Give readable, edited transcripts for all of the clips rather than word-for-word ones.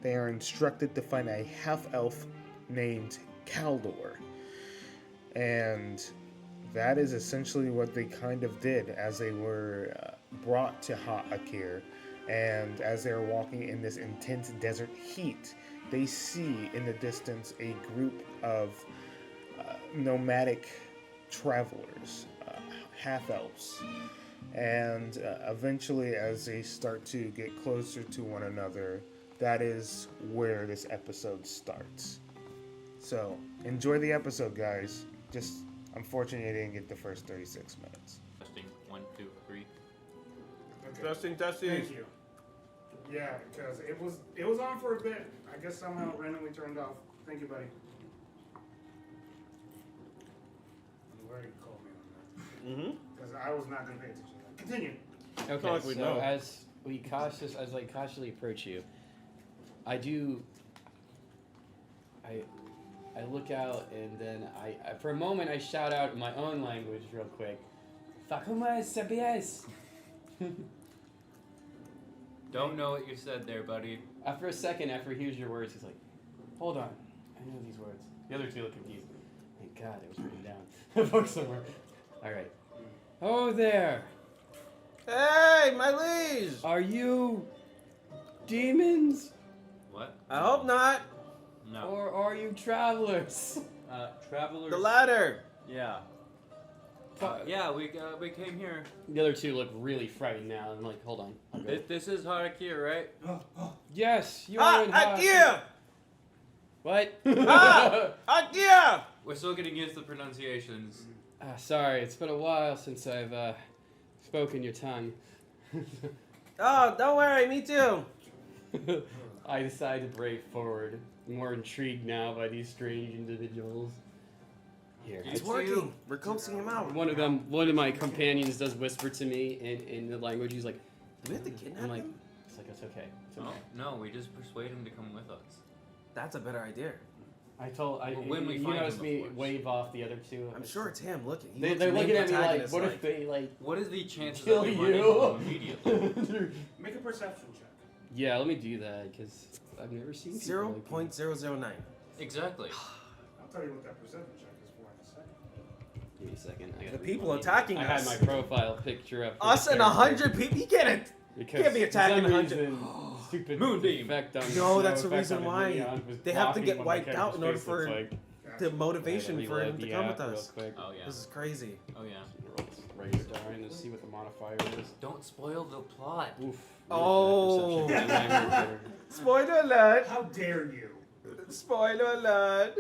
they are instructed to find a half-elf named Kaldor. And that is essentially what they kind of did as they were brought to Har'Akir. And as they're walking in this intense desert heat, they see in the distance a group of nomadic travelers, half-elves. And eventually, as they start to get closer to one another, that is where this episode starts. So, enjoy the episode, guys. Just, unfortunately, I didn't get the first 36 minutes. Testing. 1, 2, 3. Okay. Testing. Thank you. Yeah, because it was on for a bit. I guess somehow it randomly turned off. Thank you, buddy. I'm glad you called me on that. Mm-hmm. Because I was not going to pay attention to that. Continue. Okay, like we so know. as I cautiously approach you, I look out and then I for a moment I shout out in my own language real quick. Fakuma sabies. Don't know what you said there, buddy. After a second, after he hears your words, he's like, "Hold on, I know these words." The other two look confused. Thank God it was written down in a book somewhere. All right. Oh there. Hey, my liege! Are you demons? What? I hope not. No. Or are you travelers? Travelers. The latter. Yeah. Yeah, we came here. The other two look really frightened now. I'm like, hold on. I'll go. This is Har'Akir, right? Yes, you are in Har'Akir! What? Har'Akir! We're still getting used to the pronunciations. Sorry, it's been a while since I've spoken your tongue. Oh, don't worry, me too. I decide to brave forward, more intrigued now by these strange individuals. Here, It's working. We're coaxing him out. one of my companions does whisper to me in the language. He's like, Do we have to kidnap I'm like, him? it's like, it's okay. It's okay. No, we just persuade him to come with us. That's a better idea. When we you find noticed him, me of course. wave off the other two. I'm sure it's him looking. He They're looks looking main at me like, protagonist what if they like What is the chances kill that we run into you? him immediately? Make a perception check. Yeah, let me do that because I've never seen people like that. 0.009. Exactly. I'll tell you what that perception check is for in a second. Give me a second. I The gotta people reload. attacking I us. had my profile picture up. for Us the and character 100 people. You can't. because can't be attacking for some 100. reason, stupid Moonbeam. effect on No, that's the effect reason on why. Neon was They have to blocking get when my wiped out in order character's face for looks like. the motivation I had for him reload to the come app with real us. quick. Oh yeah. This is crazy. Oh yeah. Roll this regular die and let's see what the modifier is. Don't spoil the plot. Oof. Oh. Perception. Yeah, Spoiler alert! How dare you? Spoiler alert!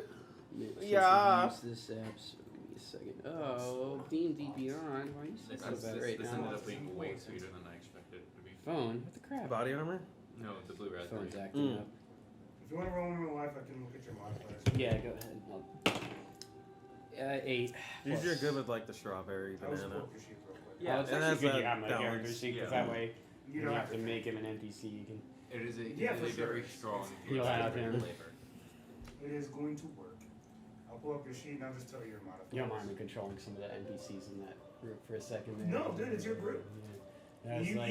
Yeah. Use this app. So give me a second. Oh, D&D Beyond. Why are you so bad right This now? ended up being way sweeter than I expected it to be. Phone. What the crap? Body armor? No, the blue raspberry. Phone's acting up. If you want to roll in real life, I can look at your modifiers. Yeah, go ahead. 8. Usually you're good with like the strawberry I was banana. pull up your sheet real quick. Yeah, it's and actually that's good you a have my character balance. sheet because Yeah. that way You you don't don't have to to make him an NPC. You can. It is a, Yeah, it for is a sure. very strong You'll have him. flavor. It is going to work. I'll pull up your sheet and I'll just tell you your modifiers. You don't mind me controlling some of the NPCs in that group for a second there. No, dude, it's your group. Yeah. That's like,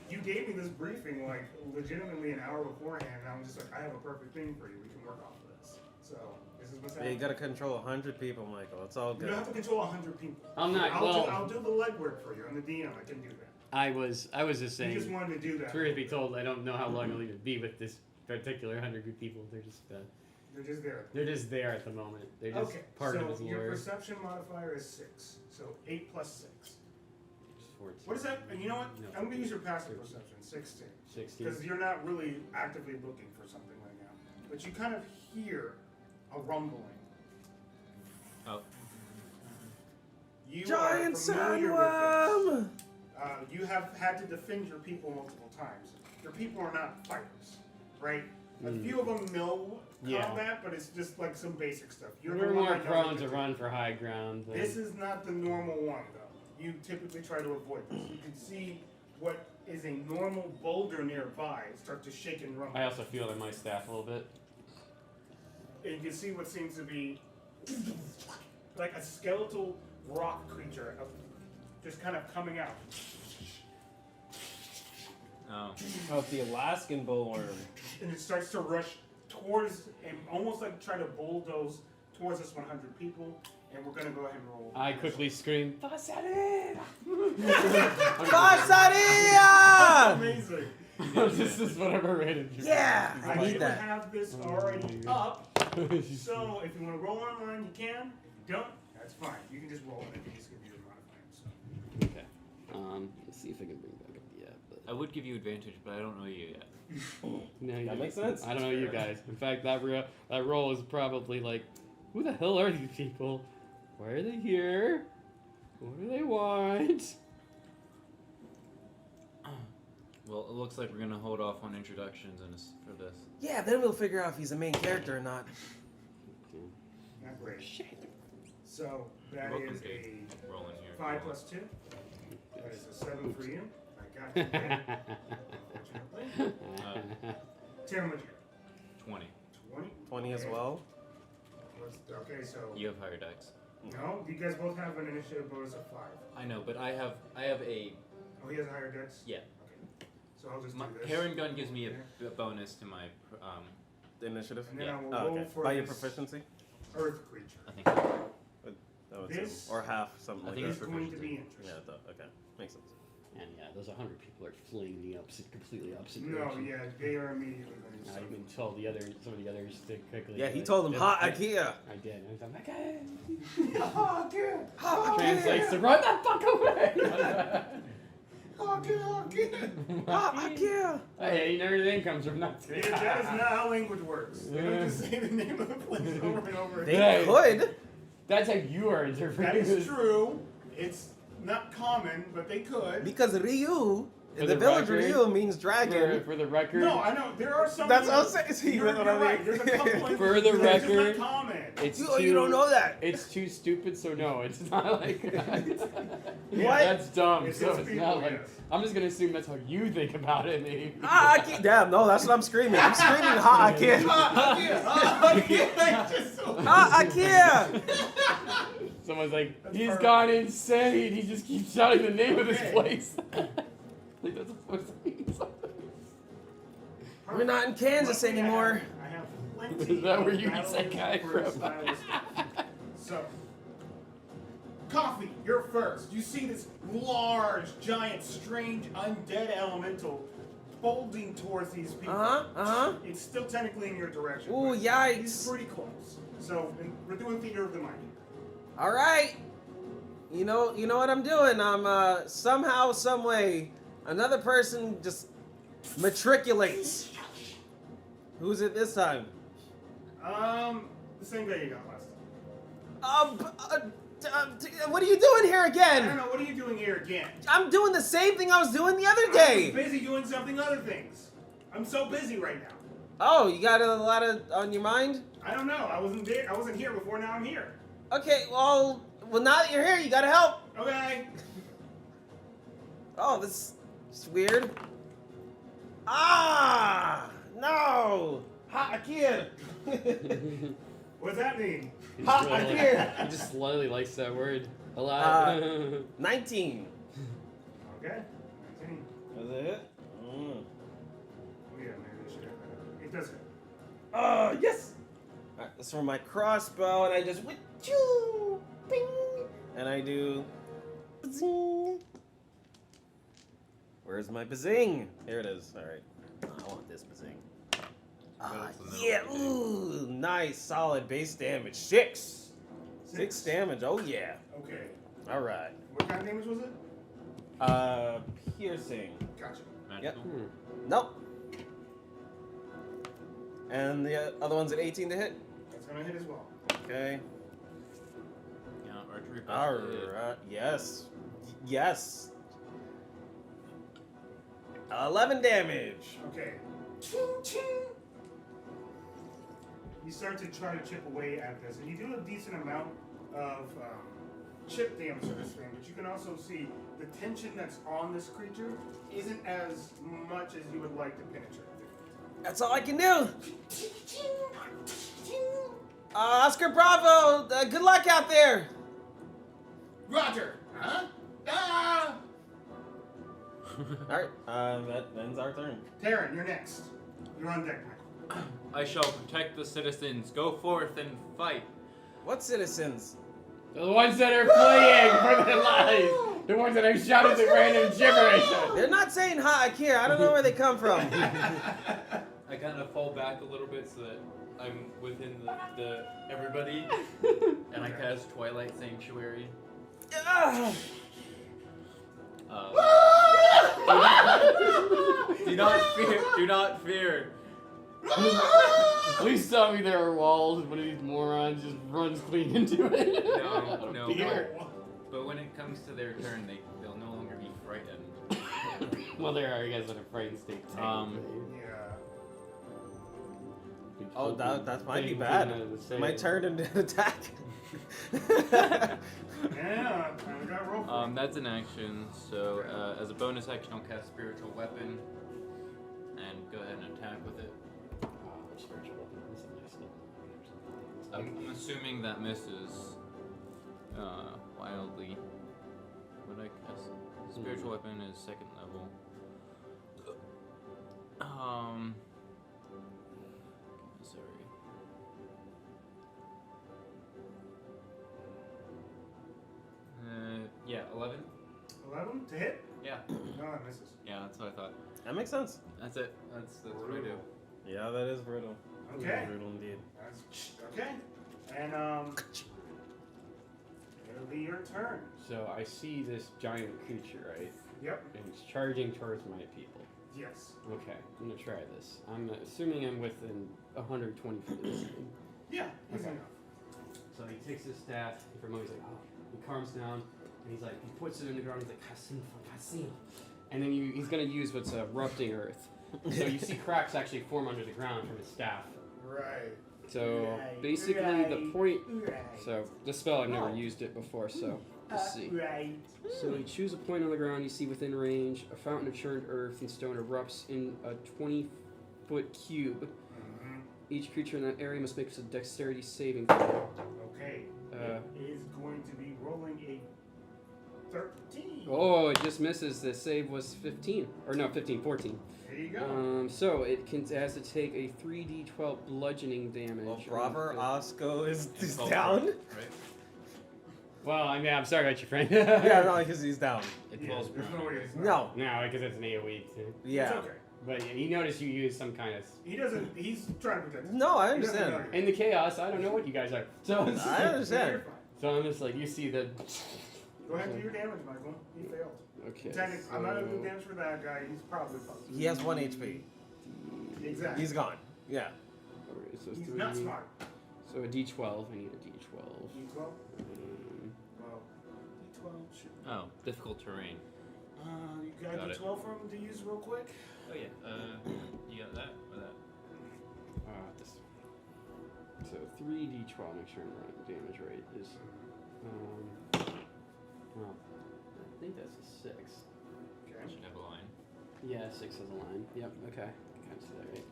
You gave me this briefing like legitimately an hour beforehand, and I'm just like, I have a perfect thing for you. We can work off of this. So this is what's Yeah, you happening. gotta control 100 people, Michael. It's all You good. don't have to control 100 people. I'm not. I'll do the legwork for you. I'm the DM. I can do that. I was just saying. You just wanted to do that. Truth be told, I don't know how long I'll even be with this particular 100 people. They're just They're just there. there at the moment. They're just Okay. part so of his your lore. perception modifier is 6. So 8 plus 6. 14. What is that? And you know what? No. I'm gonna use your passive perception, 16. 16. Because you're not really actively looking for something right now. But you kind of hear a rumbling. Oh. You Giant are familiar with this. sandworm! You have had to defend your people multiple times. Your people are not fighters, right? A few of them know Yeah. combat, but it's just like some basic stuff. You're We're the one more that knows prone what to do. run for high ground. Than, This is not the normal one, though. You typically try to avoid this. You can see what is a normal boulder nearby start to shake and rumble. I also feel it in my staff a little bit. And you can see what seems to be like a skeletal rock creature just kind of coming out. Oh. of the Alaskan bullworm. And it starts to rush towards and almost like try to bulldoze towards us 100 people. And we're gonna go ahead and roll. I quickly scream, Pasarela! Pasarela! Amazing. This is whatever random you Yeah, I I need need that. have this already up. So if you want to roll online, you can. If you don't, that's fine. You can just roll it and just give you the modifier. Okay. Let's see if I can bring back up the app. I would give you advantage, but I don't know you yet. No, you That don't. makes sense. I don't know you guys. In fact, that roll is probably like, who the hell are these people? Why are they here? What do they want? Well, it looks like we're gonna hold off on introductions for this. Yeah, then we'll figure out if he's a main character or not. Not great. So that You're welcome is to a roll in here. 5 plus 2. That is a 7 for you. I got you. Okay. Unfortunately. Tim, what'd you get? 20. 20. 20 as well. Okay, so You have higher decks. no, you guys both have an initiative bonus of 5. I know, but I have a Oh, he has a higher dex. yeah. Okay. So I'll just My do this. hair and gun gives me a bonus to my The initiative? And then Yeah. I will Oh, roll okay. for By your this proficiency? earth creature. I think so. That would This- seem- or half, something I like think It's that. it's going to proficiency. be interesting. Yeah, okay. Makes sense. And yeah, those 100 people are fleeing the completely opposite No, direction. yeah, they are immediately going to I even told some of the others to quickly. Yeah, he like, told him, "That's- ha, IKEA! I did. And I'm like, Oh, good. Ha, translates to run the fuck away. Oh, good. Oh, good. Ha, IKEA! Hey, you know where your name comes from. Not Yeah, that is not how language works. They don't just say the name of the place over and over They again. could. That's how you are interpreting That is this. true. It's not common, but they could. Because Ryu, For in the the village record- Ryu means dragon. For the record. No, I know. There are some. That's what I'm saying. See, You're, you know what you're I right. mean? There's a couple For the that's just record- not common. It's You don't know that. It's too stupid, so no, it's not like that. Yeah, What? that's dumb, It's so just it's people, not like. yes. I'm just gonna assume that's how you think about it, maybe. Ha, IKEA! Damn, no, that's what I'm screaming. I'm screaming, ha, IKEA! Ha, IKEA! Someone's like, That's he's perfect. gone insane. He just keeps shouting the name of this Okay. place. Like that's supposed to mean something. We're not in Kansas Luckily, anymore. I have plenty Is that where of you get that guy battle from? style stuff. So, Coffee, you're first. You see this large, giant, strange, undead elemental folding towards these people. Uh-huh. It's still technically in your direction. Ooh, but yikes. He's pretty close. So, we're doing theater of the mind here. All right. You know what I'm doing. I'm somehow, some way, another person just matriculates. Who's it this time? The same guy you got last time. What are you doing here I don't again? know, what are you doing here again? I'm doing the same thing I was doing the other I'm day. busy doing something other things. I'm so busy right now. Oh, you got a lot on your mind? I don't know. I wasn't there. I wasn't here before. Now I'm here. Okay, well, now that you're here, you gotta help. Okay. Oh, this is weird. Ah, no. Ha, kid. What does that mean? He Ha, just really I'm here. He just slowly likes that word a lot. 19. Okay. 19. Was it? Oh yeah, maybe they should have that. It does it. Yes. Alright, this is from my crossbow, and I just choo, bing, and I do bazing. Where's my bazing? There it is. All right. I want this bazing. Yeah. Ooh, nice, solid base damage. 6 damage. Oh yeah. Okay. All right. What kind of damage was it? Piercing. Gotcha. Yep. Magical. Nope. And the other one's at 18 to hit. That's gonna hit as well. Okay. Yeah, archery. All busted. right. Yes. Yes. 11 damage. Okay. Ching, ching. You start to try to chip away at this, and you do a decent amount of chip damage to this thing, but you can also see the tension that's on this creature isn't as much as you would like to penetrate. That's all I can do. Oscar Bravo. Good luck out there. Roger. Huh? Ah! Alright, that ends our turn. Taryn, you're next. You're on deck, Michael. I shall protect the citizens. Go forth and fight. What citizens? The ones that are fleeing for their lives. The ones that are shouting the random gibberish. They're not saying Har'Akir. I don't know where they come from. I kind of fall back a little bit so that I'm within the everybody, and I cast Twilight Sanctuary. Do not fear. Do not fear. Please tell me there are walls and one of these morons just runs clean into it. No. But when it comes to their turn, they'll no longer be frightened. Well, there are you guys in a frightened state. Yeah. Oh, that might be bad. My turn to attack. Yeah, I got roll for it. That's an action. So as a bonus action, I'll cast Spiritual Weapon and go ahead and attack with it. Spiritual weapon. That's a nice little- I'm assuming that misses wildly. What I cast? Spiritual Weapon is 2nd level. Sorry. Yeah, 11. 11 to hit? Yeah. No, it misses. Yeah, that's what I thought. That makes sense. That's it. That's what I do. Yeah, that is brutal. Okay. Brutal indeed. That's, okay. And it'll be your turn. So I see this giant creature, right? Yep. And it's charging towards my people. Yes. Okay, I'm gonna try this. I'm assuming I'm within 120 feet of this thing. Yeah. Easy Okay. enough. So he takes his staff, for a moment he's like, oh, he calms down, and he's like, he puts it in the ground, he's like, Hassim. And then he's gonna use what's erupting earth. So you see cracks actually form under the ground from his staff. Right. So Right, basically the right, point, Right. so this spell I've never used it before, so let's see. Right. So you choose a point on the ground you see within range. A fountain of churned earth and stone erupts in a 20-foot cube. Mhm. Each creature in that area must make a dexterity saving throw. Okay. It is going to be rolling a 13. Oh, it just misses. The save was 15. Or no, 15, 14. There you go. So it has to take a 3d12 bludgeoning damage. Well, proper on- Osco is Call down. for it, right? Well, I mean, I'm sorry about your friend. Yeah, no, because he's down. It Yeah, falls there's prone. no way it's not. No. No, because it's an AoE. Too. Yeah. It's okay. But yeah, you notice you use some kind of... He doesn't. He's trying to protect. No, I He doesn't understand. know you. In the chaos, I don't know what you guys are. So, I You're understand. fine. so I'm just like, you see the... Go ahead and do your damage, Michael. He failed. Okay. I'm not gonna do damage for that guy. He's probably fucked. He has 1 HP. Exactly. He's gone. Yeah. Alright, so He's 3, not smart. So a d12. I need a d12. D12. Well, D12 should. Oh, difficult terrain. You got Got it. D12 for him to use real quick. Oh yeah. You got that or that? This. So 3d12. Make sure I'm running damage right. Is well, I think that's a 6. Okay. Should have a line. Yeah, 6 is a line. Yep. Okay. Can't see that right.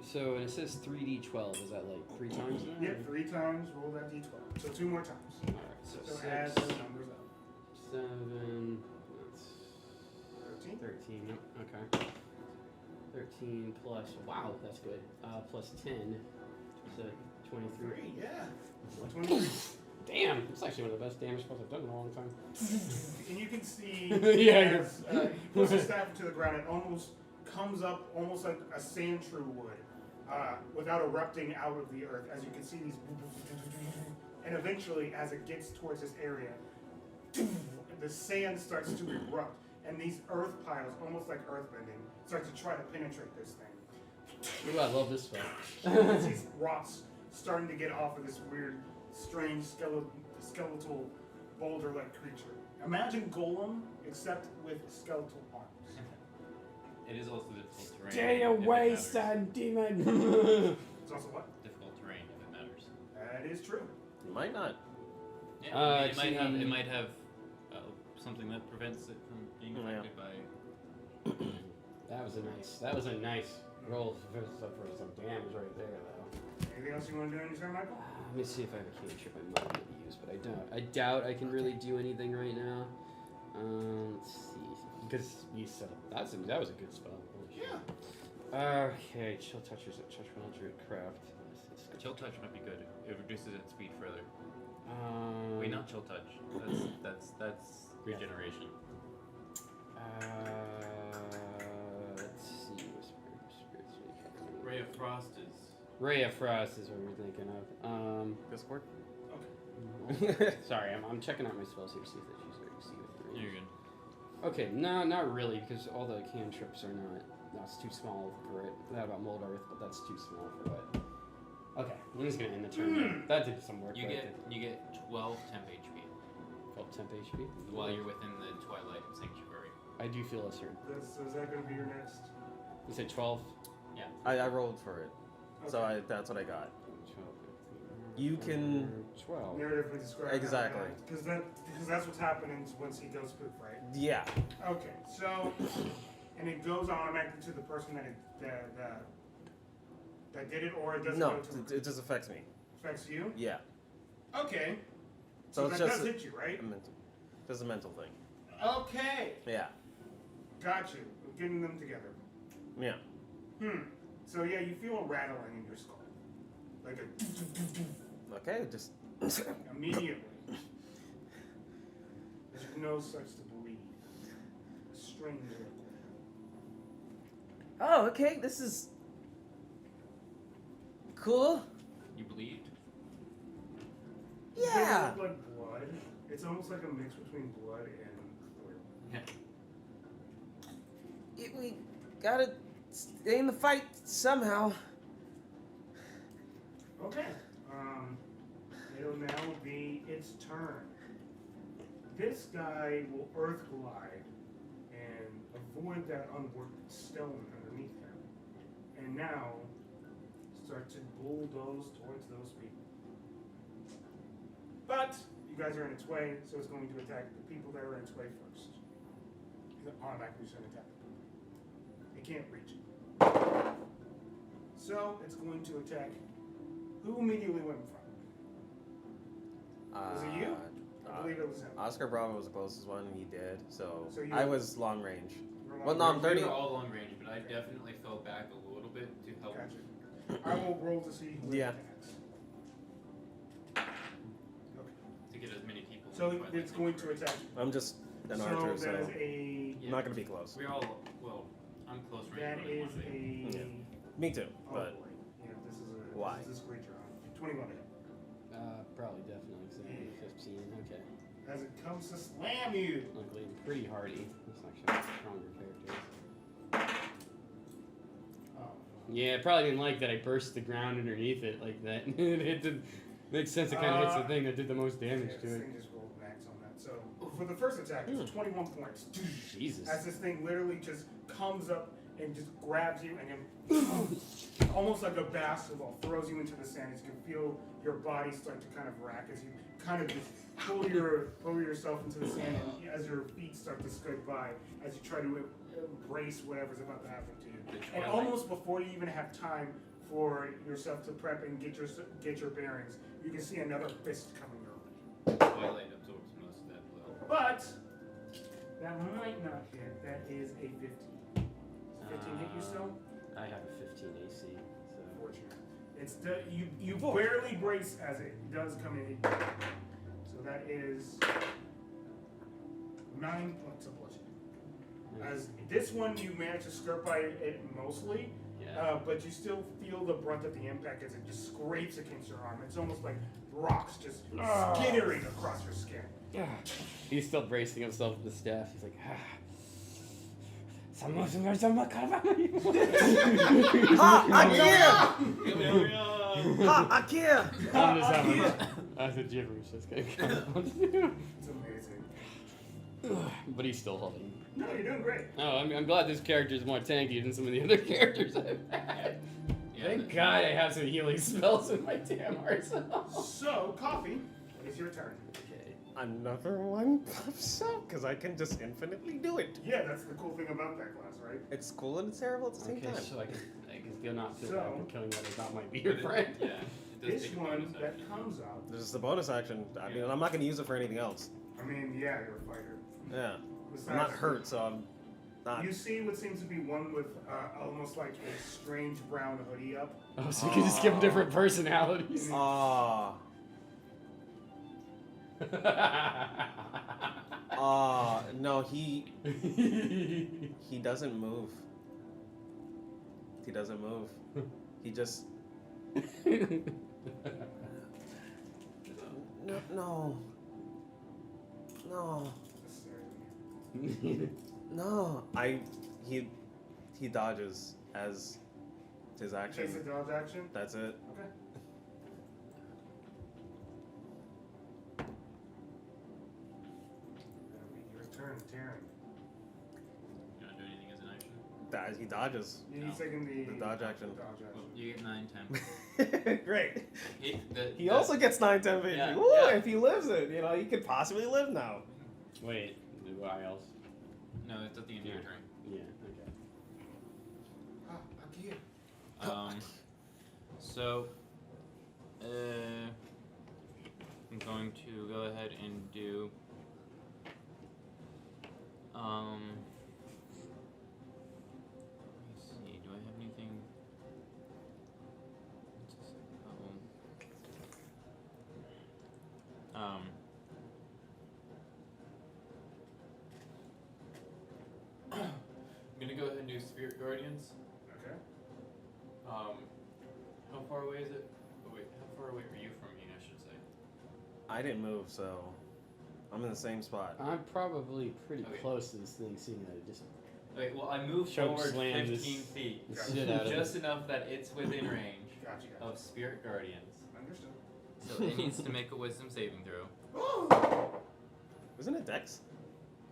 So and it says 3d12. Is that like 3 times now? Yep, 3 times. Roll that D12. So 2 more times. All right. So So add 6, those numbers up. 7. That's 13. 13. Yep. Okay. 13 plus. Wow, that's good. Plus 10. So 23. 3. Yeah. 23. Damn, it's actually one of the best damage spells I've done in a long time. And you can see Yeah, as he puts his staff into the ground, it almost comes up almost like a sand shrew would, without erupting out of the earth. As you can see these, and eventually, as it gets towards this area, the sand starts to erupt, and these earth piles, almost like earthbending, start to try to penetrate this thing. Ooh, I love this spell. As these rocks starting to get off of this weird, strange skeletal boulder-like creature. Imagine Golem, except with skeletal arms. It is also difficult terrain. Stay if it away, matters. son demon! It's also what? Difficult terrain if it matters. That is true. Might not. Yeah, I mean, actually- it might have something that prevents it from being Yeah. affected by. That was a nice roll for some damage right there, though. Anything else you want to do in your turn, Michael? Let me see if I have a cantrip I might be able to use, but I doubt I can really do anything right now. Let's see. because you said that was a good spell. Holy shit. Yeah. Okay, chill touch is a touch when I'll druid craft. Chill touch might be good. It reduces its speed further. Um, Wait, not chill touch. That's regeneration. Let's see. Ray of Frost is. Ray of Frost is what we're thinking of. Discord. Sorry, I'm checking out my spells here to see if that she's already see with the You're range. good. Okay, no, not really, because all the cantrips are not. That's too small for it. That about Mold Earth, but that's too small for it. Okay, I'm just gonna end the turn. That did some work. You right get 12 temp HP there. 12 temp HP. while you're within the Twilight Sanctuary. I do feel a certain. Is that going to be your next? You said 12. I rolled for it, so Okay. that's what I got. 12. You can 12. Narratively describe Exactly. because that's what's happening once he goes poof, right? Yeah. Okay, so and it goes automatically to the person that did it, or it doesn't No, go to it just affects me. affects you. Yeah. Okay, So so it's that just does hit you, right? just a mental thing. Okay, Yeah. got you. We're getting them together. Yeah. So yeah, you feel a rattling in your skull, like a Okay. Just. immediately. As your nose starts to bleed. A strange liquid. Oh, okay. This is cool. You bleed? It Yeah. doesn't look like blood. It's almost like a mix between blood and fluid. Yeah. We gotta stay in the fight somehow. Okay. It'll now be its turn. This guy will earth glide and avoid that unworked stone underneath him. And now start to bulldoze towards those people. But you guys are in its way, so it's going to attack the people that are in its way first. It's automatically going to attack the people. It can't reach it. So it's going to attack who immediately went in front? Was it you? I believe it was him. Oscar Bravo was the closest one. He did. So So you- I was long range. You're Well, long no, I'm range. 30. We were all long range, but I definitely fell back a little bit to help. Gotcha. I will roll to see who Yeah. attacks. Okay. To get as many people. So in Twilight it's going to Sanctuary. attack you. I'm just an So archer, that so is a. I'm not gonna be close. We're all, well, I'm close range. That but I is wanna be. a. Yeah. Me too, Oh but boy. Yeah, this is a. Why? This is this creature on 21 to hit. Probably definitely. 'Cause I have 15. Okay. As it comes to slam you. Luckily, pretty hardy. It's actually stronger characters. Oh. Yeah, I probably didn't like that I burst the ground underneath it like that. It did, makes sense. It kind of hits the thing that did the most damage Yeah, to this it. thing just rolled max on that. So for the first attack, it's 21 points. Jesus. As this thing literally just comes up and just grabs you and then almost like a basketball throws you into the sand. As you can feel your body start to kind of rack as you kind of just pull yourself into the sand, and as your feet start to skid by as you try to embrace whatever's about to happen to you. The And Twilight. almost before you even have time for yourself to prep and get your bearings, you can see another fist coming your way. Twilight absorbs most of that blow. But that might not hit. That is a 15. Does 15 hit you still? I have a 15 AC. So. Unfortunate. It's you barely brace as it does come in. So that is 9 points of bludgeoning. As this one, you manage to skirt by it mostly, Yeah. but you still feel the brunt of the impact as it just scrapes against your arm. It's almost like rocks just skittering across your skin. He's still bracing himself with the staff. He's like, ah. Har'Akir! Har'Akir! I'm just having that's a gibberish. That's gonna come. It's amazing. But he's still holding. No, you're doing great. Oh, I'm glad this character is more tanky than some of the other characters I've had. Yeah, Thank God I have some healing spells in my damn arsenal. So, Coffee, it is your turn. Okay. Another one pops up because I can just infinitely do it. Yeah, that's the cool thing about that class, right? It's cool and it's terrible at the same Okay, time. so I can feel not feel So- bad for killing others. That might be But your it- friend. Yeah. It does This take a one bonus that action. comes up, This is the bonus action. I mean, I'm not going to use it for anything else. I mean, yeah, you're a fighter. Yeah. Besides, I'm not hurt, so I'm You see what seems to be one with almost like a strange brown hoodie up. Oh, so you can just give them different personalities. Ah. No, he doesn't move. He doesn't move. He just no. He dodges as his action. Takes a dodge action. That's it. Okay. That'll be your turn, Taryn. You want to do anything as an action? He dodges. He's No. taking the dodge action. Dodge action. Well, you get 9, 10. Great. He Also gets 9/10 vision. Yeah, Ooh, yeah. if he lives it, he could possibly live now. Wait, why else? No, it's at the end of your turn. Yeah, okay. Har'Akir. So, I'm going to go ahead and do, let me see, do I have anything? I'm gonna go ahead and do Spirit Guardians. Okay. How far away is it? Oh wait, how far away are you from me, I should say? I didn't move, so I'm in the same spot. I'm probably pretty Okay. close to this thing, seeing that it just Okay, well I moved Choke forward slam 15 feet. the shit out of it. Just enough that it's within range Gotcha. of Spirit Guardians. Understood. So it needs to make a wisdom saving throw. Isn't it Dex?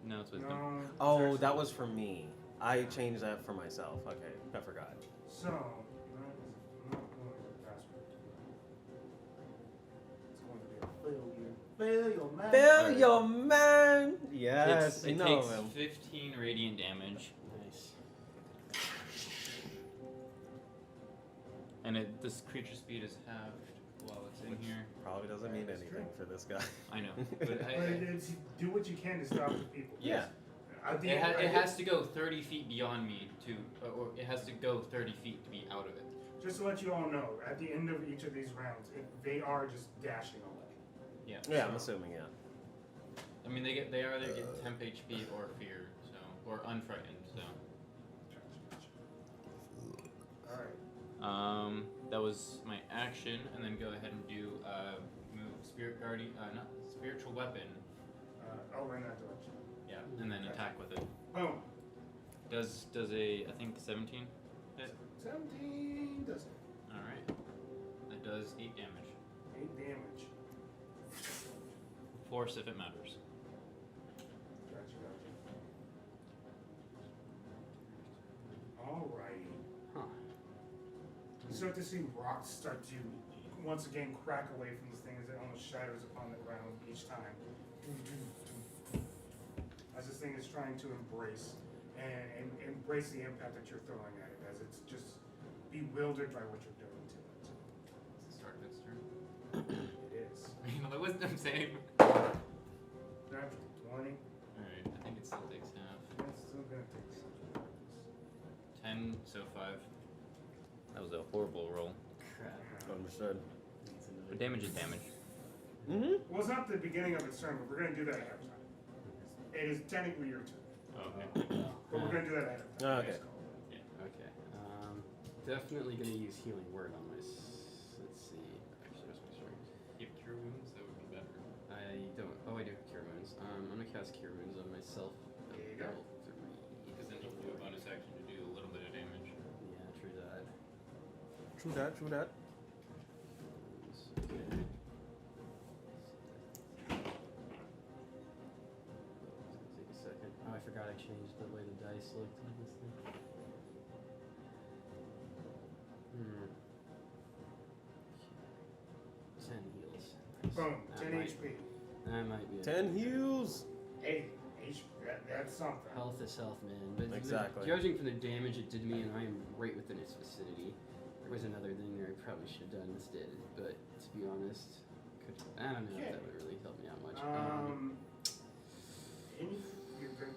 No, it's wisdom. No. it's Oh, actually- that was for me. I changed that for myself. Okay, I forgot. So, not going to password. It's going to be a failure. Failure, man. Failure, man. Yes, It you know takes him. 15 radiant damage, nice. and this creature speed is halved while it's in here. Probably doesn't mean That's anything true. for this guy. I know, but But it's, do what you can to stop the people. Yeah. At the it end, has to go 30 feet beyond me or it has to go 30 feet to be out of it. Just to let you all know, at the end of each of these rounds, they are just dashing away. Yeah. Yeah, I'm assuming, yeah. I mean, they either get temp HP or fear, so or unfrightened. So. All right. That was my action, and then go ahead and do move Spirit Guardian, not spiritual weapon. Over in that direction. Yeah, and then attack with it. Boom. Does a I think 17 hit? 17 does it. All right. That does 8 damage. 8 damage. Force if it matters. Gotcha. Alrighty. Huh. You start to see rocks start to once again crack away from this thing as it almost shatters upon the ground each time. As this thing is trying to embrace and embrace the impact that you're throwing at it, as it's just bewildered by what you're doing to it. Does it start its turn? It is. You know, the wisdom save. That's 20. Alright, I think it still takes half. It's still gonna take some. 10, so 5. That was a horrible roll. Crap. Understood. That's another- But damage is damage. Mm-hmm. Well, it's not the beginning of its turn, but we're gonna do that ahead of time. It is technically your turn, Oh, okay. but we're gonna do that ahead of time. Okay. Okay. Definitely gonna use healing word on my. Let's see. Actually, what's my story? You have cure wounds, that would be better. I don't. Oh, I do have cure wounds. I'm gonna cast cure wounds on myself. at There you go. level 3. Because then you can do a bonus action to do a little bit of damage. Yeah, true that. True that, true that. Okay. Take a second. Oh, I forgot I changed the way the dice looked on this thing. 10 heals. Nice. Boom, That 10 might- HP. That might be it. 10 heals. Hey, HP, that's something. Health is health, man. But Exactly. judging from the damage it did me, and I am right within its vicinity. There was another thing there I probably should have done instead, but to be honest, I don't know if that would really help me out much. You're good.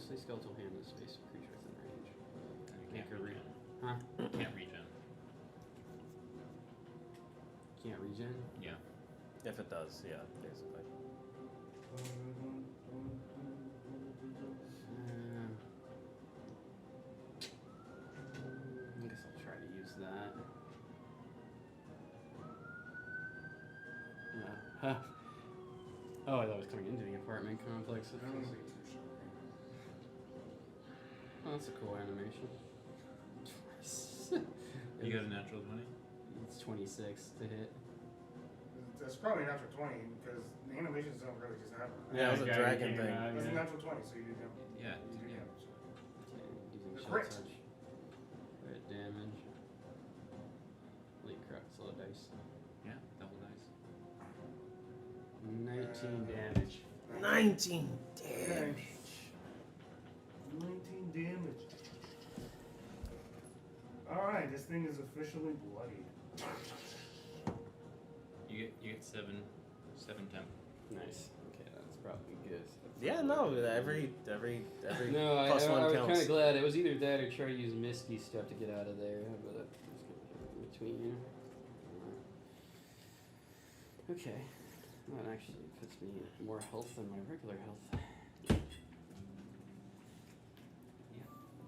Play skeletal hand in space of creature within range. And you Make can't a regen. Huh? Can't regen. Can't regen? Yeah. If it does, yeah, basically. I guess I'll try to use that. No. Huh. Oh, I thought it was coming into the apartment complex. It feels like- Oh, that's a cool animation. You got a natural 20? It's 26 to hit. That's probably a natural 20 because the animations don't really just happen. Yeah, it was a guy dragon came thing. out, It's a yeah. natural 20, so you do damage. Yeah. You do Yeah. damage. Using The shell crit. touch. Crit damage. Holy crap, it's a lot of dice. Yeah, double dice. 19 damage. 19 damage. 19 damage. Alright, this thing is officially bloodied. You get seven temp. Nice. Okay, that's probably good. Yeah, no, every No, I plus one was counts. kind of glad. It was either that or try to use Misty stuff to get out of there. But I'm just gonna get in between. Okay. That actually puts me at more health than my regular health. Yeah.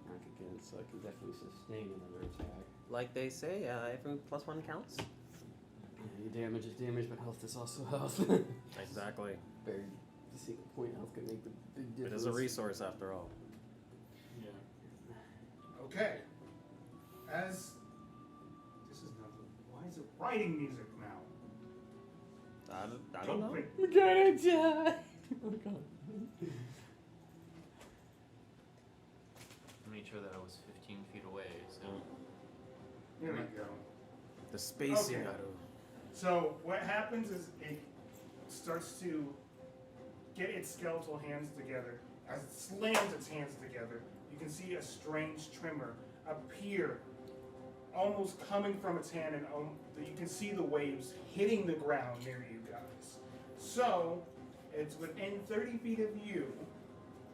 Not again, so I can definitely sustain another attack. Like they say, every plus one counts. Yeah, damage is damage, but health is also health. Exactly. Very single point health can make the big It difference. is a resource after all. Yeah. Okay. As this is not. Why is it writing music now? I don't know. Wait. We're gonna die! Oh god. I made sure that I was 15 feet away, so. Here we go. The space Okay. Yaru. So what happens is it starts to get its skeletal hands together. As it slams its hands together, you can see a strange tremor appear, almost coming from its hand, and you can see the waves hitting the ground near you guys. So it's within 30 feet of you.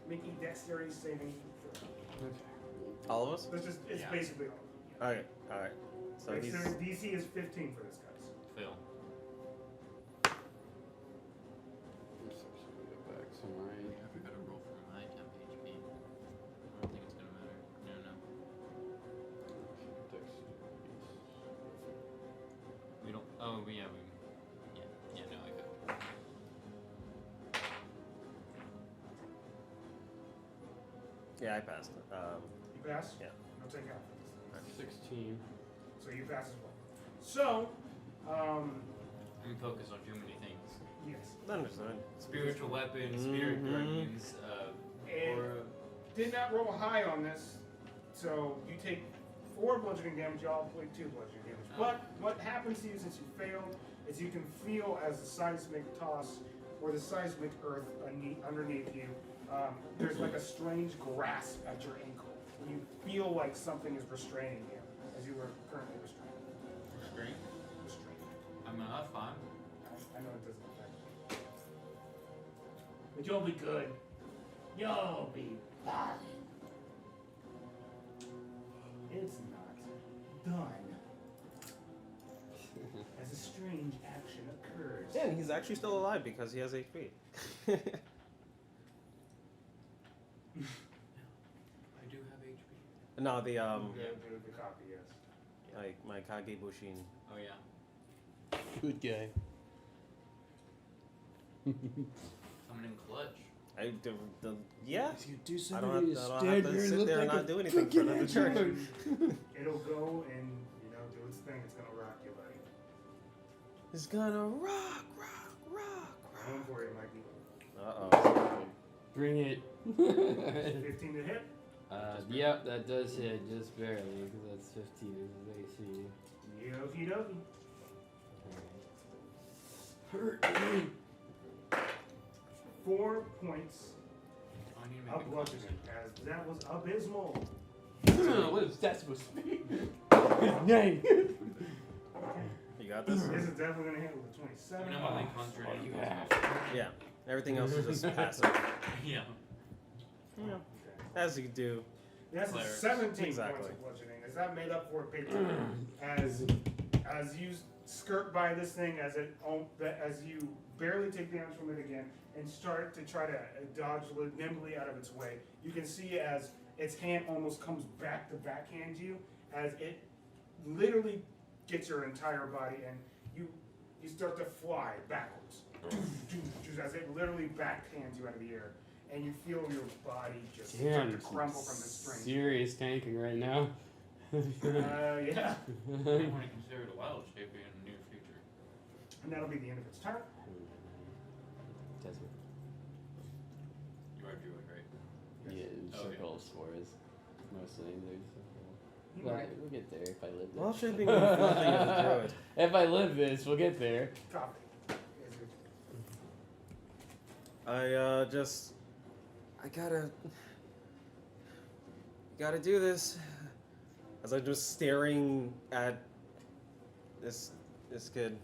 Make a dexterity saving throw. Okay. All of us? It's Yeah. basically all. Okay, alright. So he's. Dexterity DC is 15 for this, guys. Fail. Let's actually go back to my. I forgot to roll for my temp HP. I don't think it's gonna matter. No. We don't. Oh, yeah, we. Yeah, no, I got. Yeah, I passed it. You pass? Yeah. I'll take out. 16. So you pass as well. So, I'm focused on too many things. yes. Understood. Spiritual weapons, spirit Mhm. guardians, And aura. did not roll high on this, so you take 4 bludgeoning damage, y'all take 2 bludgeoning damage. Oh. But what happens to you since you failed is you can feel as the seismic toss or the seismic earth underneath you, there's like a strange grasp at your ankle. You feel like something is restraining you, as you were currently restrained. Restraint. Restrained. That's fine. I know it doesn't affect you. But you'll be good. You'll be fine. It's not done. As a strange action occurs. Yeah, and he's actually still alive because he has HP. I do have HP. No, the The copy, yes. like my Kage Bushin. Oh yeah. Good guy. Summoning clutch. Yeah. He's gonna do I something. don't have to sit there and not do anything for another turn. It'll go and, do its thing. It's gonna rock you, buddy. It's gonna rock. Going for you, Mikey. Uh-oh. Bring it. 15 to hit. Yep, that does hit just barely because that's 15 is his AC. Yoki dokie. Hurt me. 4 points I need to of make a bludgeoning, as that was abysmal. What is that supposed to be? Nine. You got this? This is definitely gonna hit with a I 27. mean, I'm only concentrating. you on have. Yeah. Everything else is just passive. Yeah. Yeah. Okay. As you do. That's a Clerics. 17 Exactly. points of bludgeoning. Is that made up for it big time? as you skirt by this thing, as you barely take damage from it again, and start to try to dodge nimbly out of its way, you can see as its hand almost comes back to backhand you, as it literally gets your entire body, and you start to fly backwards, as it literally backhands you out of the air, and you feel your body just start Damn, to crumble from the strain. serious tanking right now. Yeah, I want to consider it a wild shape in the near future. and that'll be the end of its turn. Desmond. You are druid, right? Yeah, Okay. circle of spores. Mostly there's. You Well, might we'll get there if I live this. Well, shaping is one thing as a druid. If I live this, we'll get there. copy. I gotta do this. As I'm just staring at this kid.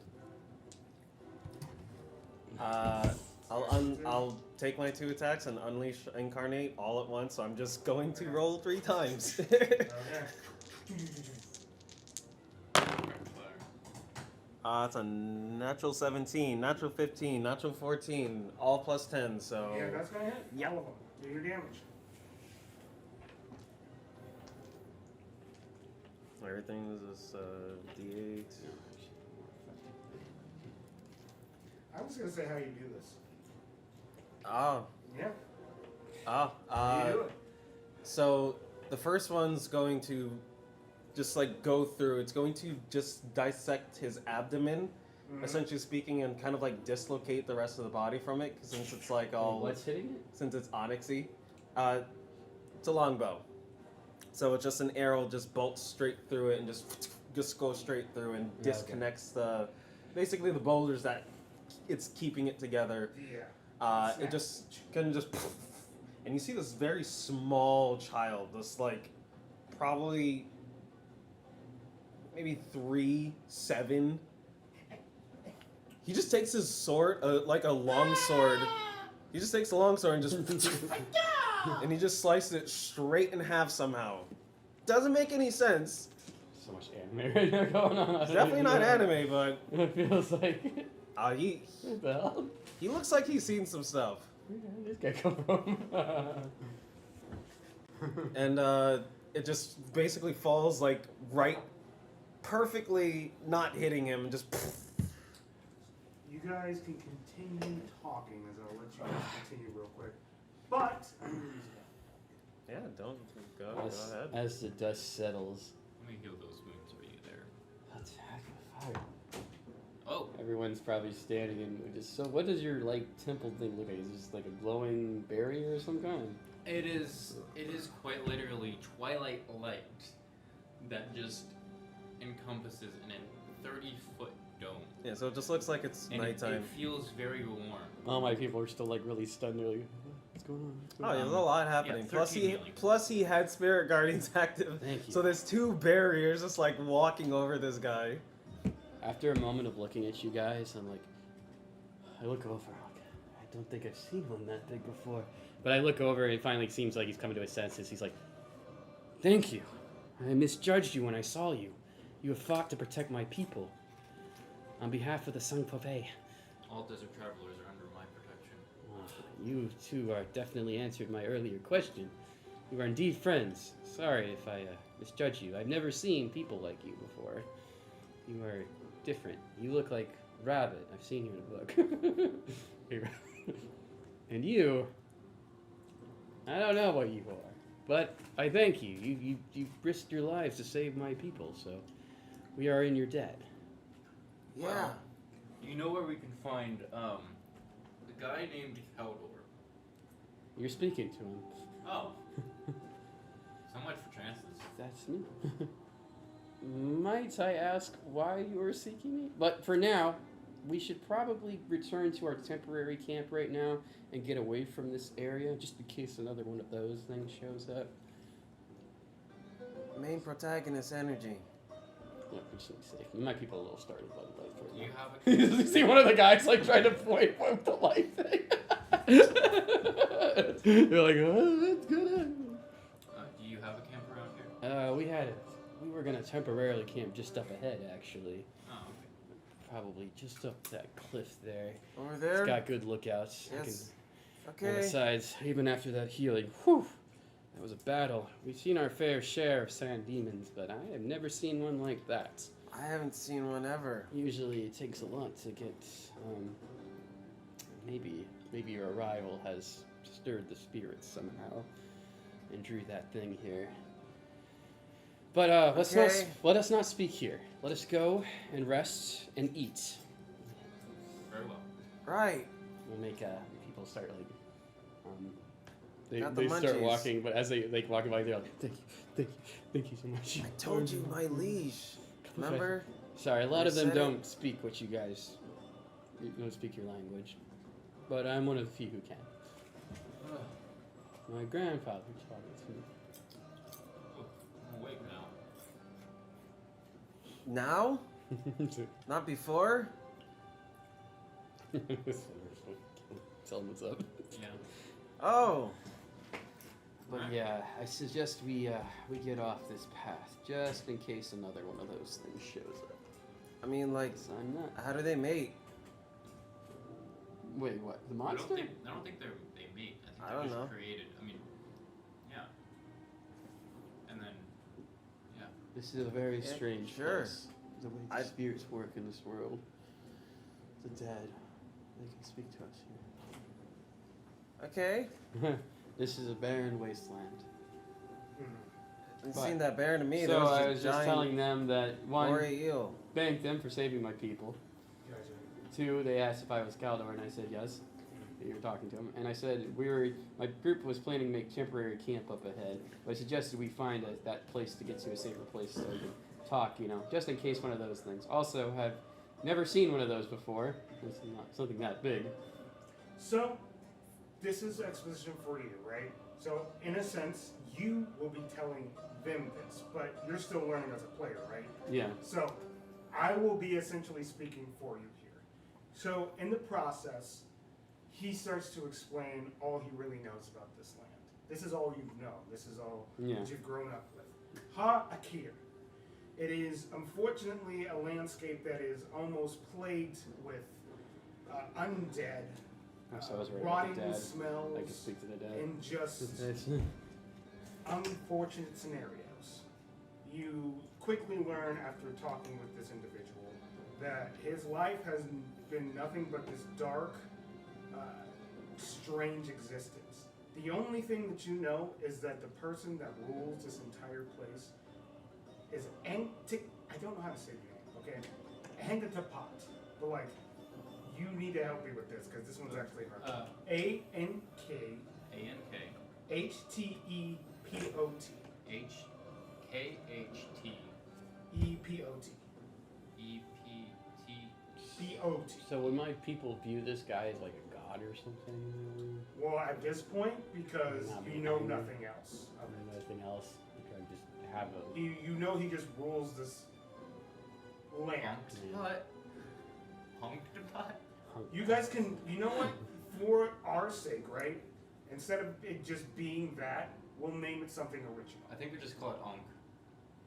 I'll take my 2 attacks and unleash incarnate all at once. So I'm just going to roll 3 times. Okay. It's a natural 17, natural 15, natural 14, all plus 10. So Yeah, that's gonna hit. Yep. All of them. Do your damage. everything is D8. I was gonna say how you do this. Oh, Yeah. oh. How you do it? So the first one's going to just like go through. It's going to just dissect his abdomen, Mhm. essentially speaking, and kind of like dislocate the rest of the body from it, since it's like all What's hitting it? since it's onyxy. It's a longbow, so it's just an arrow just bolts straight through it and just goes straight through and Yeah, disconnects the basically the boulders that it's keeping it together. Yeah. It just can just, and you see this very small child, this like probably maybe 3, 7. He just takes his sword, like a long sword. He just takes a long sword and just, and he just slices it straight in half somehow. Doesn't make any sense. So much anime right now going on. It's definitely not anime, but It feels like. he What the hell? he looks like he's seen some stuff. Where did this guy come from? And it just basically falls like right, perfectly not hitting him, and just. You guys can continue talking as I'll let you guys continue real quick. But I'm gonna use it. Yeah, don't go ahead. As the dust settles. Let me heal those wounds. Are you there? Attack with fire. Oh, Everyone's probably standing in just. So, what does your like temple thing look like? Is it just like a glowing barrier or some kind? it is quite literally twilight light that just encompasses an 30-foot dome. Yeah, so it just looks like it's And nighttime. it feels very warm. All my people are still like really stunned. They're like, what's going on? What's Oh, going yeah, on? there's a lot happening. Yeah, 13 million. Plus he had Spirit Guardians active. Thank you. So there's 2 barriers just like walking over this guy. After a moment of looking at you guys, I'm like, I look over. Like, I don't think I've seen one that big before. But I look over, and it finally seems like he's coming to his senses. He's like, "Thank you. I misjudged you when I saw you. You have fought to protect my people. On behalf of the Sang Pave, All desert travelers are under my protection. you two are definitely answered my earlier question. You are indeed friends. Sorry if I misjudged you. I've never seen people like you before. You are different. You look like Rabbit. I've seen you in a book. And you, I don't know what you are, but I thank you. You risked your lives to save my people, so we are in your debt. Yeah. Well, you know where we can find a guy named Caldor. You're speaking to him. Oh. So much for chances. That's me. Might I ask why you are seeking me? But for now, we should probably return to our temporary camp right now and get away from this area, just in case another one of those things shows up. Main protagonist energy. Yeah, we just need to see. My people are a little startled by the light right You now. have a You see one of the guys like trying to point with the light thing. They're like, oh, that's good. We were gonna temporarily camp just up ahead, actually. Oh, okay. Probably just up that cliff there. Over there? It's got good lookouts. Yes. And Okay. besides, even after that healing, whew, that was a battle. We've seen our fair share of sand demons, but I have never seen one like that. I haven't seen one ever. Usually it takes a lot to get, maybe your arrival has stirred the spirits somehow and drew that thing here. But Okay. let us not speak here. Let us go and rest and eat. Very well. Right. We'll make people start like Got the they start munchies. walking, but as they like walking by, they're like, thank you so much. I told you, my liege. Remember? Sorry, a lot You of them said it. don't speak what you guys. You don't speak your language, but I'm one of the few who can. My grandfather taught it Oh, I'm awake now. Now? to me. Not before? Tell them what's up. Yeah. Oh. But yeah, I suggest we get off this path just in case another one of those things shows up. I mean, like, 'Cause I'm not. how do they mate? Wait, what? The I monster? don't think they mate. I I don't think they're know. just created. I mean, yeah. And then, yeah. This is a very Yeah, strange sure. place. The way the spirits work in this world. The dead, they can speak to us Okay. here. This is a barren wasteland. It But- seemed that barren to me. So There was I a was just giant telling them that one, gory eel. thank them for saving my people. Two, they asked if I was Caldor, and I said yes. You were talking to him, and I said my group was planning to make temporary camp up ahead, but I suggested we find that place to get to a safer place so we can talk, just in case one of those things. Also, have never seen one of those before. It's not something that big. So, this is exposition for you, right? So, in a sense, you will be telling them this, but you're still learning as a player, right? Yeah. So, I will be essentially speaking for you here. So, in the process, he starts to explain all he really knows about this land. This is all you've known. This is all Yeah. that you've grown up with. Har'Akir. It is unfortunately a landscape that is almost plagued with undead, So I was right about rotting the dead. smells, I could speak to the dead. and just unfortunate scenarios. You quickly learn after talking with this individual that his life has been nothing but this dark, strange existence. The only thing that you know is that the person that rules this entire place is I don't know how to say the name, okay? Ankatapat. But like, you need to help me with this because this one's actually hard. A-N-K A-N-K H-T-E-P-O-T. H-K-H-T E-P-O-T. E-P-T. B-O-T. So would my people view this guy as like a god or something? Well, at this point, because Not you know being nothing else Or of it. anything else? Like I just have a. You know he just rules this land. Honk-to-putt. Honk-to-putt. You guys can, you know what? For our sake, right? Instead of it just being that, we'll name it something original. I think we just call it Onk.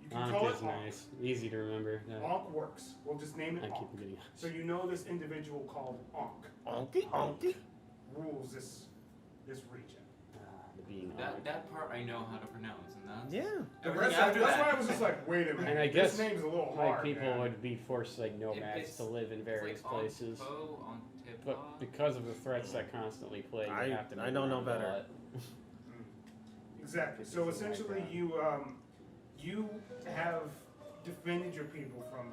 You can call Ankh it is Onk. nice. Easy to remember. Yeah. Onk works. We'll just name it I keep Onk. forgetting. So you know this individual called Onk Onky. rules this region. The being Ankh. That part I know how to pronounce, and that's Yeah. The everything rest after that's that. why I was just like, wait a minute. And I guess, this name's a little like hard. people man. would be forced like nomads It's- to live in various it's like places. Onk-to-po, Onk-to-pa. But because of the threats that constantly plague, you have to I move don't know around a better. lot. Exactly. So essentially, you have defended your people from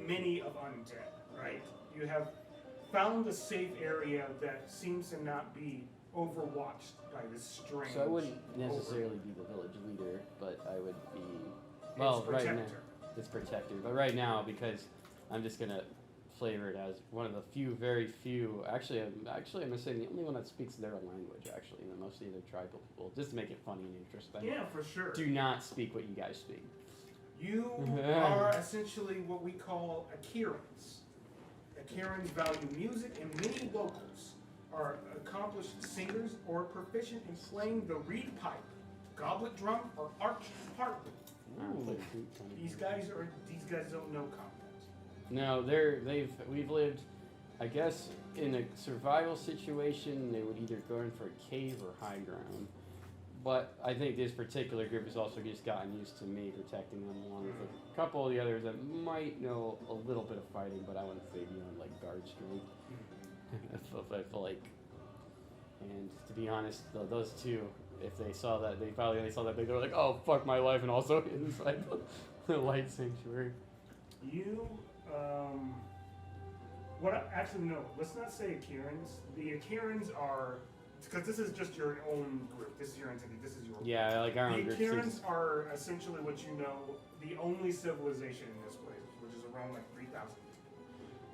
many of undead, right? You have found a safe area that seems to not be overwatched by this strange. So I wouldn't necessarily be the village leader, but I would be right now protector. it's protector. But right now, because I'm just gonna flavor it as one of the very few. Actually, I'm gonna say the only one that speaks their own language. Actually, and most of the tribal people, just to make it funny and interesting. Yeah, for sure. Do not speak what you guys speak. You are essentially what we call Akirans. Akirans value music, and many locals are accomplished singers or proficient in playing the reed pipe, goblet drum or arch harp. Ooh. These guys don't know combat. No, we've lived, I guess, in a survival situation. They would either go in for a cave or high ground. But I think this particular group has also just gotten used to me protecting them, along with a couple of the others that might know a little bit of fighting, but I wouldn't say beyond like guard strength. I feel like, and to be honest, those two, if they saw that, they were like, "Oh fuck my life," and also inside the light sanctuary. Actually, no. Let's not say Akirans. The Akirans are, because this is just your own group. This is your entity. This is your. Yeah, like our own The group. Akirans are essentially what you know, the only civilization in this place, which is around like 3,000.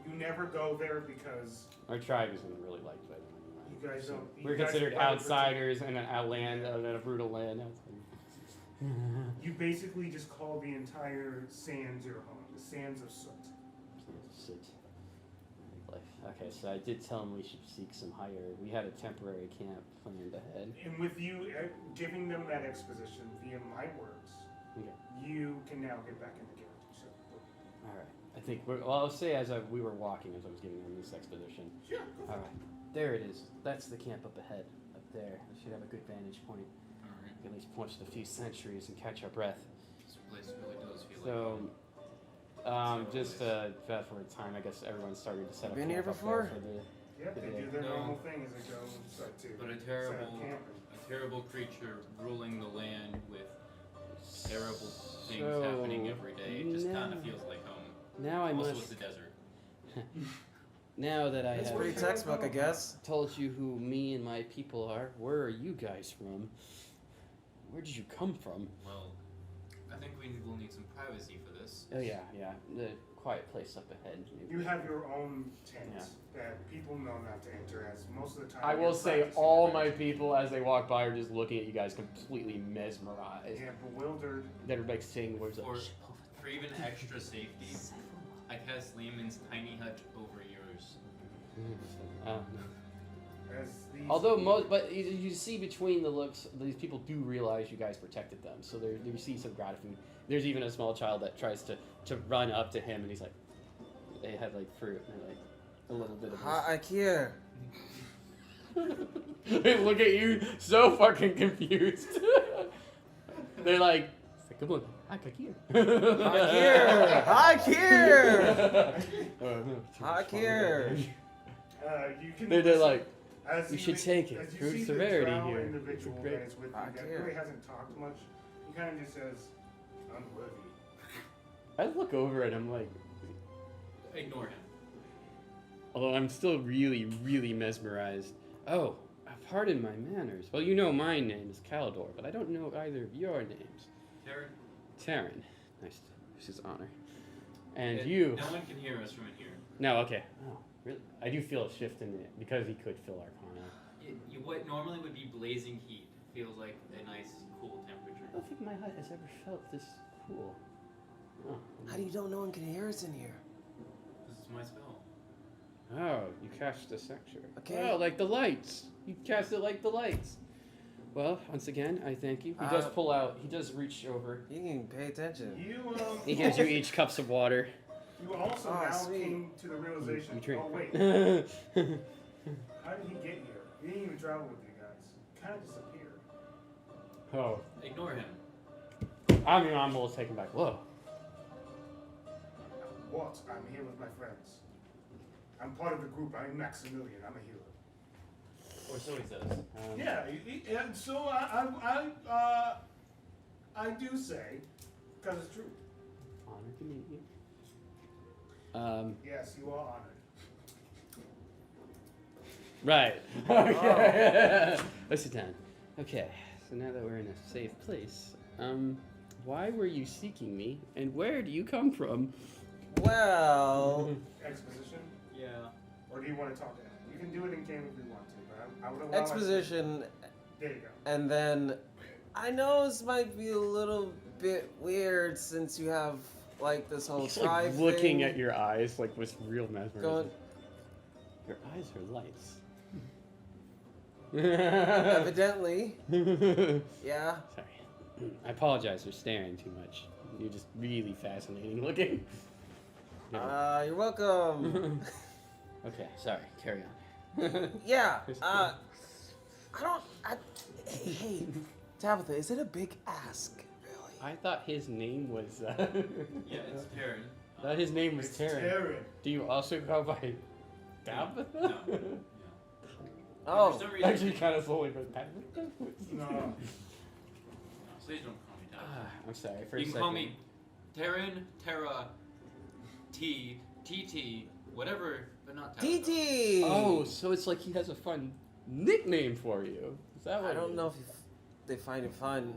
You never go there because Our tribe isn't really liked by them. you guys don't. We're you guys considered probably outsiders in a land, in a brutal land. You basically just call the entire sands your home, the sands of soot. Sit. Okay, so I did tell him we should seek some higher. We had a temporary camp planned ahead. And with you giving them that exposition via my words, Okay. you can now get back into character. So, All right. I think I'll say as we were walking, as I was giving them this exposition. yeah. All right. There it is. That's the camp up ahead. Up there. We should have a good vantage point. Alright. We can at least point to a few centuries and catch our breath. This place really does feel So, like just fast forward time, I guess everyone's starting to set up Been camp here up before? there for the. Yep, they do their normal thing as they go and start to But a set terrible, up camp. a terrible creature ruling the land with terrible things So, happening every day. It just kind now- of feels like home. Now I Also, must. it's a desert. Now that I It's have pretty textbook, I guess. told you who me and my people are, where are you guys from? Where did you come from? Well, I think we will need some privacy for this. Oh yeah, the quiet place up ahead. You have your own tent that people know not to enter, as most of the time. I will you're say practicing all your my magic. people as they walk by are just looking at you guys completely mesmerized. Yeah, bewildered. They're like saying words like Or- "Shh, For even extra safety, I cast Lehman's tiny hut over yours. As these Although but you see between the looks, these people do realize you guys protected them, so they see some gratitude. There's even a small child that tries to run up to him, and he's like, they have like fruit and like a little bit of. Har'Akir. They look at you so fucking confused. They're like, come on, Har'Akir. Har'Akir! Har'Akir. Har'Akir. you can. They're like, as we you should make- take it. as you Through see the severity drow here. individual It's great. that is with you that Har'Akir. really hasn't talked much. He kind of just says, "Unworthy." I look over at him like, Ignore him. although I'm still really, really mesmerized. Oh, pardon my manners. Well, you know my name is Caldor, but I don't know either of your names. Taryn, Taryn. Nice. This is honor. And yeah, you. No one can hear us from in here. No, okay. Oh, really? I do feel a shift in it because he could feel Arcana. What normally would be blazing heat feels like a nice, cool temperature. I don't think my hut has ever felt this cool. Oh, How do you don't know one can hear us in here? This is my spell. oh, you cast the sanctuary. Okay. Oh, like the lights. You cast it like the lights. Well, once again, I thank you. He does pull out. He does reach over. You can pay attention. You He gives you each cups of water. You also Ah, now sweet. came to the realization. You drink. Oh wait, how did he get here? He didn't even travel with you guys. Kind of disappeared. Oh, Ignore him. I mean, I'm almost taken back. Whoa. What? I'm here with my friends. I'm part of the group. I'm Maximilian. I'm a healer. Or so he says. Yeah, and so I do say, because it's true. Honored to meet you. Yes, you are honored. Right. Okay. Let's sit down. Okay. So now that we're in a safe place, why were you seeking me, and where do you come from? Well, Exposition, Yeah. or do you want to talk to him? You can do it in game if you want to, but I would allow exposition, There you go. and then I know this might be a little bit weird since you have like this whole He's tribe like looking thing at your eyes, like with real mesmerism. going. Your eyes are lights. Evidently, Sorry. yeah. I apologize for staring too much. You're just really fascinating looking. You're welcome. Okay, sorry. Carry on. Yeah. Hey, Tabitha, is it a big ask? Really? I thought his name was. Yeah, it's Terran. I thought his name was It's Terran. Terran. Do you also go by Tabitha? No. Oh. For some reason, Actually, kind of slowly, but Tabitha. No. please don't call me that. I'm sorry. For You a can second. call me Terran, Terra, TT, whatever, but not Tabitha. TT. Oh, so it's like he has a fun nickname for you. Is that what? I it don't is? know if they find it fun.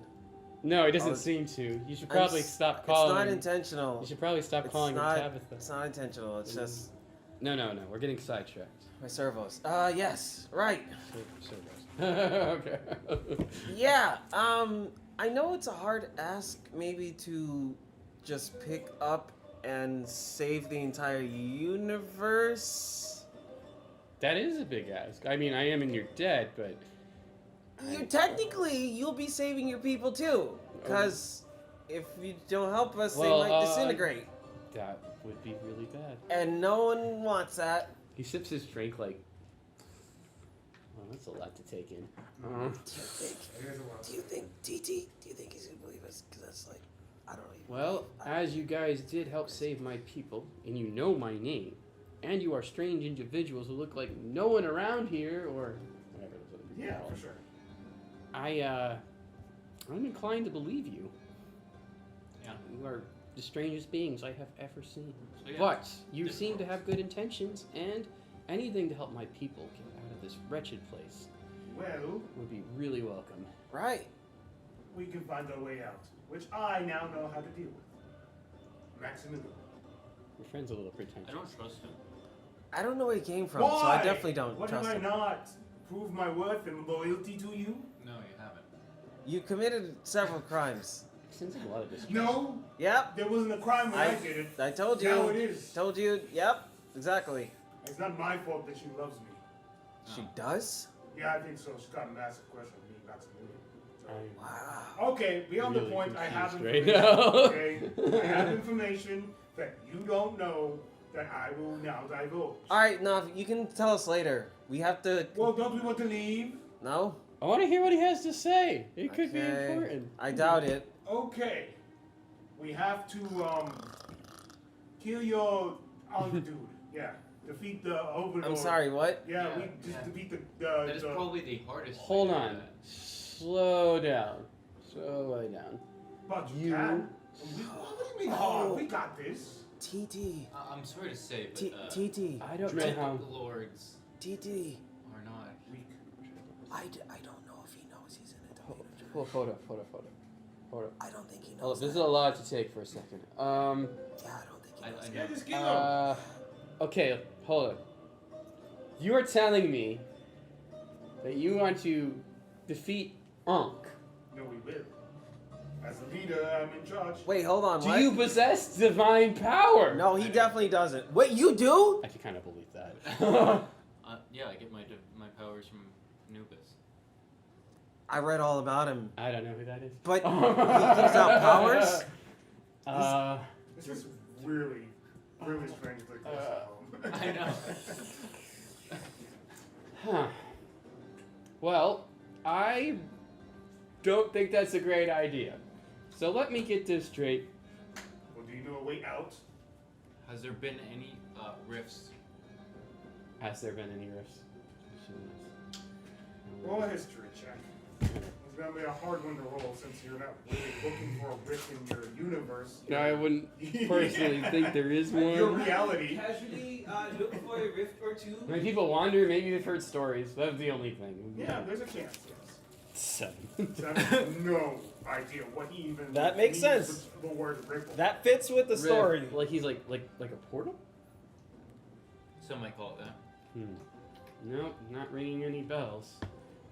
No, it doesn't Oh, seem to. You should I'm probably s- stop calling. It's not him- intentional. You should probably stop It's calling not- him Tabitha. It's not intentional. It's just No, we're getting sidetracked. my servos. Yes, right. Okay. Yeah. I know it's a hard ask, maybe to just pick up and save the entire universe. That is a big ask. I mean, I am in your debt, but You'll be saving your people too, because if you don't help us, Well, they might disintegrate, that would be really bad. and no one wants that. He sips his drink like. Well, that's a lot to take in. It is a lot. Do you think TT? Do you think he's gonna believe us? Because that's like, I don't even. Well, as you guys did help save my people, and you know my name, and you are strange individuals who look like no one around here, or whatever those other people Yeah, call for it, sure. I'm inclined to believe you. Yeah. You are the strangest beings I have ever seen. So, yeah. But you seem to have good intentions, and anything to help my people get out of this wretched place Well, would be really welcome. Right. we can find our way out, which I now know how to deal with. Maximilian. Your friend's a little pretentious. I don't trust him. I don't know where he came from, Why? so I definitely don't What trust have I him. not proved my worth and loyalty to you? No, you haven't. You committed several crimes. Seems like a lot of distrust. No, Yep. there wasn't a crime when I did it. I told you. Now it is. Told you. Yep. Exactly. It's not my fault that she loves me. She does? Yeah, I think so. She's got a massive crush on me, Maximilian. So. Wow. Okay, beyond Really the point, I have confused information. right now. Okay, I have information that you don't know that I will now divulge. All right, Nav, you can tell us later. We have to. Well, don't we want to leave? No. I want to hear what he has to say. It could be Okay. important. I doubt it. Okay, we have to kill your dude. Yeah, defeat the overlord. I'm sorry. What? Yeah, Yeah, we just yeah. defeat the. That is the probably the hardest. Hold way to do on. that. Slow down. Slow down. but You- you can. What do you mean hard? We got this. TT. I'm sorry to say, but TT. I don't know Dread how. lords TT. are not. Weak. I don't know if he knows he's in a Hold universe. up. I don't think he knows. Hold up. This is that. a lot to take for a second. Yeah, I don't think he I knows. know. Yeah, just kill him. Okay, hold on. You are telling me that you want to defeat Ankh. No, we will. As the leader, I'm in charge. Wait, hold on. Do what? you possess divine power? No, he definitely doesn't. Wait, you do? I can kind of believe that. Yeah, I get my powers from Anubis. I read all about him. I don't know who that is. But he gives out powers? This is really, really strange. I know. Huh. Well, I don't think that's a great idea. So let me get this straight. Well, do you know a way out? Has there been any rifts? Has there been any rifts? Roll a history check. It's gonna be a hard one to roll since you're not really looking for a rift in your universe. No, I wouldn't personally think there is Your one. reality. Casually look for a rift or two. When people wander, maybe they've heard stories. That's the only thing. Yeah, there's a chance. Yes. 7. So I have no idea what he even. That makes means sense. with The word ripple. That fits with the story. Rift, like he's like a portal? Some might call it that. Nope, not ringing any bells.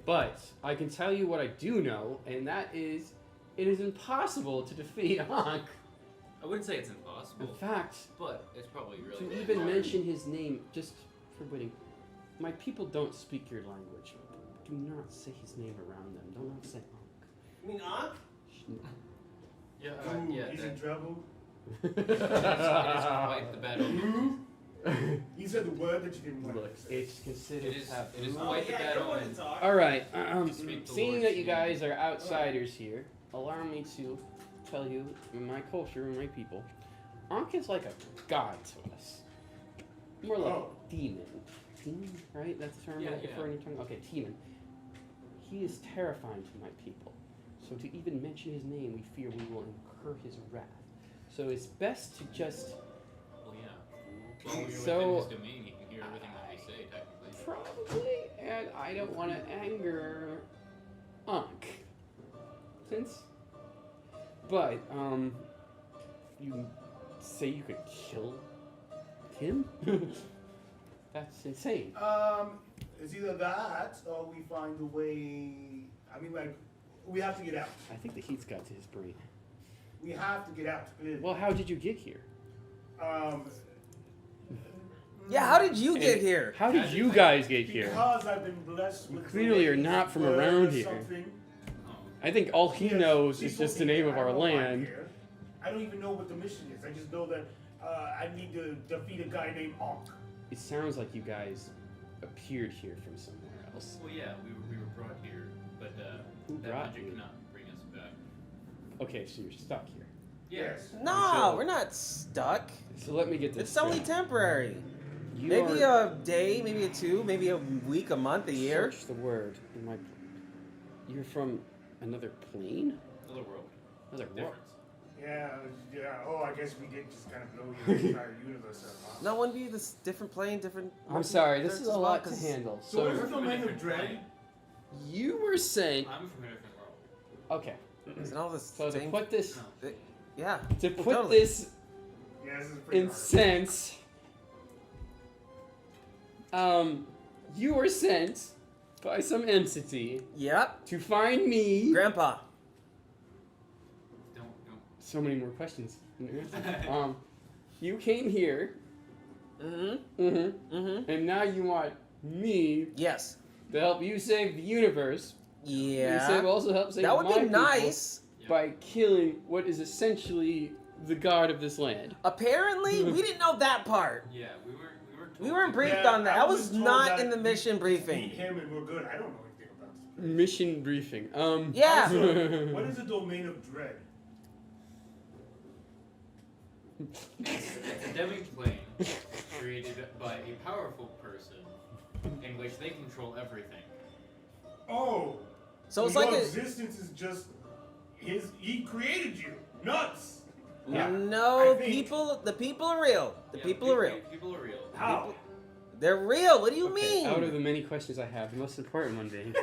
But I can tell you what I do know, and that is, it is impossible to defeat Ankh. I wouldn't say it's In impossible, fact, but it's probably really. to even mention his name, just for winning, my people don't speak your language. Do not say his name around them. Do not say Ankh. You mean Ankh? Yeah, Ooh, yeah. he's that- in trouble. it is quite the bad omen. Ooh. He said the word that you didn't want Look, to say. it's considered It is taboo. quite the bad omen. All right. Speak the Seeing Lord's that you name. guys are outsiders here, allow me to tell you, in my culture and my people, Ankh is like a god to us. More like Oh. a demon. Demon, right? That's the term Yeah, I'm looking for in your tongue? Okay, demon. He is terrifying to my people. So to even mention his name, we fear we will incur his wrath. So it's best to just Well, yeah. Well, you're So- within his domain. You can hear everything that they say, technically. probably, and I don't want to anger Ankh. But, you say you could kill him? That's insane. It's either that or we find a way. I mean, like, we have to get out. I think the heat's got to his brain. We have to get out. Well, how did you get here? Yeah, how did you get here? How did you guys get here? Because I've been blessed You with. clearly the are not from word around or here. something. Oh. I think all he Yes, knows she is told just the me name that. of I our don't know why I'm land. here. I don't even know what the mission is. I just know that I need to defeat a guy named Ankh. It sounds like you guys appeared here from somewhere else. Well, yeah, we were brought here, but Who that brought magic you? cannot bring us back. Okay, so you're stuck here. Yes. No, So- we're not stuck. So let me get this It's only straight. temporary. You Maybe are- a day, maybe a two, maybe a week, a month, a year. Search the word in my. You're from another plane? Another world. Another world. Difference. Yeah. Oh, I guess we did just kind of blow your entire universe up. Huh? No, wouldn't be this different plane, different. I'm sorry, this is as a well, lot to 'cause handle. So what is So the domain of dread? you were sent. I'm from a different world. Okay. Isn't all the So to same? put this, No. Yeah. to put Totally. this Yeah, this is pretty in hard. sense, you were sent by some entity Yep. to find me. Grandpa. Don't. So many more questions. You came here, and now you want me Yes. to help you save the universe. Yeah. You say also help save That would my be people nice. by killing what is essentially the god of this land. Apparently, we didn't know that part. Yeah, we were. We weren't briefed Yeah, on that. I That was told not that in the mission Beat briefing. him and we're good. I don't know anything about this. Mission briefing. Yeah. Also, what is the domain of dread? It's a demi-plane created by a powerful person in which they control everything. Oh. So it's your like a. existence is just his. He created you. Nuts. No, I think- the people are real. The Yeah, people are real. People are real. How? They're real. What do you Okay, mean? out of the many questions I have, the most important one being,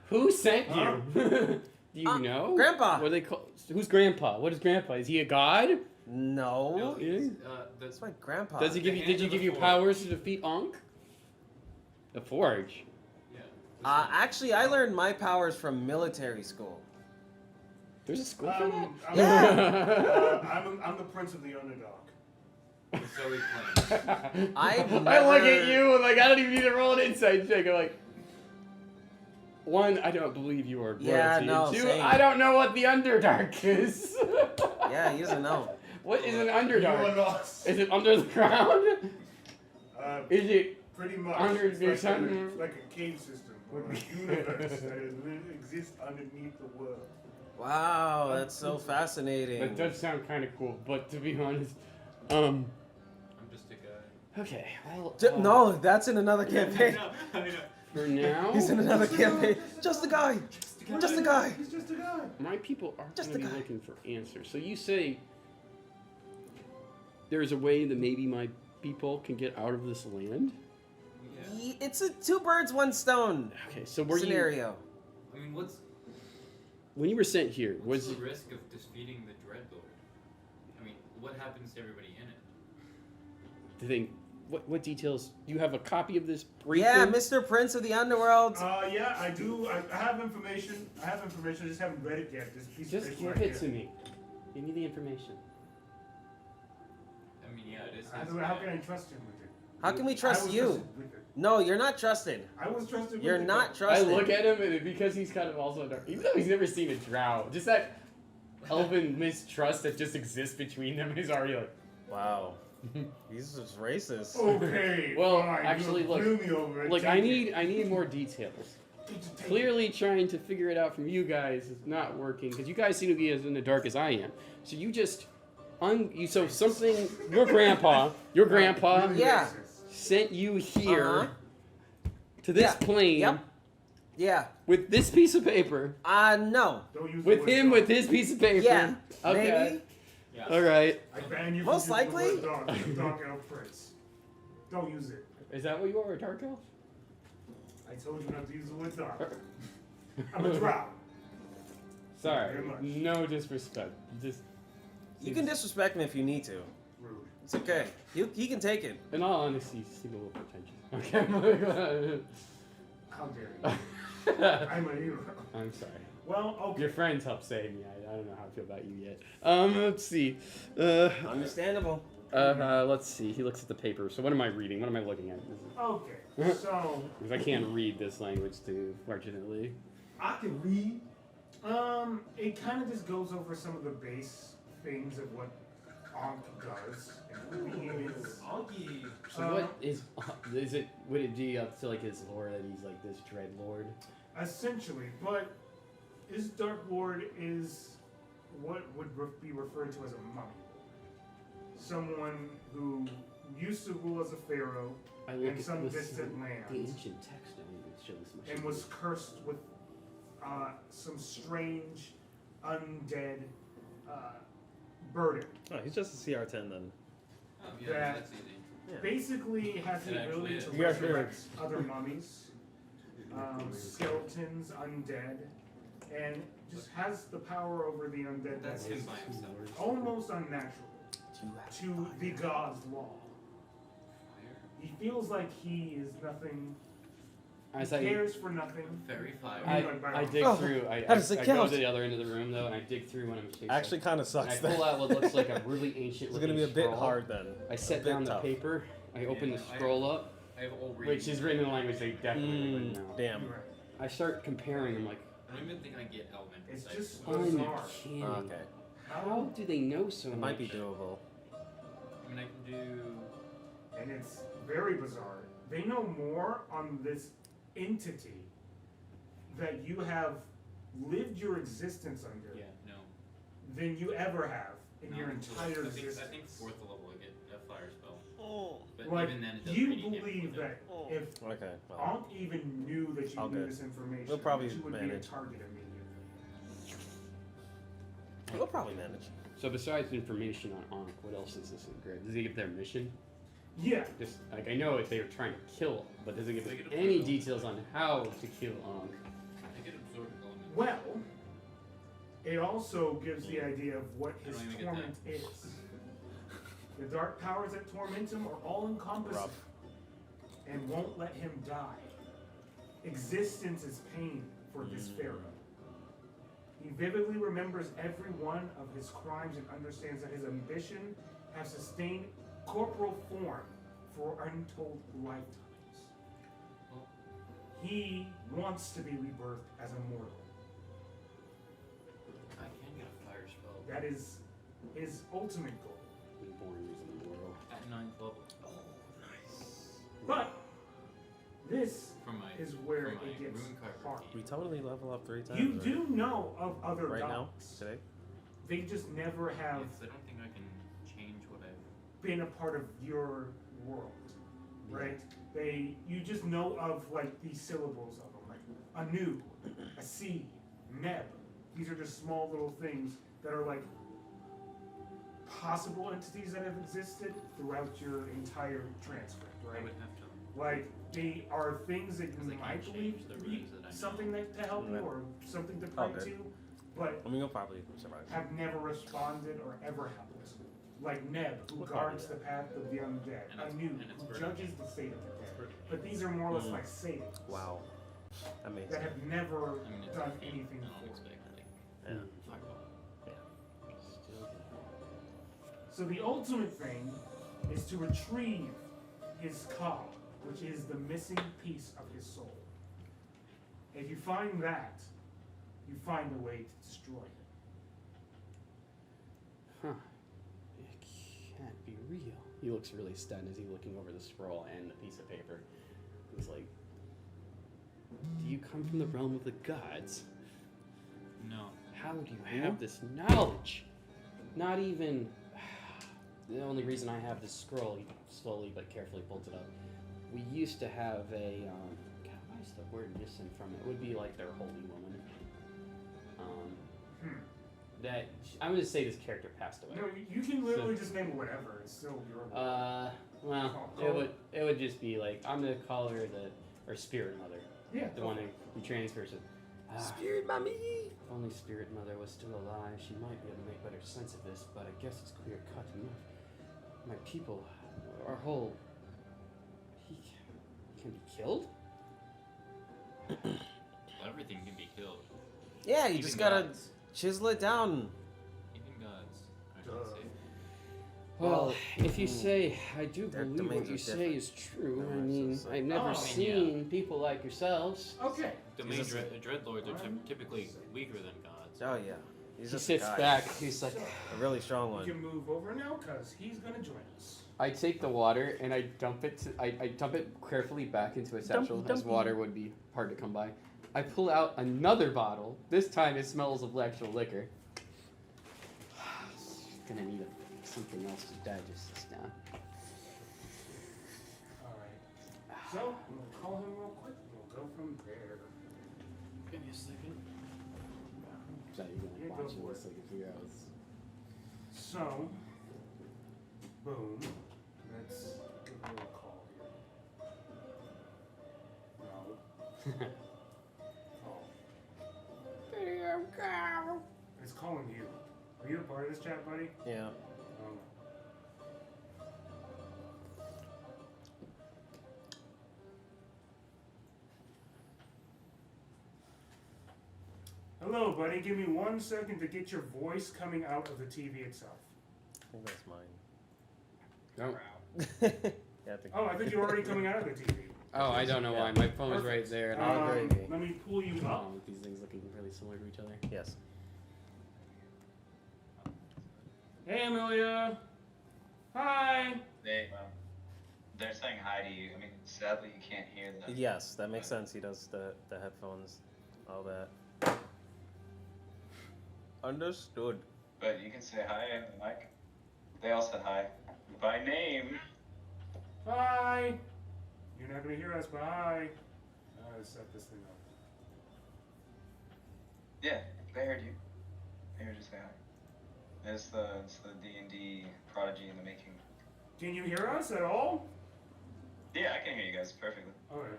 who sent you? Do you know? Grandpa. What do they call? Who's Grandpa? What is Grandpa? Is he a god? No. No, Yeah. it's, That's my grandpa. Does he give you? The Did hand you of give the you Forge. powers to defeat Ankh? The Forge. Yeah. Actually, I learned my powers from military school. There's a school for that. Yeah. I'm the prince of the underdog. So we plane. I've I look never- at you and like I don't even need to roll an insight check. I'm like, one, I don't believe you are royalty. Yeah, no, and two, same. I don't know what the Underdark is. Yeah, he doesn't know. What is an You are Underdark? lost. Is it under the ground? Is it? Pretty much. Under it's the like sun. it's like a cave system or a universe that exists underneath the world. Wow, that's so fascinating. That does sound kind of cool, but to be honest, I'm just a guy. okay. Well, No, that's in another campaign. I know. For now, He's in another campaign. Just a guy. Just a guy. He's just a guy. my people are Just going to a be guy. looking for answers. So you say there's a way that maybe my people can get out of this land? Yeah. It's a two birds, one stone Okay, so were you scenario. I mean, what's when you were sent here? what's Was the risk of defeating the Dreadlord? I mean, what happens to everybody in it? the thing? What details? You have a copy of this briefing? Yeah, Mr. Prince of the Underworld. Yeah, I do. I have information. I just haven't read it yet. This piece Just of give paper right it to here. me. Give me the information. I mean, yeah, it is. How can I trust him with it? How can we I trust was you? trusted with it. No, you're not trusted. I was trusted. You're with it, not though. I trusted. look at him, and because he's kind of also dark, even though he's never seen a drow, just that elven mistrust that just exists between them is already like, Wow. He's just racist. Okay. Well, fine, actually, you look, blew me over it. look, Take I it. need more details. Take it. Clearly, trying to figure it out from you guys is not working because you guys seem to be as in the dark as I am. So you just so something your grandpa Really Yeah. racist. sent you here Uh-huh. to this Yeah. plane Yep. Yeah. with this piece of paper. No. Don't use the With word him dog. with his piece of paper. Yeah. Okay. Maybe. Yeah. All right. I ban you Most from using the likely. word dog. You're a dog elf prince. Don't use it. Is that what you are, a dark elf? I told you not to use the word dog. I'm a drow. Sorry. Very much. No disrespect. Just You can disrespect him if you need to. Rude. It's okay. He can take it. in all honesty, you seem a little pretentious. Okay. How dare you? I'm a hero. I'm sorry. Well, okay. Your friends helped save me. I don't know how I feel about you yet. Let's see. Understandable. Let's see. He looks at the paper. So what am I reading? What am I looking at? Okay. So Because I can't read this language too, fortunately. I can read. It kind of just goes over some of the base things of what Ankh does and who he is. So what is it? Would it be up to like his lore that he's like this dread lord? Essentially, but his Dark Lord is what would be referred to as a mummy. Someone who used to rule as a pharaoh I look in at some this, distant the lands ancient text only shows this much. and was cursed with some strange undead burden. Oh, he's just a CR10 then. Oh, That- yeah, that's easy. Basically has It the actually ability is. to Yeah, resurrect other mummies, skeletons, undead, and just has the power over the undead That's that him is by himself. almost unnatural to the god's law. Fire. He feels like he is nothing, As he I cares for nothing. Very fire. I dig Oh, through. I how does it I go count? to the other end of the room though, and I dig through when I'm chasing. Actually, kind of and sucks. I pull then. out what looks like a really ancient. It's gonna be a bit hard then. I set A bit down the tough. paper. I open the Yeah, I- scroll up, I have all reading. which is written in a language they definitely wouldn't know. Damn. You're right. I start comparing. I'm like, I don't even think I get Elven. It's Like, just I'm bizarre. kidding. Okay. How do they know so It much? might be doable. I mean, I can do. And it's very bizarre. They know more on this entity that you have lived your existence under Yeah, no. than you ever have in No, your entire I existence. think fourth level I get a fire spell. But Like, even then, it doesn't you really get believe me. that if Okay. Well, Ankh even knew that you All knew good. this information, We'll probably that you would manage. be a target immediately. we'll probably manage. So besides information on Ankh, what else is this in Grid? Does he give their mission? Yeah, Just like I know if they were trying to kill, but does it give They us get any absorbed. details on how to kill Ankh? I get absorbed element. well, it also gives the idea of what his I don't even get torment is. The dark powers that torment him are all encompassing Rough. and won't let him die. Existence is pain for this pharaoh. He vividly remembers every one of his crimes and understands that his ambition has sustained corporal form for untold lifetimes. Well, He wants to be rebirthed as a mortal. I can get a fire spell That is his ultimate goal. Reborn using the world. at 9th level But this from my is where from my it gets rune carver hard. We key. totally level up 3 times. You right? do know of other right now dogs. today. They just never have Yes, I don't think I can change what I've. been a part of your world, right? You just know of like these syllables of them, like anu, a sea, neb. These are just small little things that are like possible entities that have existed throughout your entire transcript, I right? would have to. Like they are things that Because you I might can't believe change the to be runes that I know. something that to help you Yeah. or something to pray Okay. to, but I mean, you'll probably survive. have never responded or ever helped. Like Neb, who We'll guards probably the path of the undead. And it's- Anu, and it's who burning. judges the fate of the dead. Burning. But these are more or less Mm. like Satans. Wow. Amazing. That have never I mean, it's done a feat. anything I don't for expect you. like Yeah. fireball. Still So the ultimate thing is to retrieve his ka, which is the missing piece of his soul. If you find that, you find a way to destroy it. Huh. It can't be real. He looks really stunned as he's looking over the scroll and the piece of paper. He's like, do you come from the realm of the gods? No. How do you have this knowledge? Not even... The only reason I have this scroll, he slowly but carefully pulls it up. We used to have a... God, why is the word missing from it? It would be like their holy woman. That... I'm going to say this character passed away. No, you can literally just name whatever. It's still your Well, it would just be like, I'm going to call her the... Or Spirit Mother. Yeah. The one who transfers it. Spirit mommy. If only Spirit Mother was still alive, she might be able to make better sense of this, but I guess it's clear cut enough. My people, our whole... He can be killed? Everything can be killed. Yeah, you Even just gotta gods. chisel it down. Even gods. I should say. Well, if you say, I do their believe what domains you are say different. is true. Their I mean, versus, I've never Oh, seen people like yourselves. Okay. Domain Jesus. dreadlords are typically weaker than gods. Oh yeah. He's He just sits a guy. back, he's like... A really strong You one. can move over now because he's gonna join us. I take the water and I dump it. I dump it carefully back into a satchel, as dumpy. water would be hard to come by. I pull out another bottle. This time it smells of actual liquor. Gonna need something else to digest this now. Alright. So, I'm gonna call him real quick. We'll go from there. Give me a second. So you're Yeah, gonna go watch for this it. like a few hours. So, boom. Let's give him a call here. No. Oh. It's calling you. Are you a part of this chat, buddy? Yeah. Hello, buddy. Give me 1 second to get your voice coming out of the TV itself. I think that's mine. No. Yeah, I think. Oh, I think you're already coming out of the TV. Oh, I don't know why. My phone's right there. And Oh, I'm gravy. Let me pull you up. with these things looking really similar to each other. Yes. Hey, Amelia. Hi. They're saying hi to you. I mean, sadly, you can't hear them. Yes, that makes sense. He does the headphones, all that. Understood. But you can say hi, Mike. They all said hi. By name. Hi. You're not gonna hear us, but hi. Let's set this thing up. Yeah, they heard you. They heard you say hi. It's the D&D prodigy in the making. Can you hear us at all? Yeah, I can hear you guys perfectly. Okay.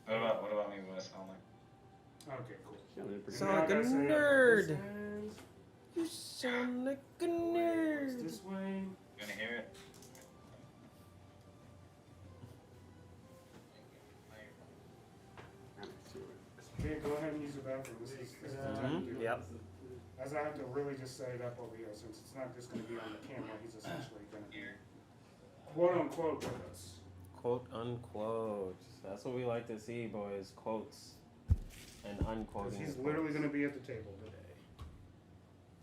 What about me? What I sound like? Okay, cool. Sound Now I like a gotta say, nerd. this end, You sound like a it's nerd. this way. You gonna hear it? Yeah, go ahead and use the bathroom. This is the time to do it. Yep. As I have to really just set it up over here, since it's not just gonna be on the camera, he's essentially gonna be Here. quote unquote with us. Quote unquote. That's what we like to see, boys. Quotes and unquoting. Because he's the literally quotes. gonna be at the table today.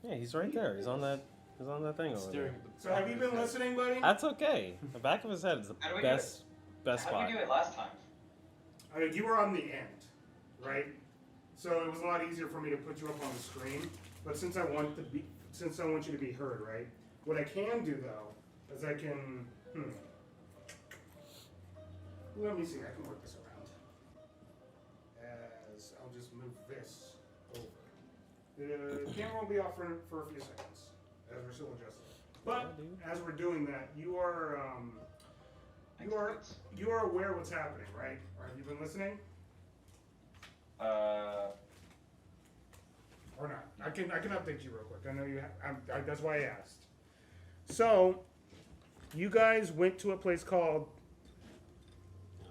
Yeah, he's right there. He's on that. He's on that thing over there. Staring at the So have you been listening, buddy? That's okay. The back of his head is the How do we do best How'd spot. we do it last time? You were on the end, right? So it was a lot easier for me to put you up on the screen. But since I want you to be heard, right? What I can do though is I can. Let me see. I can work this around. As I'll just move this over. The camera will be off for a few seconds as we're still adjusting. But as we're doing that, you are aware what's happening, right? Or have you been listening? Or not? I can update you real quick. I know you. That's why I asked. So, you guys went to a place called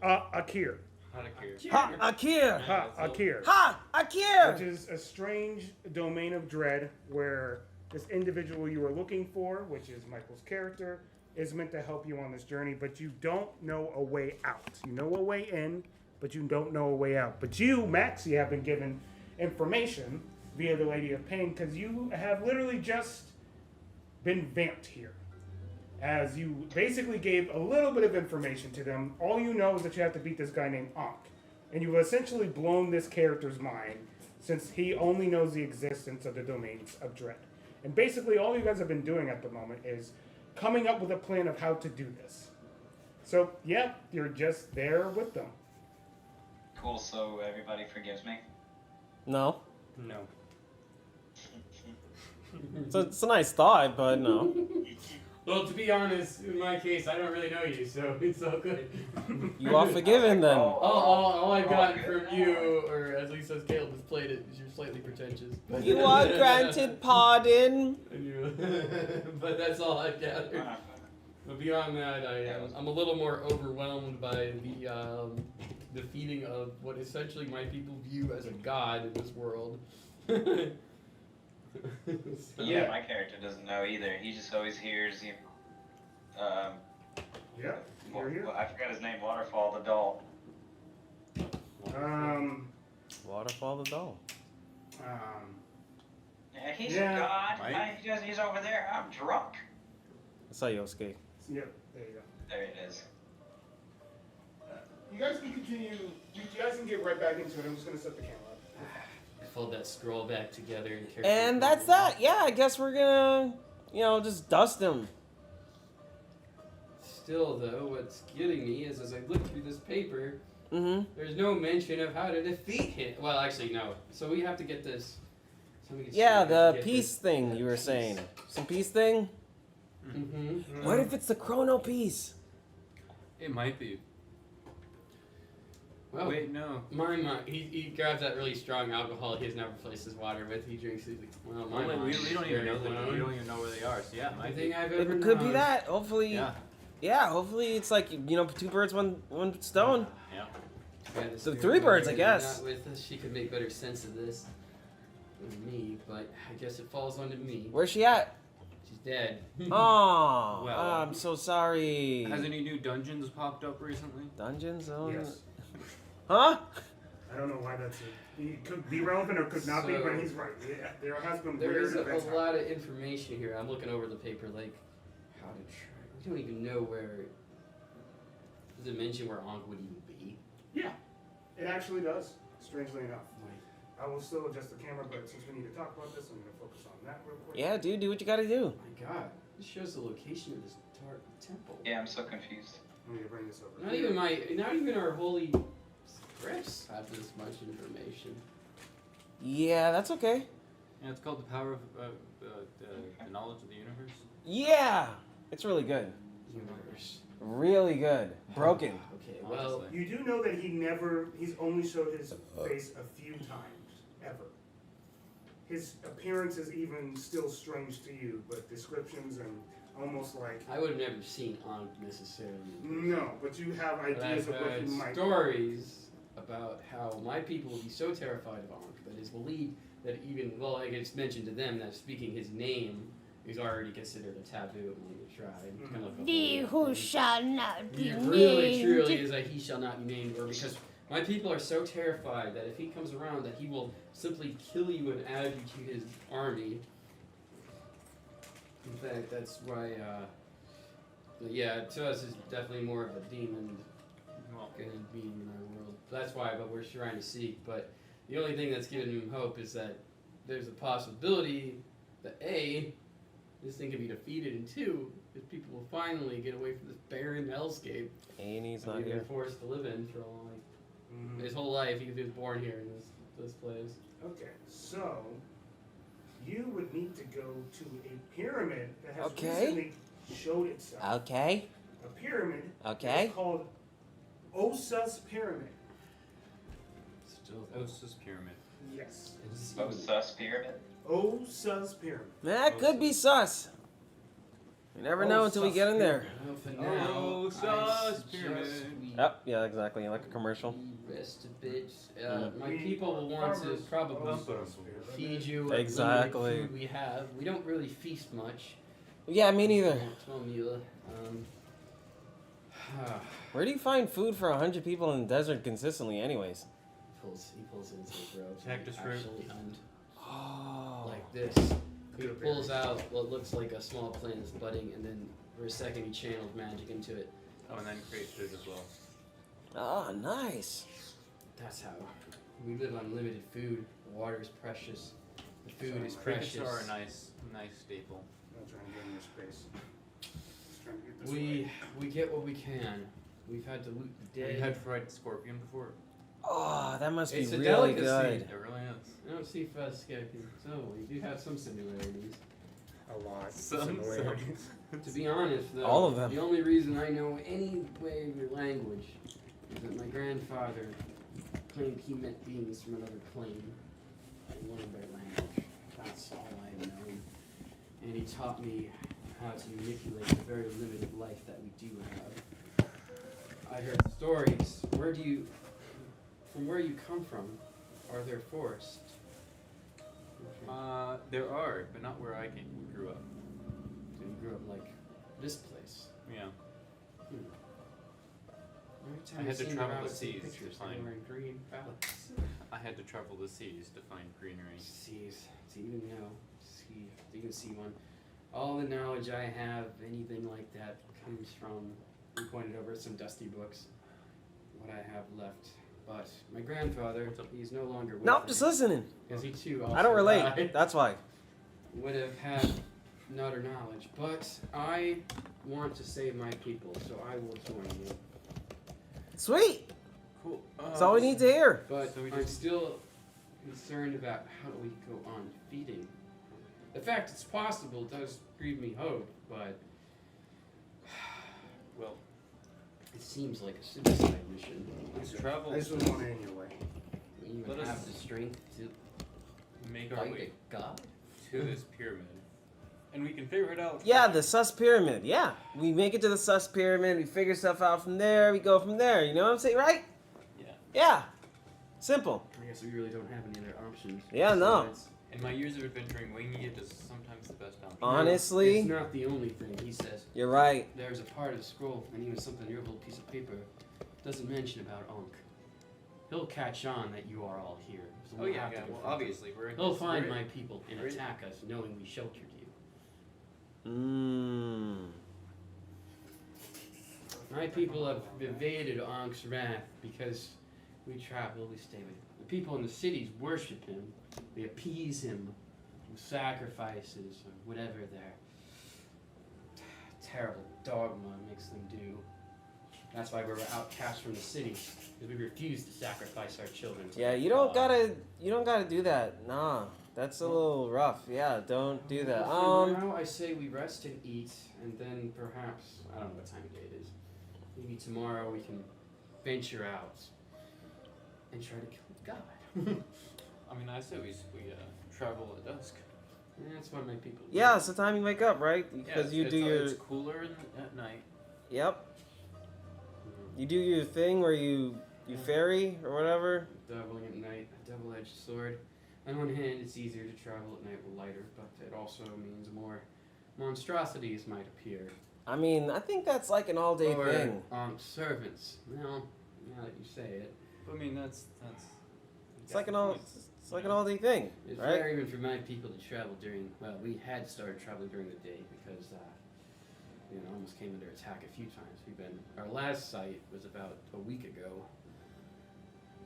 Har'Akir. Har'Akir. Har'Akir. Har'Akir. Har'Akir. Which is a strange domain of dread where this individual you were looking for, which is Michael's character, is meant to help you on this journey, but you don't know a way out. You know a way in, but you don't know a way out. But you, Maxie, have been given information via the Lady of Pain because you have literally just been vamped here. As you basically gave a little bit of information to them, all you know is that you have to beat this guy named Ankh. And you've essentially blown this character's mind since he only knows the existence of the domains of dread. And basically all you guys have been doing at the moment is coming up with a plan of how to do this. So, yeah, you're just there with them. Cool, so everybody forgives me? No. No. It's a nice thought, but no. Well, to be honest, in my case, I don't really know you, so it's all good. You are forgiven then. All I've gotten from you, or at least as Caleb has played it, is you're slightly pretentious. But You are granted pardon. but that's all I've gathered. But beyond that, I'm a little more overwhelmed by the defeating of what essentially my people view as a god in this world. So, Yeah, my character doesn't know either. He just always hears you. Yeah, you're here. I forgot his name. Waterfall the doll. Waterfall the doll. Yeah, he's Yeah. a god. Right. He's over there. I'm drunk. I saw Yosuke. Yep, there you go. There it is. You guys can continue. You guys can get right back into it. I'm just going to set the camera up. Fold that scroll back together and carefully. And that's that. Yeah, I guess we're gonna, just dust him. Still, though, what's getting me is as I look through this paper, Mm-hmm. there's no mention of how to defeat him. Well, actually, no. So we have to get this. Yeah, the peace thing you were saying. Some peace thing? Mm-hmm. What if it's the chrono piece? It might be. Well, Wait, no. mine. He grabs that really strong alcohol he has never replaced his water with. He drinks it. Well, We mine. don't even know that. We don't even know where they are. So yeah, it might be. Everything I've ever It could be known. that. Hopefully. Yeah. Yeah, hopefully it's like, two birds, one stone. Yeah. Yeah, the So spirit 3 birds, I guide guess. not with us. She could make better sense of this than me, but I guess it falls onto me. Where's she at? She's dead. Oh, Well, I'm so sorry. Has any new dungeons popped up recently? Dungeons? Oh. Yes. Huh? I don't know why that's it. He could be relevant or could not be, So- but he's right. Yeah, there has been There weird is a events lot of information here. I'm looking over the paper, like how to try. We don't even know where. Does it mention where Ankh would even be? Yeah, it actually does, strangely enough. Like, I will still adjust the camera, but since we need to talk about this, I'm going to focus on that real quick. Yeah, dude, do what you gotta do. my God, this shows the location of this dark temple. Yeah, I'm so confused. I'm going to bring this over. Not even our holy scripts have this much information. Yeah, that's okay. Yeah, it's called the power of the knowledge of the universe. Yeah! It's really good. Universe. Really good. Broken. Okay, well, Honestly. You do know that he's only showed his face a few times, ever. His appearance is even still strange to you, but descriptions and almost like... I would have never seen Ankh necessarily. No, but you have But ideas I've of what heard he might... stories about how my people will be so terrified of Ankh that it's believed that even, well, like it's mentioned to them that speaking his name is already considered a taboo among the tribe. It's kind of like a Thee whole who thing. shall not be It really, named. truly is like he shall not be named, or because my people are so terrified that if he comes around, that he will simply kill you and add you to his army. In fact, that's why, yeah, to us is definitely more of a demon Well, going to be in our world. That's why, but we're trying to seek. But the only thing that's giving him hope is that there's a possibility that A, this thing can be defeated, and 2, that people will finally get away from this barren hellscape A&E's that not we've been here. forced to live in for like Mhm. his whole life. He was born here in this place. Okay, so you would need to go to a pyramid that has Okay. recently showed itself. Okay. A pyramid Okay. that's called Osa's Pyramid. Still, Osa's pyramid. Yes. it's Oh, sus pyramid? Osa's Pyramid. That could be sus. You never know until we get in there. Well, for now, Oh, I sus suggest pyramid. we Yep, yeah, exactly. Like a commercial. rest a bit. Mm. My people will want to Farmers probably Osa's Pyramid. feed you what Exactly. limited food we have. We don't really feast much. Yeah, me neither. Small meal. Where do you find food for 100 people in the desert consistently, anyways? He pulls into the rope. Cactus fruit. Actually hunt Oh. like this. He pulls out what looks like a small plant is budding, and then for a second he channels magic into it. Oh, and then create food as well. Oh, nice. That's how we live on limited food. Water is precious. The food is Crickets precious. are a nice staple. I'm trying to get in your space. Just trying to get this way. We get what we can. We've had to loot the Have dead. you had fried scorpion before? Oh, that must be It's a really delicacy. good. It really is. I don't see Planescape, so we do have some similarities. A lot. Some- similarities. To be honest, though, All of them. the only reason I know any way of your language is that my grandfather claimed he met beings from another plane and learned their language. That's all I know. And he taught me how to manipulate the very limited life that we do have. I heard stories. From where you come from, are there forests? There are, but not where I grew up. So you grew up like this place. Yeah. Every time I had to see travel them, I the would see seas to pictures, find- they were in green palettes. I had to travel the seas to find greenery. Seas. To even know. See. To even see one. All the knowledge I have, anything like that, comes from. We pointed over some dusty books. What I have left. But my grandfather, he's no longer with Nope, me, just listening. because he too also I don't relate. died. That's why. Would have had nutter knowledge. But I want to save my people, so I will join you. Sweet. Cool. That's all we need to hear. But So we I'm just- still concerned about how we go on feeding. The fact it's possible does breed me hope, but Well, it seems like a suicide mission. let's travel. I just wouldn't want it in your way. We even Let have us the strength to Make our fight way a god. to this pyramid, and we can figure it out. Yeah, the sus pyramid. Yeah. We make it to the sus pyramid. We figure stuff out from there. We go from there. You know what I'm saying, right? Yeah. Yeah. Simple. I guess we really don't have any other options. Yeah, no. besides- In my years of adventuring, winging it is sometimes the best option. Honestly, It's not the only thing, he says. you're right. There's a part of the scroll, and even something in your little piece of paper, doesn't mention about Ankh. He'll catch on that you are all here. So Oh we'll yeah, have to yeah. Well, confront him. obviously we're. He'll find we're- my people and we're- attack us, knowing we sheltered you. Mmm. My people have evaded Ankh's wrath because we travel, we stay with him. The people in the cities worship him. They appease him with sacrifices or whatever their terrible dogma makes them do. That's why we're outcast from the city, because we refuse to sacrifice our children. To Yeah, you don't gotta do that. Nah, that's a little rough. Yeah, don't do that. Well, for now, I say we rest and eat, and then perhaps, I don't know what time of day it is. Maybe tomorrow we can venture out and try to kill God. I mean, I say we travel at dusk. And that's what my people do. Yeah, it's the time you wake up, right? Because you do your. It's cooler at night. Yep. You do your thing where you ferry or whatever. Dabbling at night, a double-edged sword. On one hand, it's easier to travel at night with lighter, but it also means more monstrosities might appear. I mean, I think that's like an all-day or thing. servants. Well, now that you say it, But I mean, that's. It's like an all-day thing, it's right? rare even for my people to travel during. Well, we had started traveling during the day because almost came under attack a few times. Our last site was about a week ago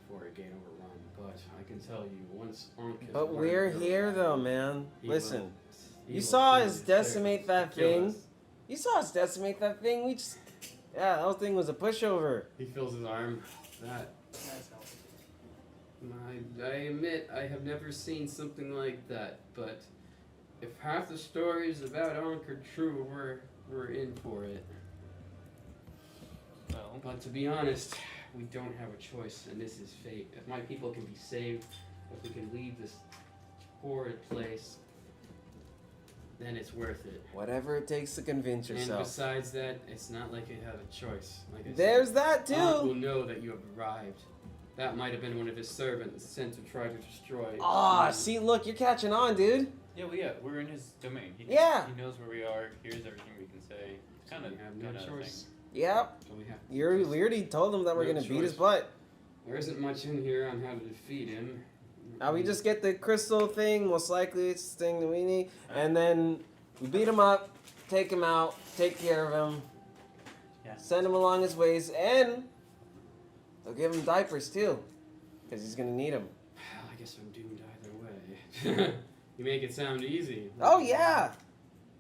before it got overrun. But I can tell you, once Ankh has But learned we're your here wrath, though, man. he Listen, he you will saw send us his decimate servants that to kill thing. us. You saw us decimate that thing. That whole thing was a pushover. He fills his arm. That That's helpful. I admit I have never seen something like that, but if half the stories about Ankh are true, we're in for it. Well, But to be honest, we don't have a choice, and this is fate. If my people can be saved, if we can leave this horrid place, then it's worth it. Whatever it takes to convince And yourself. besides that, it's not like you have a choice. Like I There's said, that Ankh will too. know that you have arrived. That might have been one of his servants sent to try to destroy. Ah, you. see, look, you're catching on, dude. Yeah, well, yeah, we're in his domain. Yeah. He knows where we are. Here's everything we can say. It's kind of We have no choice. Yep. So we have to We just- already told him that we're No gonna beat his choice. butt. There isn't much in here on how to defeat him. Now we just get the crystal thing. Most likely it's the thing that we need, and then we beat him up, take him out, take care of him, Yeah. send him along his ways, and they'll give him diapers too, because he's gonna need them. Well, I guess I'm doomed either way. You make it sound easy. Oh yeah.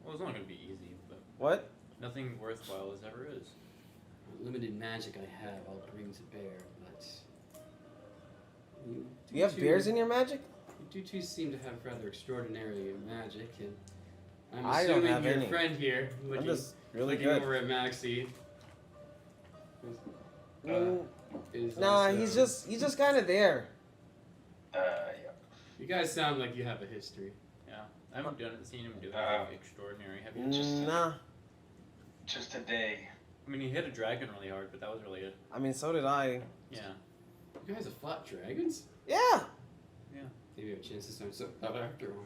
Well, it's not going to be easy, but What? nothing worthwhile as ever is. Limited magic I have, I'll bring to bear, but Do you have bears in your magic? You two seem to have rather extraordinary magic, and I'm I don't assuming have your any. friend here, I'm looking, just really looking good. over at Maxie, is Nah, also- he's just kind of there. Yeah. You guys sound like you have a history. Yeah. I haven't seen him do anything extraordinary. Have you? Nah. Just a day. I mean, he hit a dragon really hard, but that was really it. I mean, so did I. Yeah. You guys have fought dragons? Yeah. Maybe I have a chance to start out after all.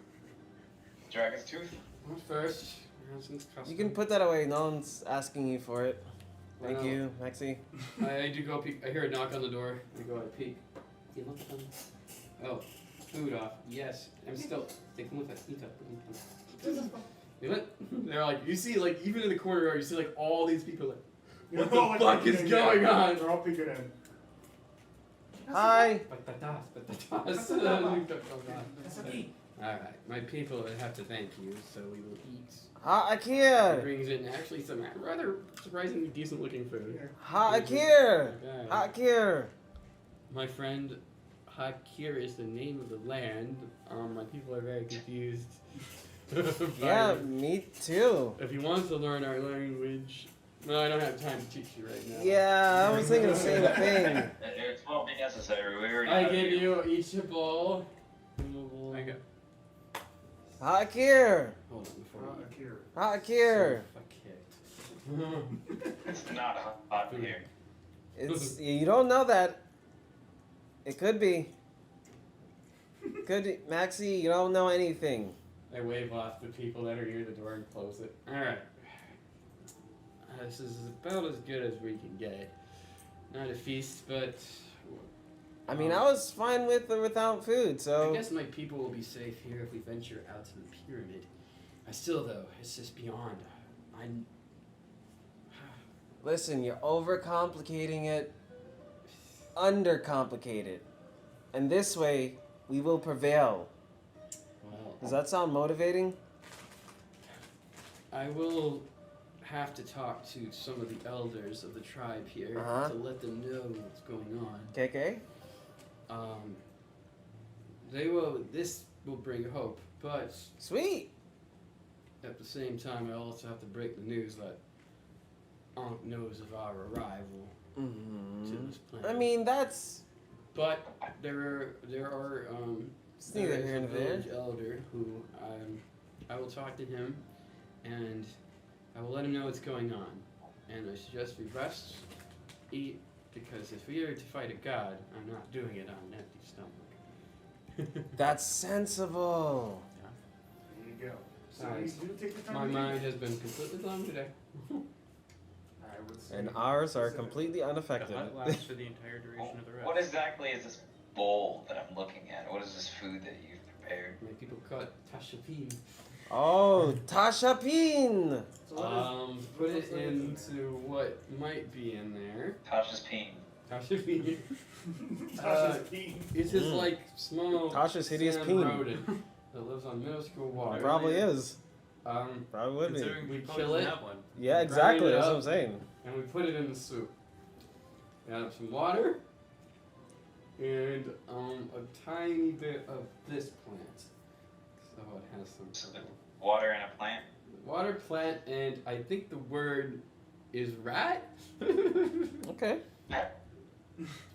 Dragon's tooth. Well, first, since custom. You can put that away. No one's asking you for it. Thank Well, you, Maxie. I do go peek. I hear a knock on the door. I go, I peek. You look fun. Oh, food off. Yes, I'm still sticking with that. Eat up. You know, they're like, you see, like, even in the corner, you see, like, all these people, like, what Oh, the fuck is going on? They're all peeking in. Hi. Alright, my people have to thank you, so we will eat. He Har'Akir. brings in actually some rather surprisingly decent looking food. Har'Akir. Okay. Har'Akir. My friend Har'Akir is the name of the land. My people are very confused. Yeah, me too. If you want to learn our language, no, I don't have time to teach you right now. Yeah, I was thinking the same thing. It won't be necessary. We already I have give you each a bowl. Okay. Hold Har'Akir. on before you. Har'Akir. It's not hot in here. It's you don't know that. It could be. Could Maxie? You don't know anything. I wave off the people that are near the door and close it. Alright. This is about as good as we can get. Not a feast, but I mean, I was fine with or without food, I so. guess my people will be safe here if we venture out to the pyramid. I still, though, it's just beyond. I'm. Listen, you're overcomplicating it. Undercomplicate it. And this way, we will prevail. Well, Does that sound motivating? I will have to talk to some of the elders of the tribe here Uh-huh. to let them know what's going on. KK? They will. This will bring hope, but Sweet. at the same time, I also have to break the news that Ankh knows of our arrival to Mm-hmm. this planet. I mean, that's. but there are It's neither there is here a nor there. village elder who I will talk to him, and I will let him know what's going on. And I suggest we rest, eat, because if we are to fight a god, I'm not doing it on an empty stomach. That's sensible. There you go. So Nice. you take the time My to mind has been completely blown today. I would say And ours are so. completely The unaffected. hut lasts for the entire duration of the rest. What exactly is this bowl that I'm looking at? What is this food that you've prepared? My people call it tashapin. Oh, Tasha Pin! So what is- Put what's it the- into what might be in there. Tasha's peen. Tashapin. Tasha's peen. It's just Mm. like small Tasha's hideous sand peen. rodent that lives on minuscule water. Probably is. Um, Probably would be. Considering We probably kill doesn't it. have one. Yeah, Grind exactly. it That's up. what I'm saying. and we put it in the soup. We add up some water and a tiny bit of this plant. So it has some Water and a plant. water plant, and I think the word is rat. Okay.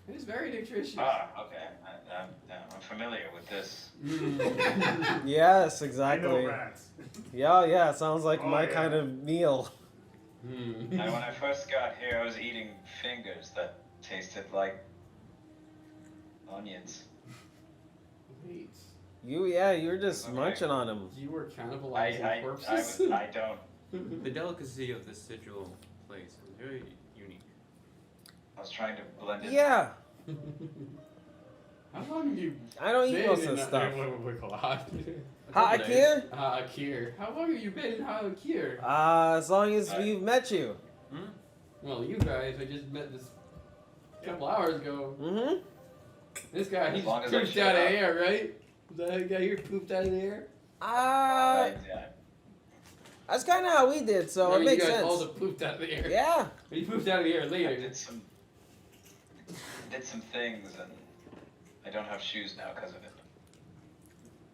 It's very nutritious. Ah, okay. I'm familiar with this. Mm. Yes, I know exactly. rats. Yeah, sounds like Oh, my yeah. kind of meal. Mm. When I first got here, I was eating fingers that tasted like onions. Wait. You're just Okay. munching on him. You were cannibalizing corpses. I don't. The delicacy of this sigil place is very unique. I was trying to blend it. Yeah, How long have you I don't eat been most in of this stuff. Har'Akir? Har'Akir? How long have you been in Har'Akir? As long as we've met you. Well, you guys, I just met this a couple hours ago. Mm-hmm. This guy, he As long just as I pooped shut out of up. air, right? Is that the guy here pooped out of the air? Yeah. That's kind of how we did, so No, it makes you guys sense. also pooped out of the air. Yeah. But he pooped out of the air I later. did some things, and I don't have shoes now because of it.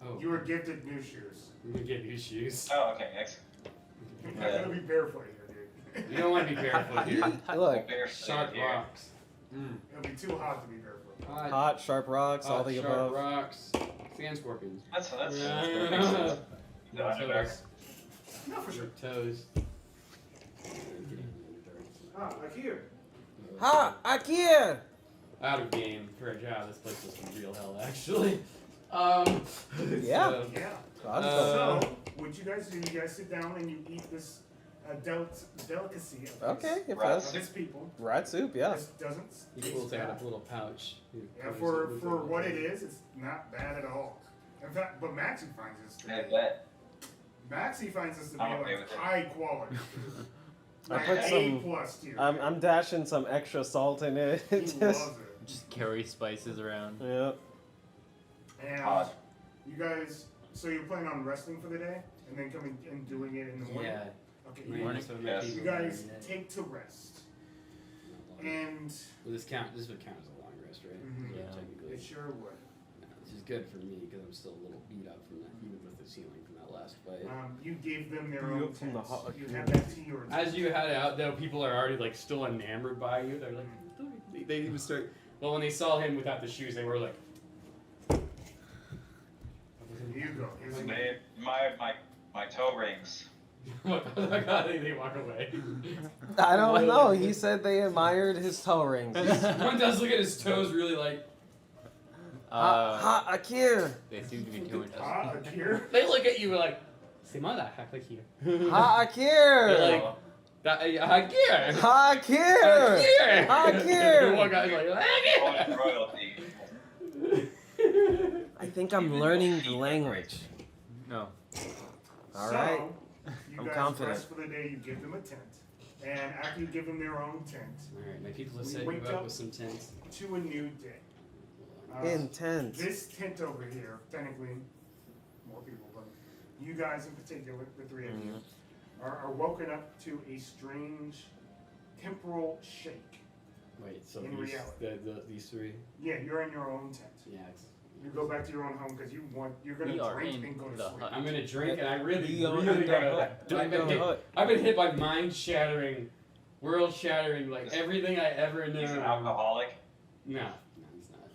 Oh, You were gifted new shoes. I'm gonna give you shoes. Oh, okay, excellent. You're not gonna be barefoot here, dude. You don't want to be barefoot here. Look, Sharp rocks. It'll be too hot to be barefoot. hot, sharp rocks, all the sharp above. rocks. Sand scorpions. That's makes Yeah. sense. The underdark. Toes. No, for sure. Toes. Akir. Har'Akir! Out of game for a job. This place was some real hell, actually. Yeah. so- Yeah. God's Uh, going. So, what you guys do, you guys sit down and you eat this delicacy of Okay, this, if Right. that's of this people. rat soup, yeah. This doesn't You taste pull it out bad. of a little pouch. You Yeah, close for it, what it is, it's not bad at all. In fact, but Maxie finds this to I be, bet. Maxie finds this to be I'm okay like with it. high quality. I Like put A some- plus tier. I'm dashing some extra salt in it. He Just, loves it. Just carry spices around. yeah. And Odd. you guys, so you're planning on resting for the day and then coming and doing it in the morning? Yeah. Okay. Morning. Yes. You guys take to rest. And Well, this would count as a long rest, right? Mhm. Yeah. Technically. it sure would. No, which is good for me because I'm still a little beat up from that, even with the ceiling from that last fight. You gave them their You own up from the tents. hot- You have that to yours. As you head out, though, people are already like still enamored by you. They're like, they even start. Well, when they saw him without the shoes, they were like, Here you go. Here's a My toe rings. "What the fuck?" They walk away. I don't know. He said they admired his toe rings. One does look at his toes, really like. Har'Akir! They seem to be too interested. Akir. They look at you like, "C'est moi là, Har'Akir." Har'Akir! They're like, Har'Akir. Har'Akir! Har'Akir! One guy's like, Har'Akir. Royalty. I think I'm learning the language. No. All right. So, you I'm guys confident. rest for the day. You give them a tent. And after you give them their own tent, Alright, my people have We set wake you up up- with some tents. to a new day. Intense. This tent over here, technically, more people, but you guys in particular, the three of you, are woken up to a strange temporal shake. Wait, so In these, reality. these three? Yeah, you're in your own tent. Yeah, it's, You go back to your own home because you're gonna We are drink in and go to the sleep. hut. I'm gonna drink, and I really Don't gotta. hut. I've been hit by mind-shattering, world-shattering, like everything I ever knew. He's an alcoholic. No, he's not.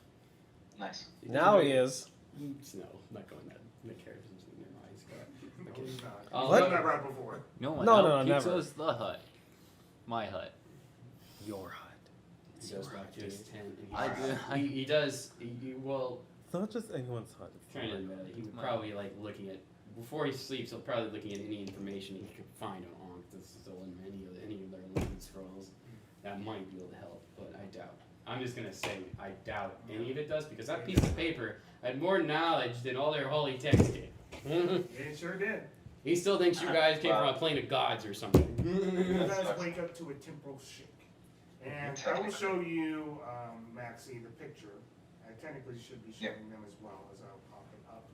Nice. Now he is. No, I'm not going that. The character's never mind. He's got. No, he's not. I'll- What? You've done that right before. No one No, else. no, never. Pizza's the hut. My hut. Your hut. He goes back to his tent. And I do. he does. Well, It's not just anyone's hut. trying to admit it, he would My- probably like looking at before he sleeps. He'll probably looking at any information he could find on Ankh that's still in any of their living scrolls that might be able to help, but I doubt. I'm just gonna say I doubt any of it does because that piece of paper had more knowledge than all their holy text did. It sure did. He still thinks you guys came from a plane of gods or something. You guys wake up to a temporal shake. And I will show you, Maxie, the picture. I technically should be showing them as well as I'll pop it up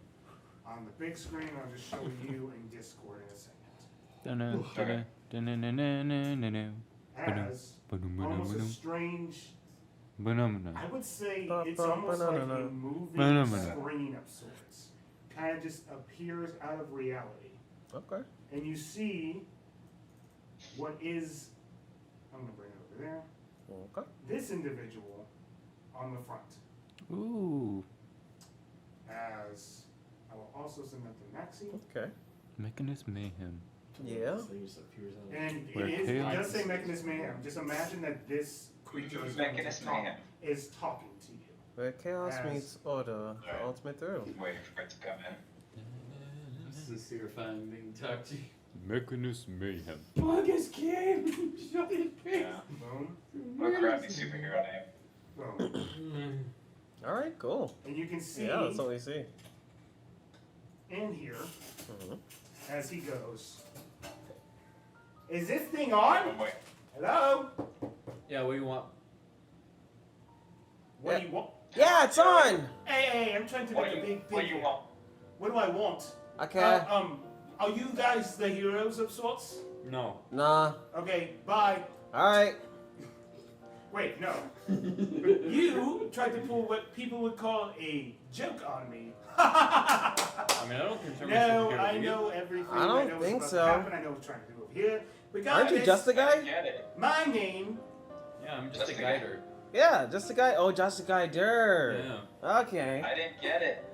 on the big screen. I'll just show you in Discord in a second. As almost a strange, I would say it's almost like a moving screen of sorts. Kind of just appears out of reality. Okay. And you see what is, I'm going to bring it over there, Okay. this individual on the front. Ooh. As I will also send that to Maxie. Okay. Mechanist mayhem. Yeah. So he just appears out of- And Where it chaos- does say Mechanist Mayhem. Just imagine that this creature Mechanist mayhem. is talking to you. Where chaos As- meets order, the Alright. ultimate through. Waiting for it to come in. Sincere fan being talked to. Mechanist Mayhem. August came! Shut your face! Yeah. Boom. What a crappy superhero name. Boom. Alright, cool. And you can see Yeah, that's all we see. in here Mhm. as he goes. Is this thing on? Wait. Hello? Yeah, what do you want? What do you want? Yeah, it's on! Hey, I'm trying to What make do a you, big thing what do you here. want? What do I want? Okay. Are you guys the heroes of sorts? No. Nah. Okay, bye. Alright. Wait, no. You tried to pull what people would call a joke on me. I mean, I don't consider No, myself a hero, I do you? know everything. I don't know think what's so. about to happen. I know what's trying to do over here. Regardless, Aren't you just a I guy? get it. My name Yeah, I'm just Just a a guy. guider. Yeah, just a guy. Oh, just a guy. Dur. Yeah. Okay. I didn't get it.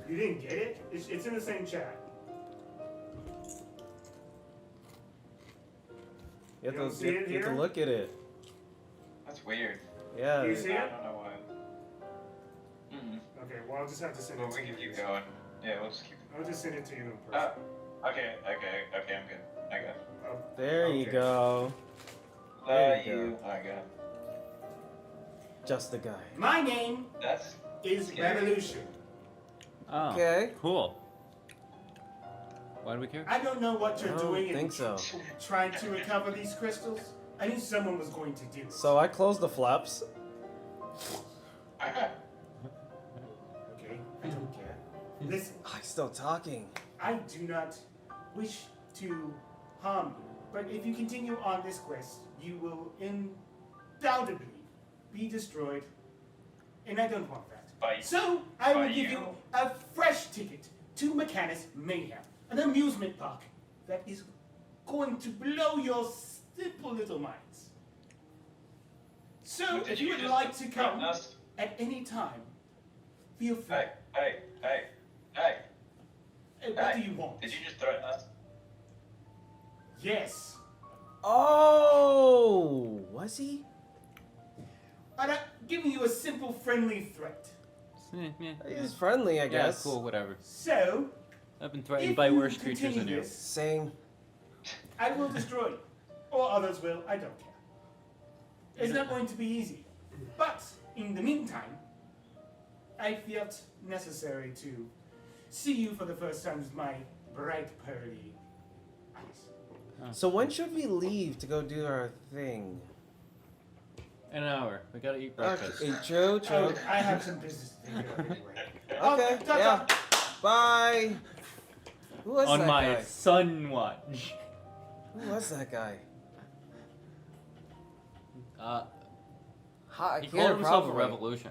You didn't get it? It's in the same chat. You You don't have see it to, you have to here? look at it. That's weird. Yeah. You see I it? don't know why. Mm-mm. Okay, well, I'll just have to send Well, it we to can you. keep going. Yeah, we'll just keep I'll just send it to you in person. Okay, I'm good. I got it. Oh, There you okay. go. There you you. I got it. Just a guy. My name That's is Scary. Revolution. Oh. Okay. Cool. Why do we care? I don't know what I you're don't doing in think so. trying to recover these crystals. I knew someone was going to do it. So I closed the flaps. Okay, I don't care. Listen, Oh, he's still talking. I do not wish to harm you, but if you continue on this quest, you will undoubtedly be destroyed, and I don't want that. By- So, I will by give you you. a fresh ticket to Mechanist Mayhem, an amusement park that is going to blow your simple little minds. So, Did if you would just like to threaten come us? at any time, feel free. Hey. Hey, what do you want? Did you just threaten us? Yes. Oh, was he? I'm not giving you a simple friendly threat. He's friendly, I Yeah, guess. cool, whatever. So, I've been threatened if by you worse creatures continue than you. this, Same. I will destroy you. Or others will, I don't care. It's not going to be easy. But, in the meantime, I felt necessary to see you for the first time with my bright pearly eyes. So when should we leave to go do our thing? In an hour. We gotta eat breakfast. Okay, true. Oh, I have some business to take care of anyway. Okay, ta-ta. yeah. Bye. Who was On that my guy? sun watch. Who was that guy? He Har'Akir, called himself a probably. revolution.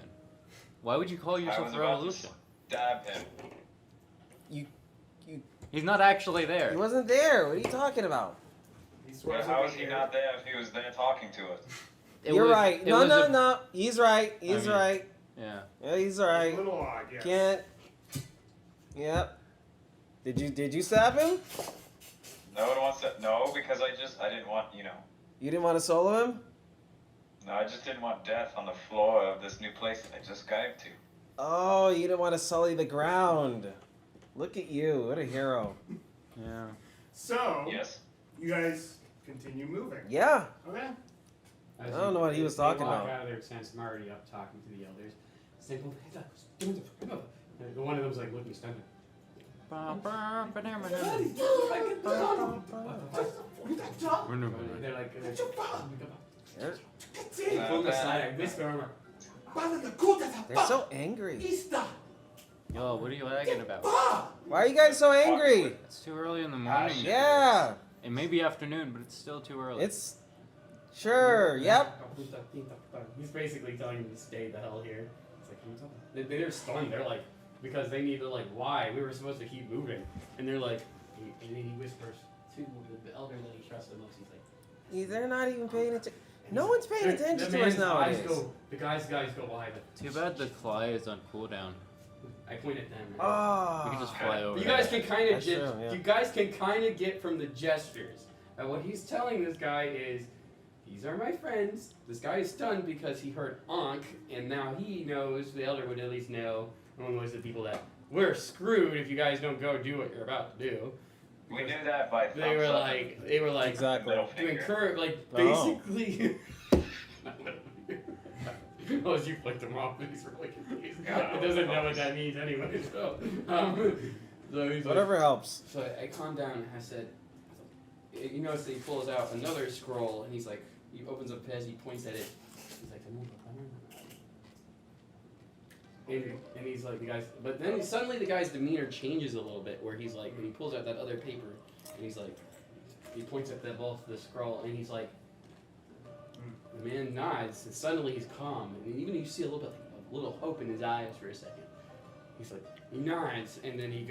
Why would you call I yourself was a about to revolution? stab him. He's not actually there. He wasn't there. What are you talking about? He Well, swears how over is he here. not there if he was there talking to us? It You're was- right. it No, was no, a- no. He's right. He's mean- right. Yeah. Yeah, he's A right. little odd, yes. Can't. Yep. Did you stab him? No one wants to. No, because I didn't want, You didn't want to solo him? No, I just didn't want death on the floor of this new place that I just got to. Oh, you didn't want to sully the ground. Look at you. What a hero. Yeah. So, Yes. you guys continue moving. Yeah. Okay? I don't know what he was talking They walk about. out of there since I'm already up talking to the elders. Simple. One of them's like looking stunned. They're like, pull the side. I whisper armor. They're so angry. Yo, what are you lagging about? Why are you guys so angry? It's too early in the morning. Yeah. It may be afternoon, but it's still too early. It's sure. Yep. He's basically telling them to stay the hell here. It's like, they're stunned. They're like, because they need to, like, why? We were supposed to keep moving. And they're like, and then he whispers to the elder that he trusts the most. He's like, They're not even paying attention. No one's paying The attention to us man's nowadays. eyes go, the guy's go wide. Too bad the fly is on cooldown. I point at them. Oh. We can just fly over. You guys there. can kind of That's true, yeah. you guys can kind of get from the gestures. And what he's telling this guy is, these are my friends. This guy is stunned because he heard Ankh, and now he knows, the Elder would at least know, among most of the people, that we're screwed if you guys don't go do what you're about to do. We knew that by They were like, Exactly. middle to finger. encourage, like, Oh. basically. Oh, as you flicked him off, he's really confused. Yeah, It doesn't know what that means anyway, so. So he's Whatever like, helps. so I calmed down and I said, you notice that he pulls out another scroll and he's like, he opens up his, he points at it. He's like, and he's like, the guy's, but then suddenly the guy's demeanor changes a little bit where he's like, when he pulls out that other paper and he's like, he points at the scroll and he's like, the man nods and suddenly he's calm and even you see a little hope in his eyes for a second. He's like, he nods and then he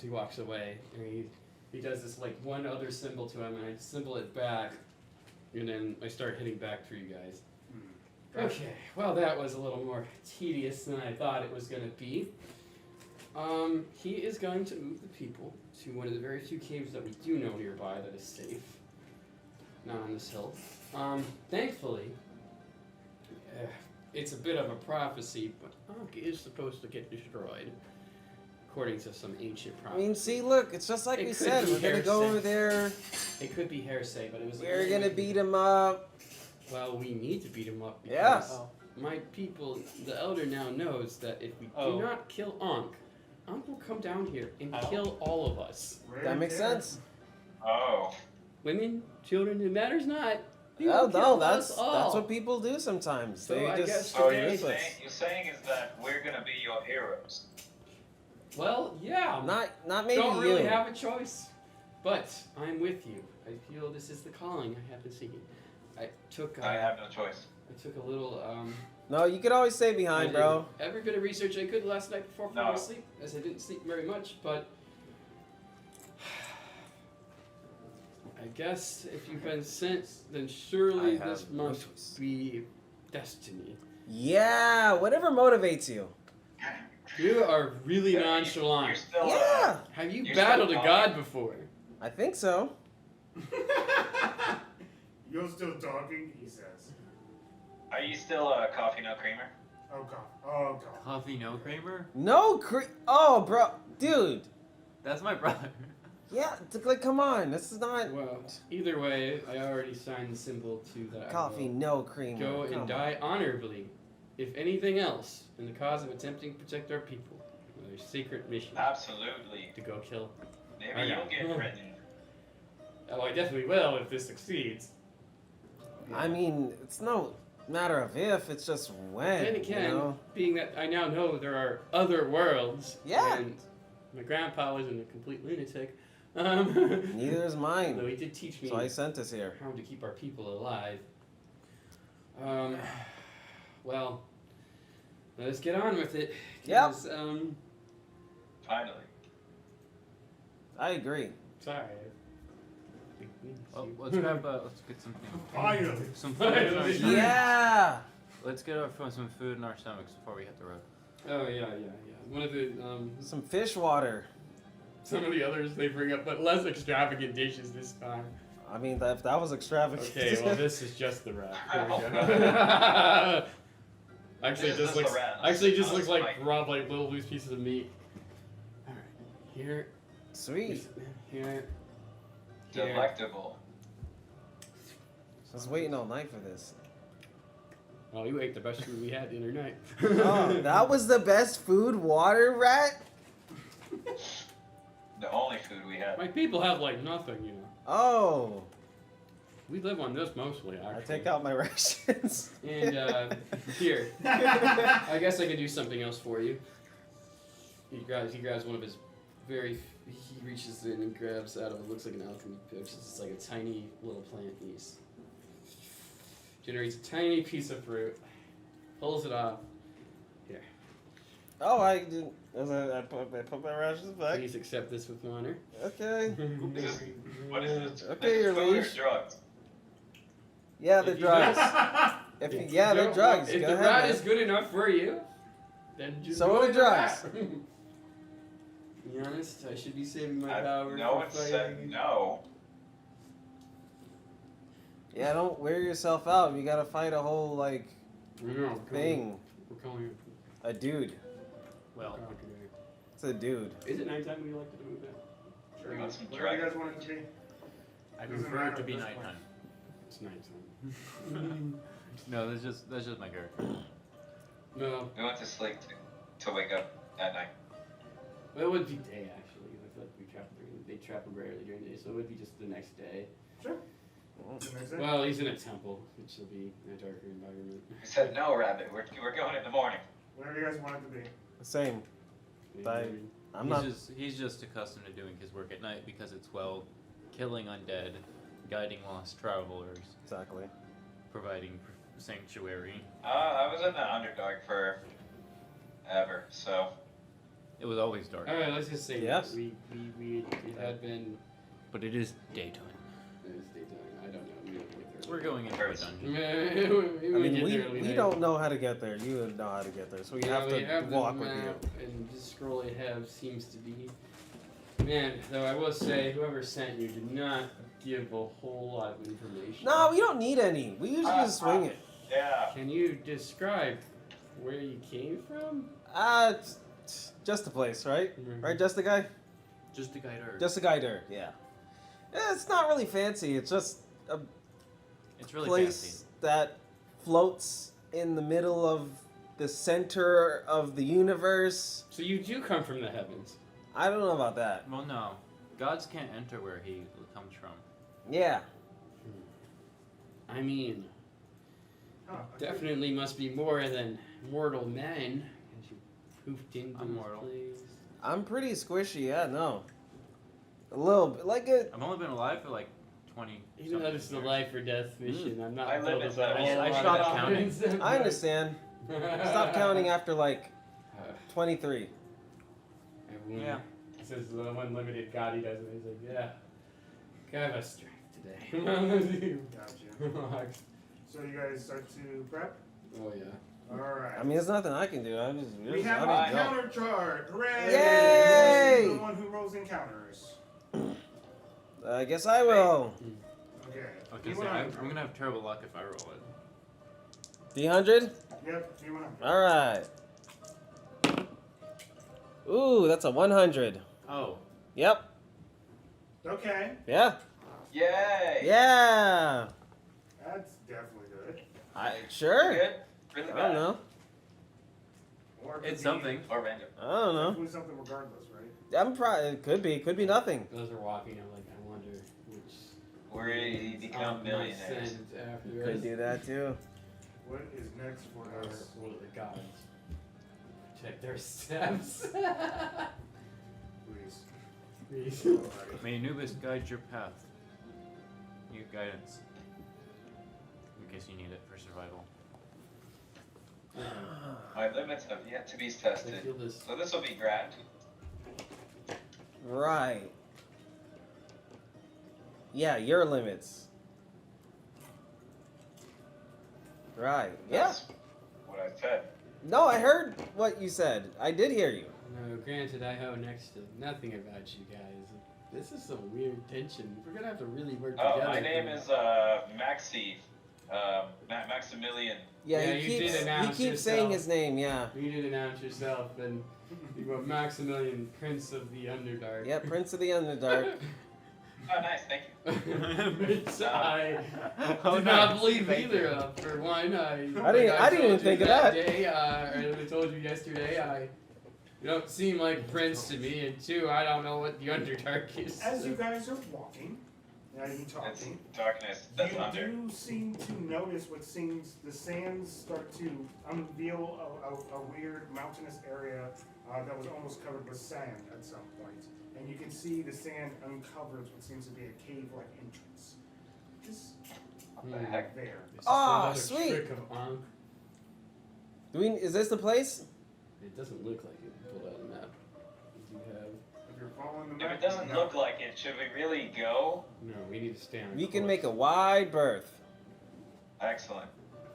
walks away and he does this like one other symbol to him and I symbol it back and then I start hitting back for you guys. Okay, well that was a little more tedious than I thought it was going to be. He is going to move the people to one of the very few caves that we do know nearby that is safe. Not on this hill. Thankfully, it's a bit of a prophecy, but Ankh is supposed to get destroyed, according to some ancient I prophecy. mean, see, look, it's just like It we could said. be We're gonna go heresy. over there. It could be heresy, but it was. We're gonna beat him up. Well, we need to beat him up because Yeah. my people, the Elder now knows that if we Oh. do not kill Ankh will come down here and Ow. kill all of us. That makes sense. Oh. Women, children, it matters not. He Oh will kill no, us all. that's what people do sometimes. So They I just guess So today- you're saying is that we're gonna be your heroes? Well, yeah. not maybe Don't you. really have a choice, but I'm with you. I feel this is the calling I have been seeking. I took I have no choice. I took a little No, you could always stay I behind, did bro. every bit of research I could last night before falling No. asleep, as I didn't sleep very much, but I guess if you've been sent, then surely I have this no must choice. be destiny. Yeah, whatever motivates you. You are really You're nonchalant. still, Yeah, Have you you're battled a still god talking. before? I think so. You're still talking, he says. Are you still coffee no creamer? Oh god. Oh god. Coffee no creamer? No Oh, bro, dude. That's my brother. Yeah, like, come on. This is not Well, either way, I already signed the symbol to that. coffee, no creamer. Go Come and on. die honorably, if anything else, in the cause of attempting to protect our people. Their secret mission Absolutely. to go kill. Maybe Okay. you'll get written. Oh, I definitely will if this succeeds. I mean, it's no matter of if, it's just when. Then again, you know? being that I now know there are other worlds, Yeah. and my grandpa wasn't a complete lunatic, Neither is though mine. he did teach me So I sent us here. how to keep our people alive. Well, let's get on with it. Yep. 'cause, Finally. I agree. sorry. Well, let's get some Finally. some food in our Finally. stomachs. Yeah. Let's get some food in our stomachs before we hit the road. Oh yeah. One of the Some fish water. some of the others they bring up, but less extravagant dishes this time. I mean, if that was extravagant. Okay, well this is just the wrap. There we Oh, go. Actually, This it is just the looks wrap. actually it just Oh, looks it's like like- raw, like little loose pieces of meat. All right, here, Sweet. here. Delectable. I was waiting all night for this. Oh, you ate the best food we had the other night. Oh, that was the best food, water rat? The only food we had. My people have like nothing, you know. Oh. We live on this mostly, actually. I take out my rations. And here, I guess I could do something else for you. He grabs one of his he reaches in and grabs out of it looks like an alchemy pouch. It's like a tiny little plant piece. Generates a tiny piece of fruit. Pulls it off. Here. Oh, I didn't. I put my rations back. Please accept this with honor. Okay. Is this, what is this? Okay, Is your this food or liege. drugs? Yeah, they're If you drugs. If you Yeah, they're don't drugs. want- If Go the ahead, rat man. is good enough for you, then just So go are with the drugs. rat. Be honest, I should be saving my I power no for one said fighting. no. Yeah, don't wear yourself out. You gotta fight a whole, like, No, thing. We're calling it. A dude. Well, It's a dude. Is it nighttime? We like to move that. Sure. You want some Whatever you dragon? guys want it to be. I Doesn't prefer it matter to at be this point. nighttime. It's nighttime. No, that's just my character. No, We went to sleep to wake up at night. well, it would be day actually. I feel like they travel rarely during the day, so it would be just the next day. Sure. The next day. Well, he's in a temple, which will be a darker environment. We said no, Rabbit. We're going in the morning. Whatever you guys want it to be. Same. Bye. I'm not. He's just accustomed to doing his work at night because it's, well, killing undead, guiding lost travelers, Exactly. providing sanctuary. I was in the Underdark for ever, so It was always dark, All right, let's just say Yes. that it had been. but it is daytime. It was daytime. I don't know. We don't get there. We're going into a dungeon. I mean, we don't know how to get there. You know how to get there, so we have to the walk with map, you. and this scroll I have seems to be. Man, though I will say, whoever sent you did not give a whole lot of information. No, we don't need any. We usually just swing it. yeah. Can you describe where you came from? It's just the place, right? Mhm. Right, just the guy? Just to guide her. Just the guy there, yeah. It's not really fancy. It's just a It's really place fancy. that floats in the middle of the center of the universe. So you do come from the heavens. I don't know about that. Well, no. Gods can't enter where he comes from. Yeah. I mean, Huh, definitely must be more than mortal men. As you poofed into I'm this mortal. place. I'm pretty squishy, yeah, no. A little bit. Like it. I've only been alive for like 20. Even though this is a life or death mission, I'm not I live filled with inside a of whole you. I lot stopped of counting. confidence. I understand. Stop counting after like 23. Everyone Yeah. says the one limited God he doesn't. He's like, yeah, kind of a strength today. Gotcha. So you guys start to prep? Oh yeah. Alright. I mean, there's nothing I can do. I just. we have I a just go. counter chart. Hooray! Yay! Who's the one who rolls encounters. I guess I will. Okay. I was gonna say, I'm gonna have terrible luck if I roll it. D100? Yep, D100. Alright. Ooh, that's a 100. Oh. Yep. Okay. Yeah. Yay! Yeah. That's definitely good. Sure. Good? Really I bad? don't know. Or it could It's be- something. Or random. I don't know. Definitely something regardless, right? I'm probably. It could be. Could be nothing. Those are walking. I'm like, I wonder which. We become millionaires. Send after Could us. do that too. What is next for Or us? one of the gods. Check their steps. Please. Please. Alrighty. May Anubis guide your path. You guidance. In case you need it for survival. My limits have yet to be I tested. feel this. So this will be grand. Right. Yeah, your limits. Right. Yeah. That's what I said. No, I heard what you said. I did hear you. No, granted, I know next to nothing about you guys. This is some weird tension. We're gonna have to really work Oh, together. my name is Maxi. Maximilian. Yeah, Yeah, he you did keeps announce saying yourself. his name. Yeah. You did announce yourself, and you were Maximilian, Prince of the Underdark. Yeah, Prince of the Underdark. Oh, nice, thank you. Which I Oh, did not nice. believe Thank either you. of. For one, I I didn't even told think you of that. Day, or I told you yesterday, you don't seem like Prince to me, and two, I don't know what the Underdark is. As you guys are walking, as you It's talking, darkness. That's you under. do seem to notice what seems the sands start to unveil a weird mountainous area that was almost covered with sand at some point. And you can see the sand uncovers what seems to be a cave-like entrance. Just What the heck? there. This is Ah, another sweet. Trick of Ankh. Is this the place? It doesn't look like it. Pull out a map. You have. If you're following the If map, it doesn't no. look like it, should we really go? No, we need to stay on. We can course. make a wide berth. Excellent.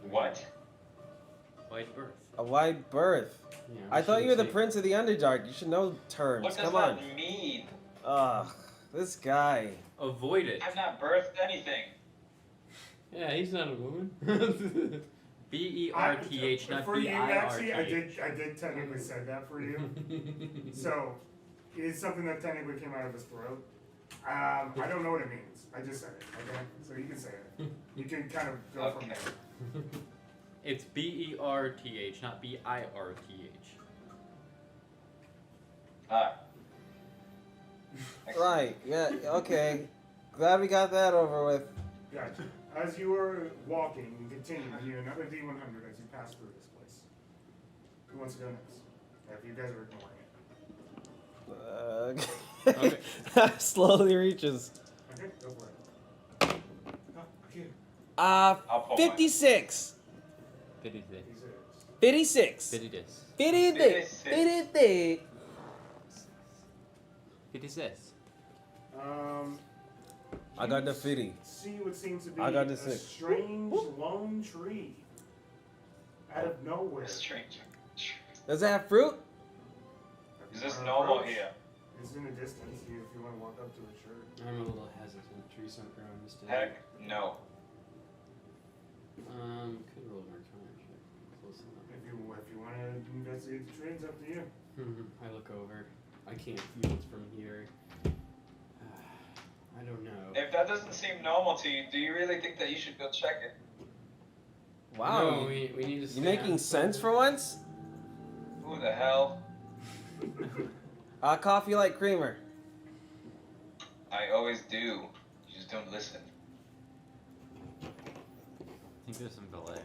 What? White birth. A wide berth. Yeah, we I thought you were the shouldn't Prince of the Underdark. You should know terms. What does Come that on. mean? Ugh, this guy. Avoid it. I've not birthed anything. Yeah, he's not a woman. B-E-R-T-H, not For you, actually, I B-I-R-T-H. did technically say that for you. So, it's something that technically came out of his throat. I don't know what it means. I just said it, okay? So you can say it. You can kind of go from there. It's B-E-R-T-H, not B-I-R-T-H. Right, yeah, okay. Glad we got that over with. Gotcha. As you were walking and continuing, you need another D100 as you pass through this place. Who wants to go next? If you guys are ignoring it. Okay. Slowly reaches. Okay, go for it. Here. I'll pull mine. 56. 56. 56. 56. 56. 56. 56. I got the 50. See what seems to be I got the a 6. strange lone tree out of nowhere. Strange. Does it have fruit? Is this normal Approach. here? It's in the distance. If you want to walk up to it, sure. I'm a little hesitant. Trees don't grow on this day. Heck, no. Could roll an arcana check. Close enough. If you want to investigate the tree, it's up to you. I look over. I can't feel it from here. I don't know. If that doesn't seem normal to you, do you really think that you should go check it? Wow. No, we need to. You making sense for once? Who the hell? Coffee like creamer. I always do. You just don't listen. I think there's some delay.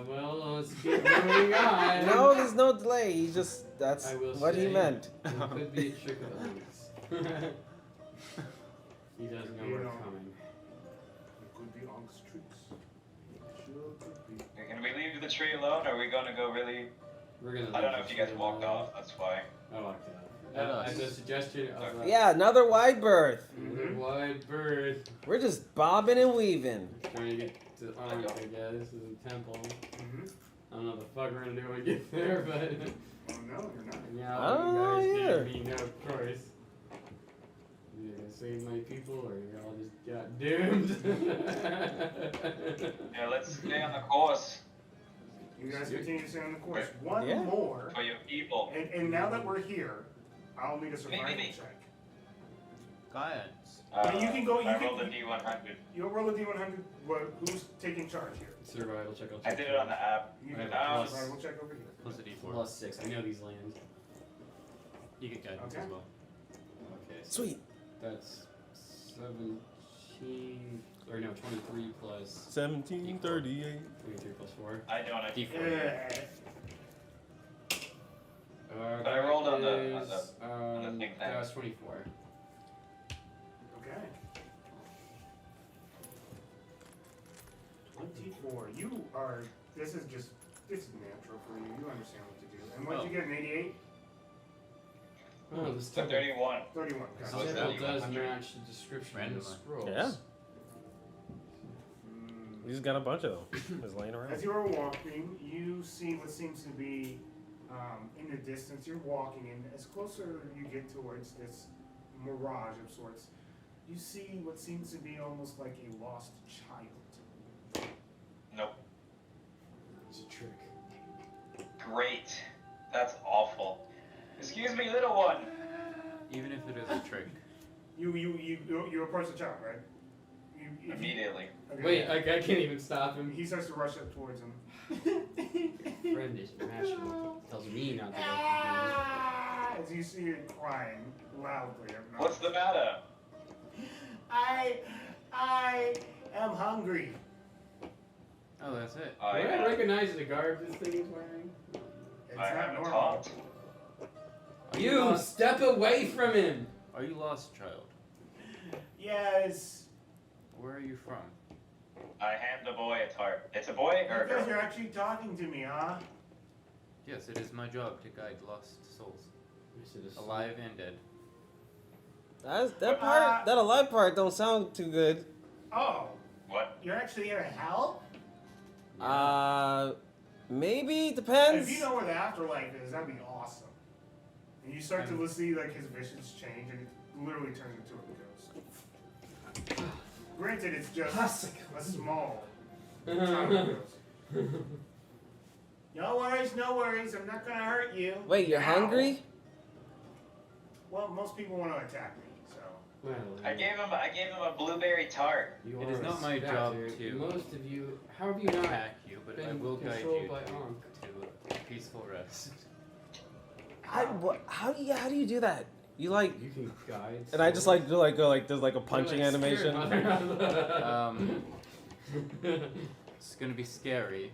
Well, let's get moving on. No, there's no delay. He just, that's I will what he say- meant. It could be a trick of the lights. He doesn't know You we're know. coming. It could be Onk's tricks. Sure could be. Can we leave the tree alone, or are we gonna go really... We're gonna. I don't know leave if you this guys one walked alone. off, that's why. I walked off. Let us. At the suggestion of Yeah, another wide berth. the wide bird. We're just bobbing and weaving. Trying to get to Ankh, I guess. This is a temple. Mm-hmm. I don't know what the fuck we're gonna do when we get there, but Oh no, you're not. yeah, Oh, you guys yeah. gave me no choice. You gonna save my people, or you all just got doomed? Yeah, let's stay on the course You guys continue to stay on the course. One Yeah. more, for your people. and now that we're here, I'll need a survival Me. check. Go ahead. mean, you can go- you I can- rolled a D100. You'll roll a D100. Who's taking charge here? Survival check. I'll I check did it on the app. You I can have a roll a plus. survival check over here. Plus a D4. Plus 6. I know these lands. You get guidance Okay. as well. Okay, so Sweet. that's 17. Or no, 23 plus 1738. 23 plus 4. I don't have D4. Yeah. But I rolled on the- that on the- is, on the thing thing. that was 24. Okay. 24. You are. This is natural for you. You understand what to do. And what did you get? An 88? Oh, this So temple, 31. 31. this Oh, Gotcha. temple so does 100. match the description in the Randomly. scrolls. Yeah. Mm. We just got a bunch of them. Just laying around. As you are walking, you see what seems to be in the distance. You're walking, and as closer you get towards this mirage of sorts, you see what seems to be almost like a lost child. Nope. It's a trick. Great. That's awful. Excuse me, little one. Even if it is a trick. You approach the child, right? You- Immediately. okay. Wait, I can't even stop him. He starts to rush up towards him. Friend is irrational. Tells me not to go. As you see it crying loudly. What's the matter? I am hungry. Oh, that's it. Do I recognize the garb this thing is wearing? It's I not haven't normal. talked. You step away from him. Are you lost, child? Yes. Where are you from? I hand the boy a tart. It's a boy or a Because girl? you're actually talking to me, huh? Yes, it is my job to guide lost souls, Is it a alive and dead. That part, that alive part, don't sound too good. Oh, What? you're actually here to help? Maybe depends. If you know where the afterlife is, that'd be awesome. And you start to see like his visions change, and it literally turns into a ghost. Granted, it's just Har'Akir. a small town of ghosts. No worries, no worries. I'm not gonna hurt you. Wait, you're Now. hungry? Well, most people want to attack me, so. Well, I gave him a blueberry tart. you It are is a not my job specter. to Most of you, how have you not attack you, but I been will guide controlled you by to Ankh? a peaceful rest. How do you do that? You like, You can guide. and I just like do like go like there's like a punching You're, like, animation. scared, It's gonna be scary,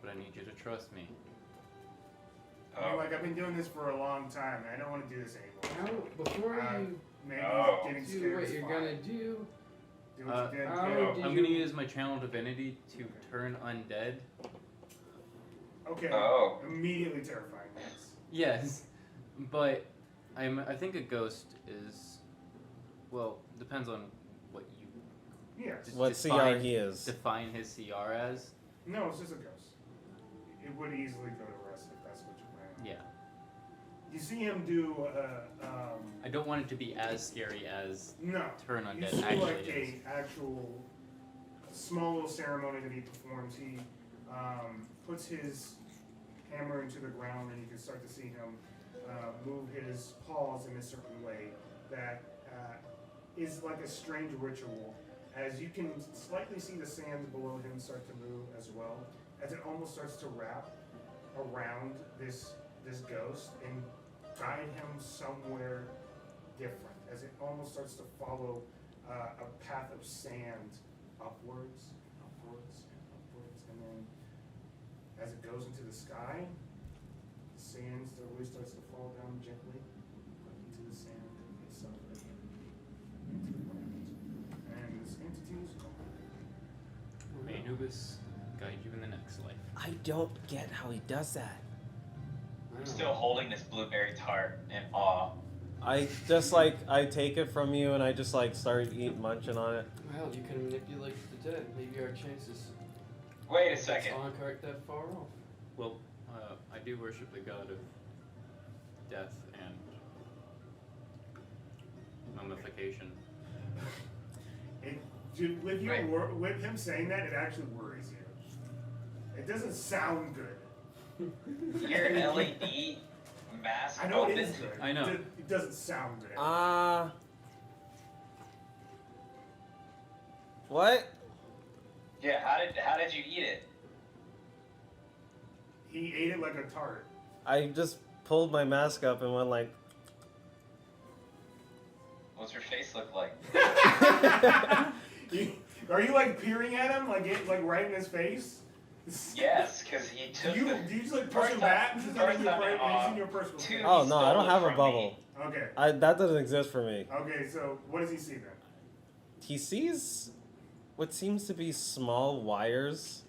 but I need you to trust me. I mean, Oh. like, I've been doing this for a long time, and I don't want to do this anymore. How, before you Maybe Oh. getting do scared what is you're fine. gonna do, Do what you did. how do. did I'm you- gonna use my channel divinity to turn undead. Okay. Oh. Immediately terrifying. Yes. Yes, but I think a ghost is, well, depends on what you Yes. What CR he is. define his CR as. No, it's just a ghost. It would easily go to rest if that's what you're planning. Yeah, You see him do. I don't want it to be as scary as No. turn You undead see actually like is. a actual small little ceremony that he performs. He puts his hammer into the ground, and you can start to see him move his paws in a certain way that is like a strange ritual. As you can slightly see the sands below him start to move as well, as it almost starts to wrap around this ghost and guide him somewhere different, as it almost starts to follow a path of sand upwards, upwards, and upwards, and then as it goes into the sky, the sand slowly starts to fall down gently into the sand itself, into the ground, and this entity is gone. May Anubis guide you in the next life. I don't get how he does that. I'm still holding this blueberry tart in awe. I just like I take it from you and I just like start munching on it. well, you can manipulate the dead. Maybe our chances Wait a second. aren't that far off. Well, I do worship the god of death and mummification. With Right. with him saying that, it actually worries you. It doesn't sound good. Your LED mask I know it opened. is good. I know. It doesn't sound good. What? Yeah, how did you eat it? He ate it like a tart. I just pulled my mask up and went like. What's your face look like? Are you like peering at him, like right in his face? Yes, because he took Do you the just like push him back? Is that like it's in your personal two- space? Oh He no, I stole don't it have a from bubble. me. Okay. That doesn't exist for me. Okay, so what does he see then? He sees what seems to be small wires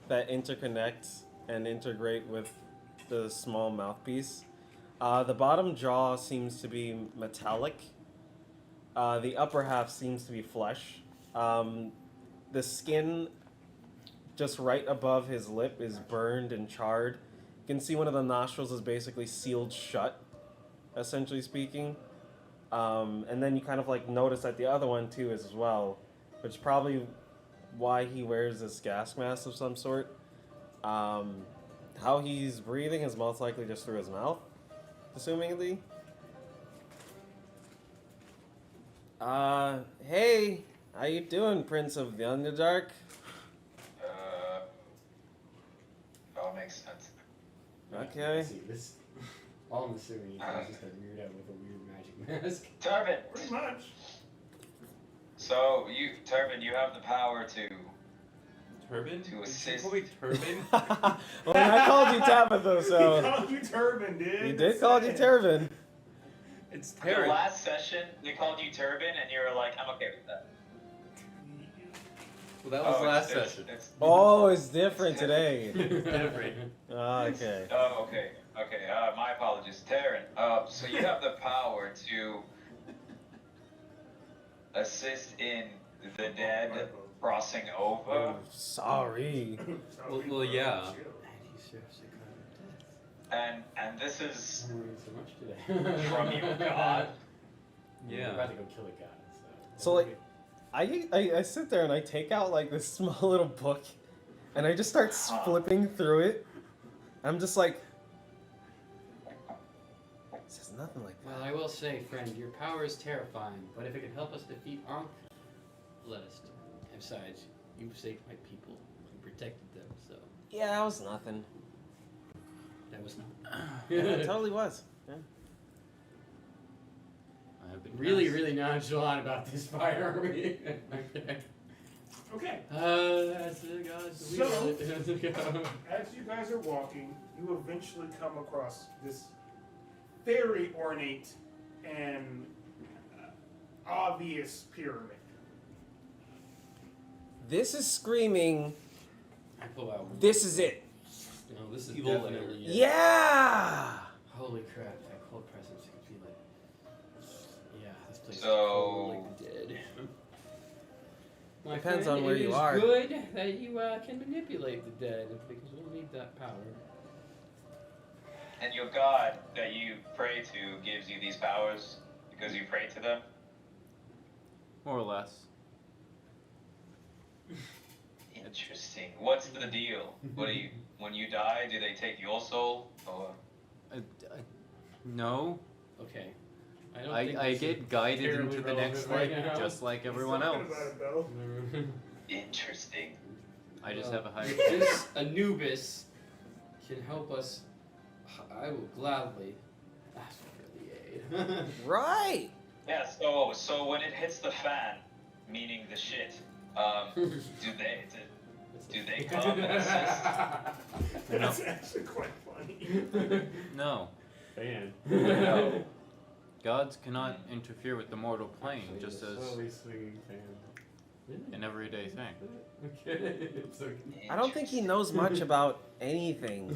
that interconnect and integrate with the small mouthpiece. The bottom jaw seems to be metallic. The upper half seems to be flesh. The skin just right above his lip is burned and charred. You can see one of the nostrils is basically sealed shut, essentially speaking. And then you kind of like notice that the other one too is as well, which is probably why he wears this gas mask of some sort. How he's breathing is most likely just through his mouth, assumingly. Hey, how you doing, Prince of the Underdark? All makes sense. Okay. See, this, all I'm assuming is just a weirdo with a weird magic mask. Turban. Pretty much. So Turban, you have the power to. Turban? To Did you assist. call me Turban? Well, I called you Tabitha, He so called you Turban, dude. he did call you Turban. It's Your Terran. last session, they called you Turban, and you were like, I'm okay with that. Well, that was last it's- session. Oh, it's different today. It's different. Okay. Oh, okay. Okay, my apologies. Terran, so you have the power to assist in the dead crossing over. Oh, sorry. Well, yeah. And this is I'm learning so much today. from your god. We're Yeah. about to go kill a god. So like, I sit there and I take out like this small little book, and I just start flipping through it. I'm just like, it says nothing like that. Well, I will say, friend, your power is terrifying, but if it can help us defeat Ankh, let us do it. Besides, you saved my people. You protected them, so Yeah, that was nothing. that was not. Yeah, it totally was. Yeah. I have been Really, nice. really nonchalant about this fight, are we? Okay. Okay. That's the gods. So- Let's go. As you guys are walking, you eventually come across this very ornate and obvious pyramid. This is screaming, I pull out. this is it. No, this is Evil definitely it. Yeah! Holy crap! That cold presence can feel it. Yeah, this place So- is cold like the dead. My Depends friend, on where it you is are. good that you can manipulate the dead because we'll need that power. And your god that you pray to gives you these powers because you pray to them? More or less. Interesting. What's the deal? What do you, when you die, do they take your soul? Or No. Okay. I don't I think I this is get guided terribly into the next relevant life right now. just like everyone He's else. talking about it, though. interesting. I just have a high. If this Anubis can help us, I will gladly ask for the aid. Right! Yeah, so when it hits the fan, meaning the shit, do they come and assist? That's actually quite funny. No. Fan. No. Gods cannot interfere with the mortal plane, just as Slowly swinging fan. an everyday thing. Okay. It's okay. I don't think he knows much about anything.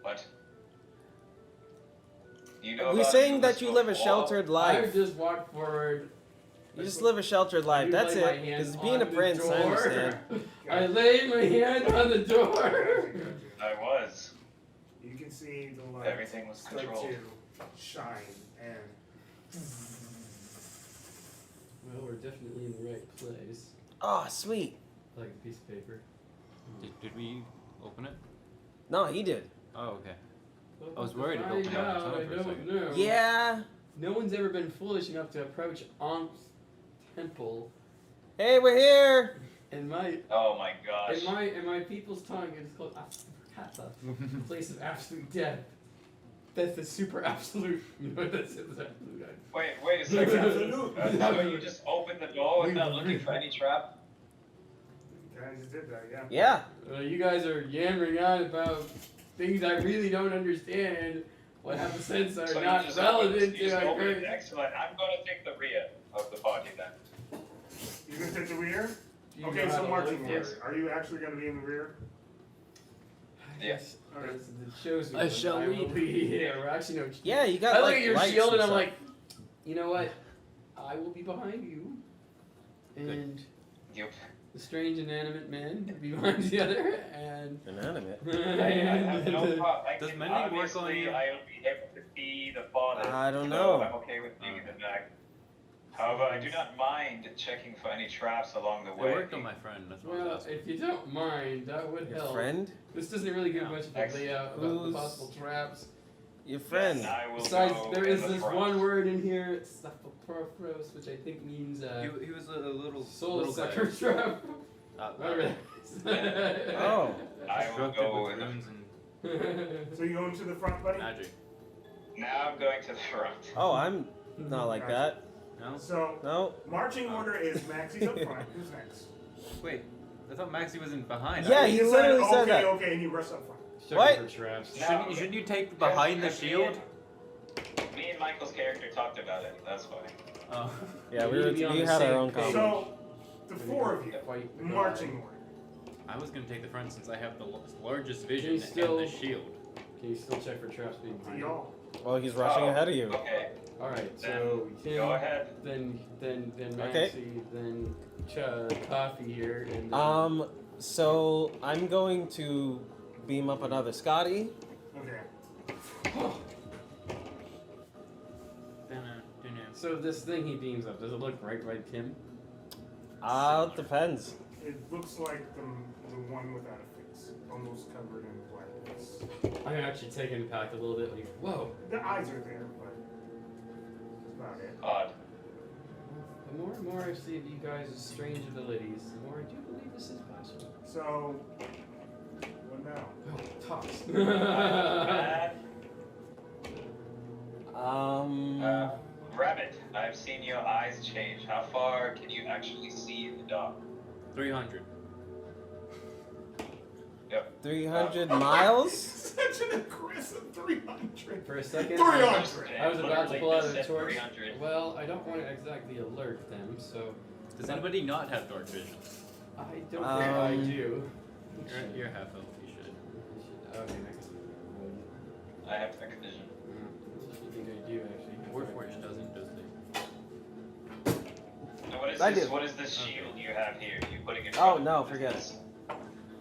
What? You know We're about saying that Anubis you live a before? sheltered I life. just walked forward. You just live a sheltered life. I That's lay my it. hand Because being a on the prince, I door. understand. I laid my hand on the door. I was. You can see the light Everything was start controlled. to shine, and Well, we're definitely in the right place. Oh, sweet. Like a piece of paper. Did we open it? No, he did. Oh, okay. I was worried it Find opened on its out, own I for a don't second. know. Yeah. No one's ever been foolish enough to approach Ankh's temple. Hey, we're here. In my Oh my gosh. in my people's tongue, it's called Kata, the place of absolute death. That's the super absolute. You know what that's absolute. Wait a second. Absolute. So you just opened the door without looking for any trap? you guys did that, yeah. Yeah. You guys are yammering on about things I really don't understand. What have a sense are So not you just relevant opened, you to just our opened it. current. Excellent. I'm gonna take the rear of the party then. You're gonna take the rear? Do you Okay, know how so to marching live order. Yes. Are you actually gonna be in the rear? Yes. Okay. It shows me. I what shall will lead. be. Yeah, we're actually no. Yeah, you got I look like at your lights shield and I'm stuff. like, you know what? I will be behind you, and Yep. the strange inanimate man will be behind the other, and. Inanimate. I have no problem. Does can, mending work on obviously, you? I will be able to see the father. I don't so know. I'm okay with being in the back. However, I do not mind checking for any traps along the It way. worked on my friend. That's what I Well, was asking. if you don't mind, that would Your help. friend? This doesn't really give Yeah. much of a layout about the Who's- possible traps. Your friend. Yes, I will Besides, go there in is the this front. one word in here, it's Staphoprophros, which I think means He was a little soul little guy. sucker trap. Whatever that is. Oh. I will Constructed go with in the runes and So you going to the front, buddy? magic. Now I'm going to the front. Oh, I'm not like that. No? So No. marching order is Maxie's up front. Who's next? Wait, I thought Maxie was in behind. Yeah, he literally said okay, that. Okay, and he rushed up front. Checking What? for traps. Now- Shouldn't you take behind the Because shield? Me and Michael's character talked about it. That's funny. Oh. Yeah, We we need were to be on we the had our same own page. conversation. So the four of you, Fight the marching guy. order. I was gonna take the front since I have the largest Can you vision still- and the shield. Can you still check for traps being To behind you? y'all. Well, he's rushing Oh, ahead of you. Okay, Alright, then so Tim, go ahead. then Maxie, Okay. then Coffee here, and then So I'm going to beam up another Scotty. Okay. Then, So this thing he beams up, does it look right to him? It depends. It looks like the one without a face, almost covered in blackness. I'm gonna actually take impact a little bit. Like, whoa. The eyes are there, but that's about it. Odd. The more and more I see of you guys' strange abilities, the more I do believe this is possible. So, what now? Oh, toss. Bad. Rabbit, I've seen your eyes change. How far can you actually see in the dark? 300. Yep. 300 miles? Such an aggressive 300. For a second, 300. I was about to pull out a Said torch. 300. Well, I don't want to exactly alert them, so Does anybody not have dark vision? I don't think I do. You're half elf. You should. Okay, next. I have dark vision. I think I do actually. Warforged doesn't, does it? So what is I this? do. What is this shield you have here? You putting it? Oh, no, forget it.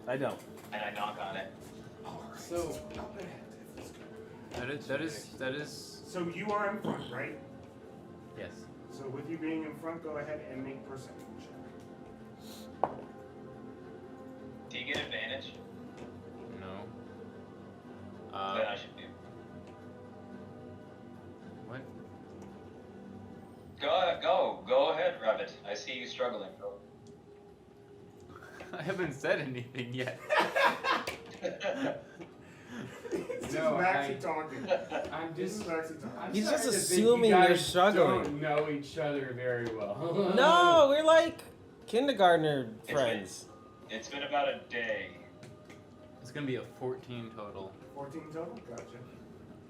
I don't. And I knock on it. So, That is. So you are in front, right? Yes. So with you being in front, go ahead and make perception check. Do you get advantage? No. Then I should do. What? Go ahead, Rabbit. I see you struggling, bro. I haven't said anything yet. It's just No, Maxie I- talking. I'm This just. is Maxie talking. I'm He's starting just to think assuming you you're guys struggling. Don't know each other very well. No, we're like kindergartner friends. It's been about a day. It's gonna be a 14 total. 14 total? Gotcha.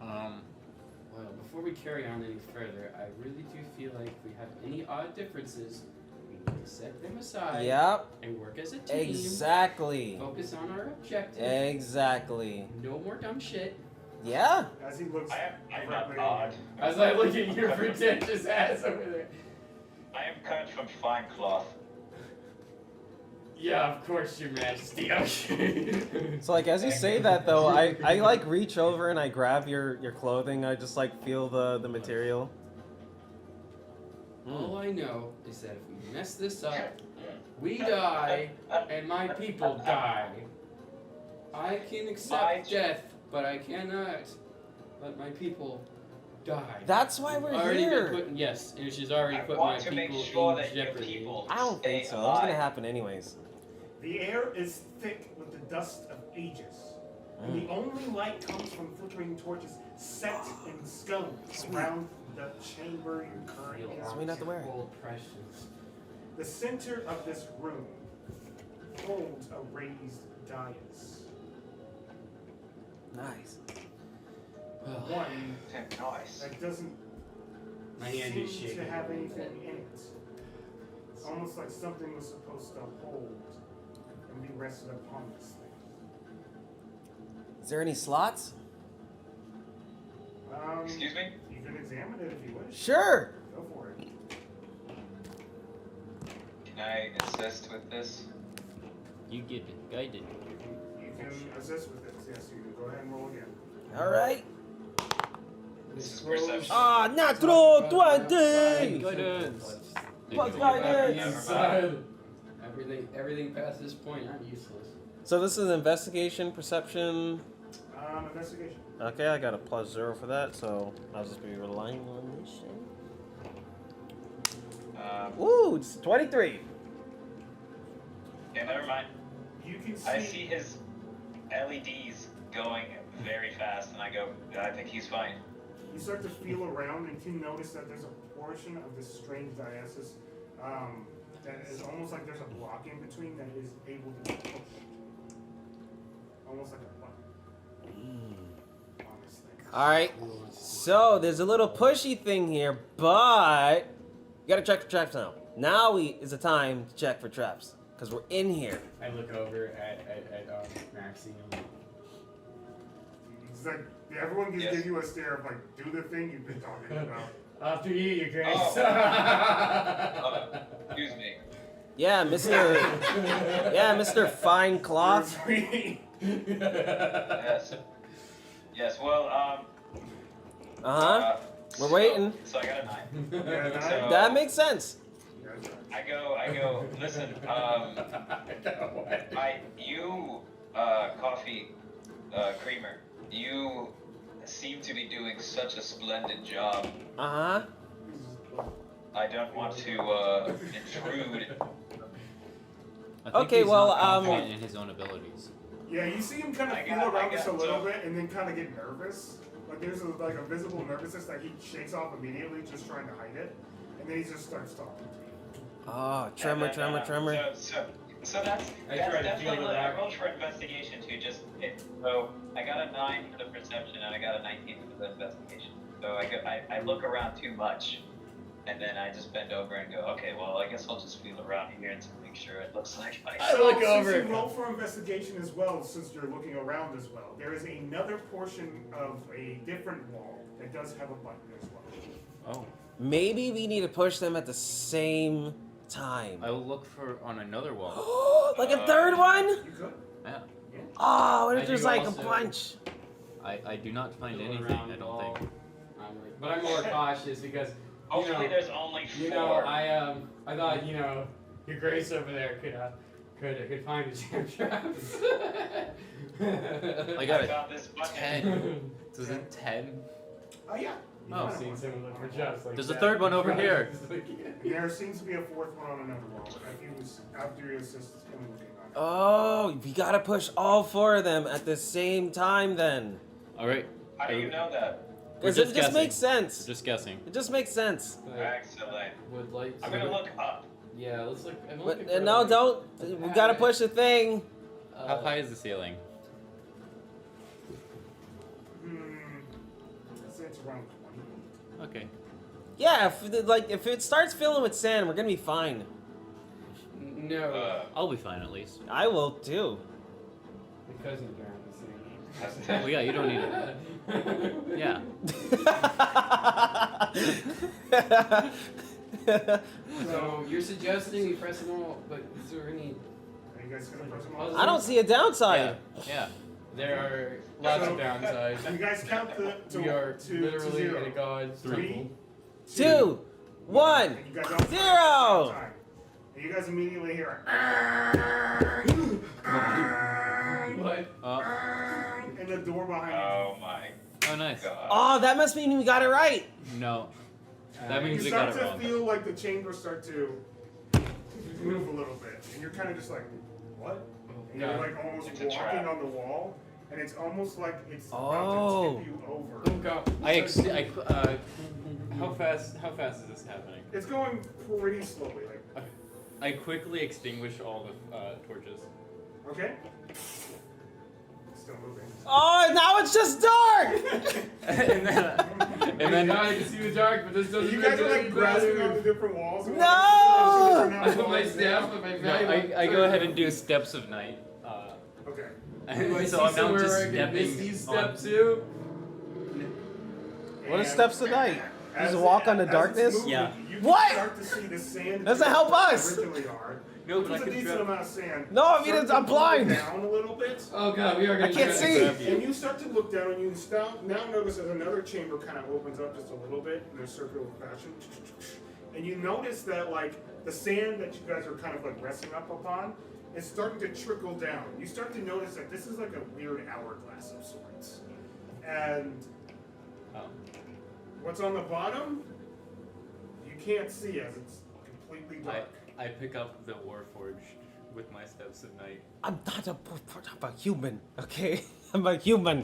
Well, before we carry on any further, I really do feel like if we have any odd differences, we need to set them aside Yep, and work as a team. exactly. Focus on our objective. Exactly. No more dumb shit. Yeah. As he looks I'm not directly- odd. As I look at your pretentious ass over there. I am cut from fine cloth. Yeah, of course, Your Majesty. Okay. So like as you say that though, I like reach over and I grab your clothing. I just like feel the material. All I know is that if we mess this up, we die and my people die. I can accept death, but I cannot let my people die. That's why we're already here. Been put, yes, and she's already I put want my to make people sure in that your jeopardy. people I don't think stay so. That was gonna alive. happen anyways. The air is thick with the dust of ages. And the only light comes from flickering torches set in stone around the chamber you currently So we are. not to wear it. Old precious. The center of this room holds a raised dais. Nice. Well, One Nice. that doesn't my hand seem is shaking. to have a little anything bit. in it. Almost like something was supposed to hold and be rested upon this thing. Is there any slots? Excuse me? You can examine it if you wish. Sure. Go for it. Can I assist with this? You get it. Guided. You can assist with this. Yes, you can go ahead and roll again. All right. This is perception. Ah, natural 20. Guidance. Plus Go back guidance. inside. Everything past this point, I'm useless. So this is investigation, perception. Investigation. Okay, I got a +0 for that, so I'll just be relying on this shit. Ooh, it's 23. Yeah, never mind. You can I see his LEDs going very fast, and I go, I think he's fine. You start to feel around and you notice that there's a portion of this strange diasis that is almost like there's a block in between that is able to be pushed. Almost like a button. On this thing. All right. So there's a little pushy thing here, but you gotta check for traps now. Now is the time to check for traps because we're in here. I look over at Maxie and I'm like, It's like everyone can Yes. give you a stare of like, do the thing you've been talking about. after you, Your Grace. Excuse me. Yeah, Mr. Yeah, Mr. Fine Cloth. Yes. Yes, well, Uh huh. We're waiting. So I got a 9. Yeah, nine. So That makes sense. Yeah, that's right. I go. Listen, you, coffee, creamer, you seem to be doing such a splendid job. Uh-huh. I don't want to intrude. I think Okay, he's well, not confident in his own abilities. Yeah, you see him kind of I feel got- around I just a got- little so- bit and then kind of get nervous. Like there's like a visible nervousness that he shakes off immediately, just trying to hide it. And then he just starts talking to you. Oh, tremor. So that's I tried to definitely feel like the I rolled for investigation too. So I got a 9 for the perception and I got a 19 for the investigation. So I look around too much, and then I just bend over and go, okay, well I guess I'll just feel around here to make sure it looks like my. I look since over. you roll for investigation as well, since you're looking around as well, there is another portion of a different wall that does have a button as well. Oh. Maybe we need to push them at the same time. I will look for on another wall. Like a third one? You good? Yeah. Oh, what I if there's do like a also- bunch? I do not find Go anything, around I the don't wall. think. But I'm more cautious because Hopefully there's only 4. you know I thought your Grace over there could find a jam traps. I got I a found this button. 10. So is it 10? Oh yeah. You Oh, kinda Seen want some it. of them for just like There's a that. third one over here. There seems to be a fourth one on another wall. After you assist him looking on it. Oh, we gotta push all 4 of them at the same time then. Alright. How do you know that? Because We're it just just guessing. makes sense. Just guessing. It just makes sense. Excellent. Would like. I'm gonna look up. Yeah, let's look. I'm But looking for no, like, don't. We gotta push the thing. How high is the ceiling? I'd say it's around 20. Okay. Yeah, if it starts filling with sand, we're gonna be fine. No, I'll be fine at least. I will too. my cousin drowned this thing. That's Well, 10. yeah, you don't need it. Yeah. So you're suggesting we press them all, but is there any? Are you guys gonna press them all? I don't see a downside. Yeah. There are lots of downsides. You guys count to We are to literally zero. in a god's 3, temple. 2, 1, And you guys all 0. time. And you guys immediately hear What? and the door behind Oh my Oh, nice. god. Oh, that must mean we got it right. No. That you. means You we got start it to wrong. feel like the chamber start to move a little bit, and you're kind of just like, what? And you're Yeah. like almost It's a walking trap. on the wall, and it's almost like it's Oh. about to tip you over. Oh god. How fast is this happening? It's going pretty slowly, like, I quickly extinguish all the torches. okay? It's still moving. Oh, now it's just dark. and then Now I can see the dark, but this doesn't You make guys are it like any grasping better. onto different walls. and No! I put my walking staff down. with my no, I go ahead and do steps of night. Okay. Do I So see I'm now somewhere just where I can miss stepping these on. step too? What are And steps tonight? as Just walk on the as darkness? it's moving, Yeah. You What? start to see the sand. Doesn't that help us. Originally are. No, but There's I a can decent grab- amount of sand. No, I mean, Start it's- I'm to pull blind. Down a little bit. Oh god, we are gonna I can't get see. And you start to look down, and you now notice as another chamber kind of opens up just a little bit in a circular fashion. And you notice that, like, the sand that you guys are kind of like resting up upon is starting to trickle down. You start to notice that this is like a weird hourglass of sorts. And Oh. what's on the bottom, you can't see as it's completely dark. I pick up the Warforged with my steps of night. I'm not a human, okay? I'm a human.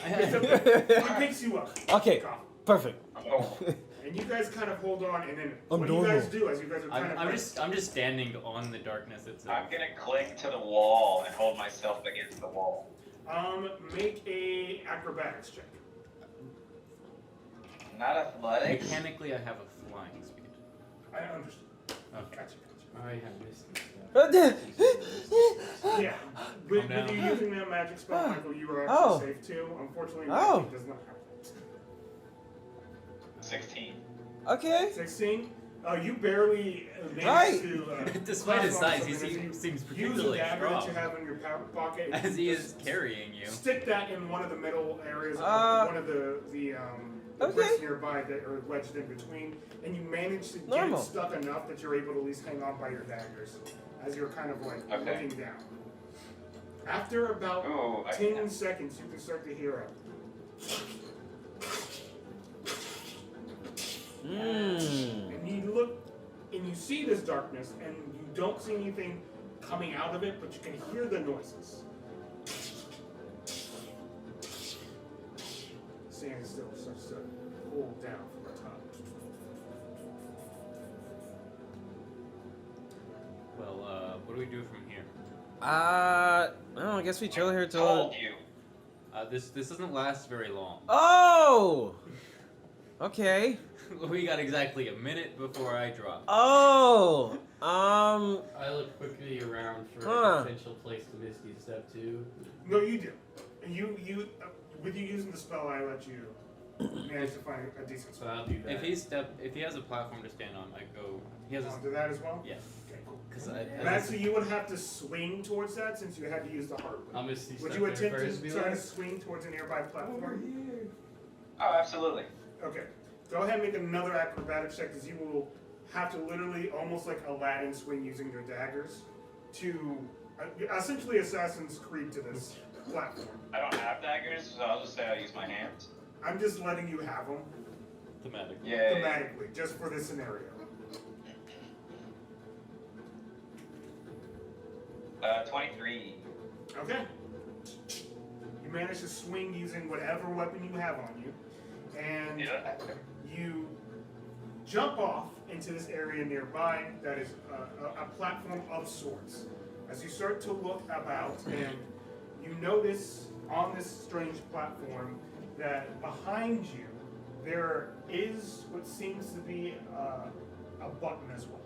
It picks you up. Okay, perfect. Oh. And you guys kind of hold on, and then I'm what do you guys normal. do as you guys are kind of I'm just standing on the darkness itself. I'm gonna cling to the wall and hold myself against the wall. make a acrobatics check. Not athletics. Mechanically, I have a flying speed. I understand. Okay. Gotcha. I have missed this stuff. Yeah. With down. you using that magic spell, Michael, you are Oh. actually safe too. Unfortunately, Oh. magic does not have that. 16. Okay. 16. You barely managed Right. to. Despite his clasp size, on he something as seems you particularly use a dagger that you strong. have in your pocket. As he is just carrying you. Stick that in one of the middle areas of one of the the Okay. bricks nearby that are wedged in between, and you manage to get Normal. it stuck enough that you're able to at least hang on by your daggers as you're kind of like Okay. looking down. After about Ooh, 10 seconds, you can start to hear it. And you look and you see this darkness, and you don't see anything coming out of it, but you can hear the noises. Sand still starts to pull down from the top. Well, what do we do from here? Well, I guess we chill here till. Told you. This doesn't last very long. Oh! Okay. We got exactly a minute before I drop. Oh! I look quickly around for a potential place to Misty step to. No, you do. With you using the spell, I let you manage to find a decent So spot. I'll do that. If he has a platform to stand on, I go. He has a. Do that as well? Yeah. Okay, cool. Because And actually, you would have to swing towards that since you had to use the hardwood. I'll Misty Would step you there attempt first. to Be try to like, swing towards a nearby platform? Oh, absolutely. Okay. Go ahead and make another acrobatic check, because you will have to literally, almost like Aladdin, swing using your daggers to essentially Assassin's Creed to this platform. I don't have daggers, so I'll just say I'll use my hands. I'm just letting you have them thematic. Yay. thematically, just for this scenario. 23. Okay. You manage to swing using whatever weapon you have on you, and Yeah. you jump off into this area nearby that is a platform of sorts. As you start to look about, and you notice on this strange platform that behind you there is what seems to be a button as well.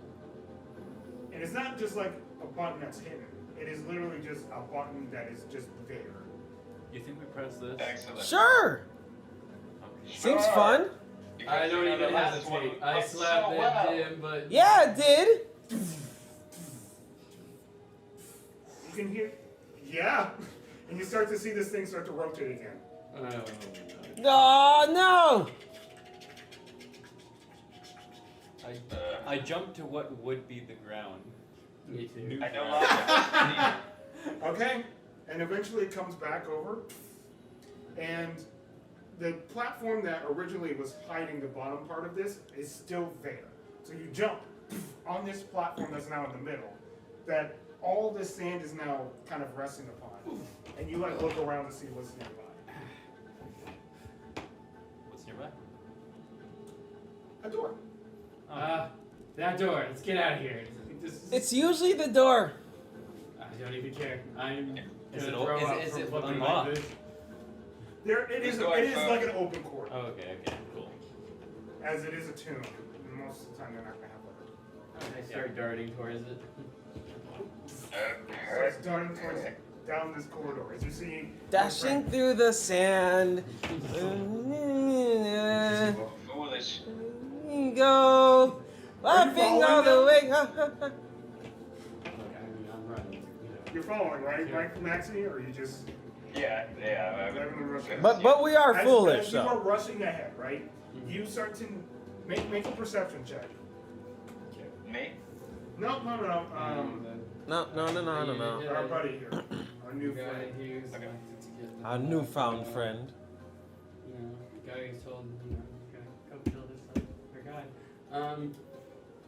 And it's not just like a button that's hidden. It is literally just a button that is just there. You think we press this? Excellent. Sure! Okay. Seems fun. Because I don't you know, even the last one hesitate. I went slapped so it well. him, but Yeah, it did! You can hear, yeah, and you start to see this thing start to rotate again. Oh, no! I jumped to what would be the ground. Me too. New I no ground. longer. Okay, and eventually it comes back over, and the platform that originally was hiding the bottom part of this is still there. So you jump on this platform that's now in the middle, that all this sand is now kind of resting upon, and you like look around to see what's nearby. What's nearby? A door. That door. Let's get out of here. It's usually the door. I don't even care. I'm Is gonna it throw is up it- is from it looking unlocked? like this. There, it is like an open corridor, Oh, okay, cool. as it is a tomb. And most of the time they're not gonna have like I start darting towards it. So it's darting towards down this corridor. As you see, Dashing through the sand. Foolish. Go. Laughing all the way. Okay, I mean, I'm running. You know. You're following, right, Yeah. Mike Maxie, or are you just Yeah. driving the rush? But we are foolish, as you are though. rushing ahead, right? You start to make a perception check. Me? No. No. Our buddy here, our new guy friend. who's Okay. elected to get the Our newfound friend. You know, guy who's told go kill this other guy.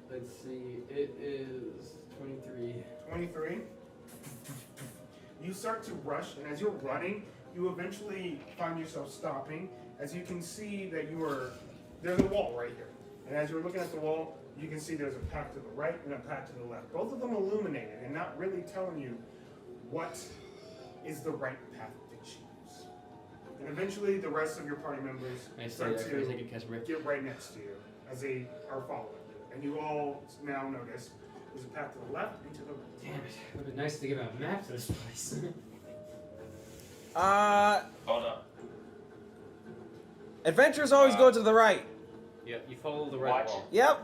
Let's see. It is 23. 23. You start to rush, and as you're running, you eventually find yourself stopping. As you can see that there's a wall right here. And as you're looking at the wall, you can see there's a path to the right and a path to the left. Both of them illuminated and not really telling you what is the right path to choose. And eventually, the rest of your party members I stay start there for a to second, catch a breath. get right next to you as they are following you. And you all now notice there's a path to the left and to the right. Damn it. It would have been nice to give a map to this place. Hold up. Adventures always go to the right. Yeah, you follow the right Watch. wall. Yep.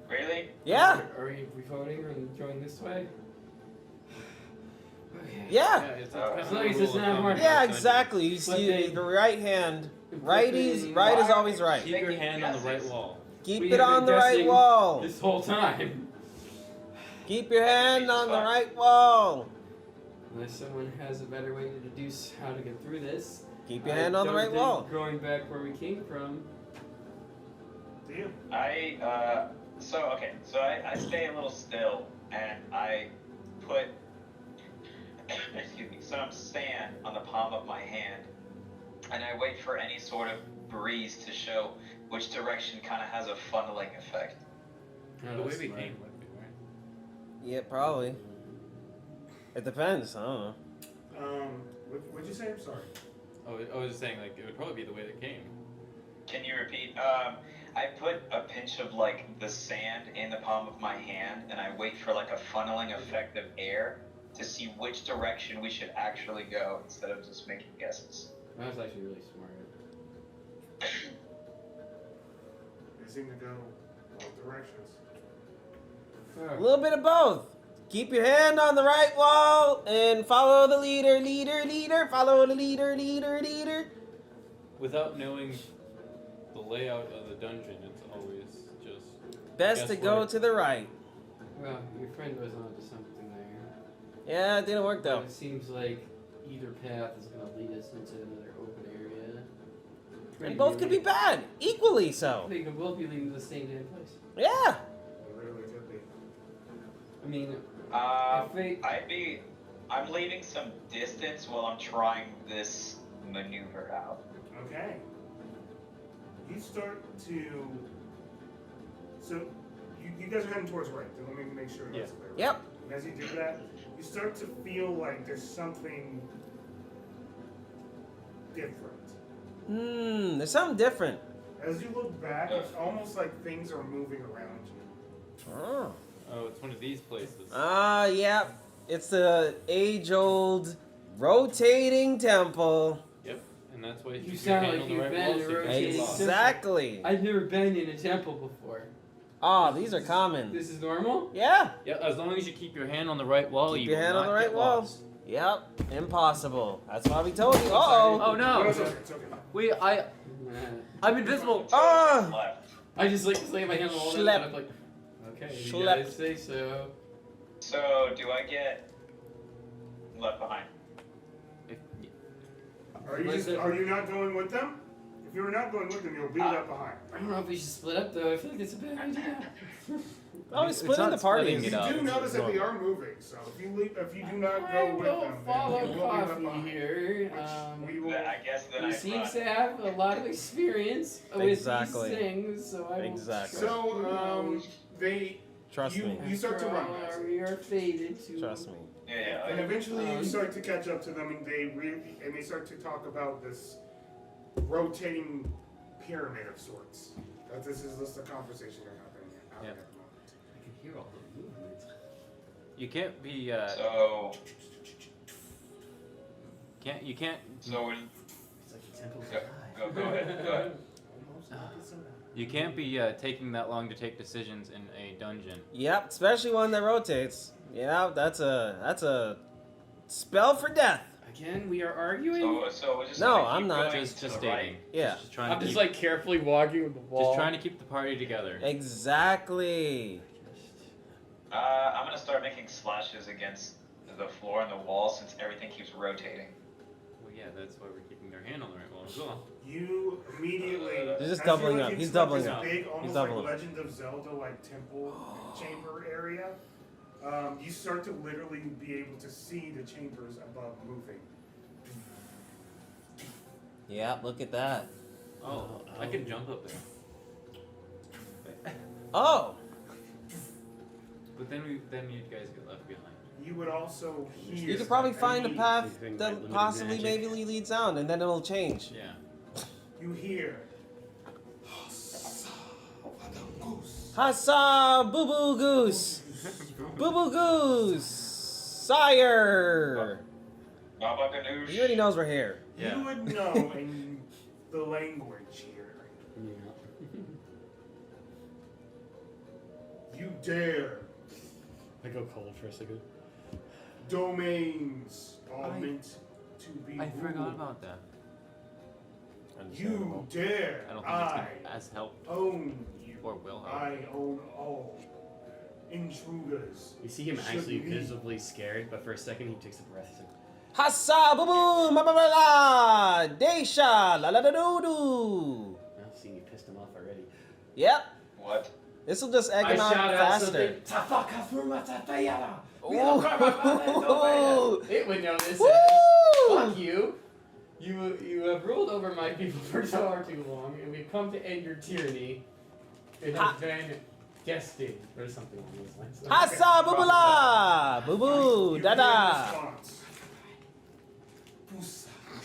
Really? Yeah. Are we voting and going this way? Okay. Yeah. It's As kind of long as the it's rule of not thumb. more- Yeah, exactly. You But see they- the right hand Right is always right. Keep your hand on the right wall. Keep We it have on been the right guessing wall. This whole time. Keep your hand on the right wall. Unless someone has a better way to deduce how to get through this. Keep your hand on the right wall. Going back where we came from. Do you? So I stay a little still and I put some sand on the palm of my hand and I wait for any sort of breeze to show which direction kind of has a funneling effect. The way we came, right? Yeah, probably. It depends. I don't know. What'd you say? I'm sorry. Oh, I was just saying, like, it would probably be the way that came. Can you repeat? I put a pinch of like the sand in the palm of my hand and I wait for like a funneling effect of air to see which direction we should actually go instead of just making guesses. That was actually really smart. They seem to go both directions. A little bit of both. Keep your hand on the right wall and follow the leader. Follow the leader. Without knowing the layout of the dungeon, it's always just Best to go guesswork. to the right. Well, your friend was on to something there. Yeah, it didn't work though. It seems like either path is going to lead us into another open area. And both could be bad. Equally so. They could both be leading to the same damn place. Yeah. They literally could be. I mean, I'm leaving some distance while I'm trying this maneuver out. Okay. You start to. So, you guys are heading towards right. Then let me make sure that's clear. Yep. And as you do that, you start to feel like there's something different. There's something different. As you look back, it's almost like things are moving around you. Oh. Oh, it's one of these places. Yeah. It's the age-old rotating temple. Yep, and that's why You keep sound your like hand on the you've right been wall in so a you don't get rotating lost. temple. Exactly. I've never been in a temple before. Oh, these are common. This is normal? Yeah. Yeah, as long as you keep your hand on the right wall, Keep you your will hand on not the right get wall. lost. Yep. Impossible. That's why we told you. Uh-oh. Oh no! It's okay. It's okay. I'm invisible. Ah. Left. I just like lay my hand on the wall and Schlep. I'm like, okay, you Schlep. guys say so. So, do I get left behind? Are you not going with them? If you're not going with them, you'll be left behind. I don't know if we should split up though. I feel like it's a bad idea. Oh, we split into parties. You do notice that they are moving, so if you do not go with them, follow then you will be left Coffee behind. here. We will. I guess then He I seems run. to have a lot of experience with Exactly. these things, so I will Exactly. So Trust me. you start to run. We are fated to. Trust me. Yeah. And eventually you start to catch up to them, and they start to talk about this rotating pyramid of sorts. This is just a conversation they're having at the moment. I can hear all the movement. You can't be. So, You can't. so when, It's like the temple's go ahead. You can't be taking that long to take decisions in a dungeon. Yep, especially one that rotates. Yeah, that's a spell for death. Again, we are arguing. So we're just No, gonna keep I'm not. going Just to the stating. right. Yeah. Just trying I'm to just keep, like carefully walking with the wall. just trying to keep the party together. Exactly. I'm gonna start making slashes against the floor and the wall since everything keeps rotating. Well, yeah, that's why we're keeping their hand on the right wall as well. You immediately. He's just as doubling you're up. looking He's to, like, doubling this up. Big, He's almost doubling like up. Legend of Zelda, like temple chamber area. You start to literally be able to see the chambers above moving. Yeah, look at that. Oh, I can jump up there. Oh. But then you guys get left behind. You would also hear. You could probably find a need- path Anything like that limited possibly magic. maybe leads down, and then it'll change. Yeah. You hear. Hassa boo boo goose. Boo boo goose. Sire. Baba Ganoush. He already knows we're here. Yeah. You would know in the language here. You dare. I go cold for a second. Domains are meant to be I forgot ruled. about that. Understandable. You dare! I don't think it's gonna as help own you. or will help. I own all. Intruders. You see him should actually leave. visibly scared, but for a second he takes a breath. He's like, Hassa boo boo ma ba ba la Deisha la la da doo doo. well, seeing you pissed him off already. Yep. What? This will just egg I him on shout out faster. something. It would know this. Woo! Fuck you. You have ruled over my people for far too long, and we've come to end your tyranny. It has been destined, or something along those lines. Hassa boo boo la boo boo You da hear da. response.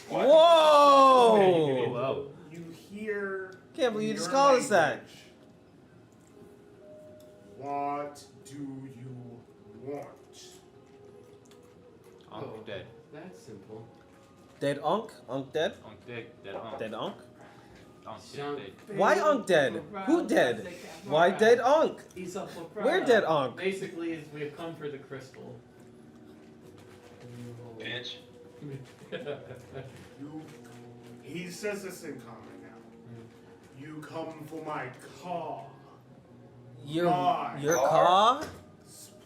What? Whoa! Whoa. You hear. Can't believe you in just your called us that. language, what do you want? Unc dead. That's simple. Dead Unc? Unc dead? Unc dead. Dead Unc. Dead Unc? Unc dead. Why Unc dead? Who dead? Why dead Unc? Where dead Unc? Basically, is we have come for the crystal. Bitch. You. He says this in common now. You come for my car. Your Why? car?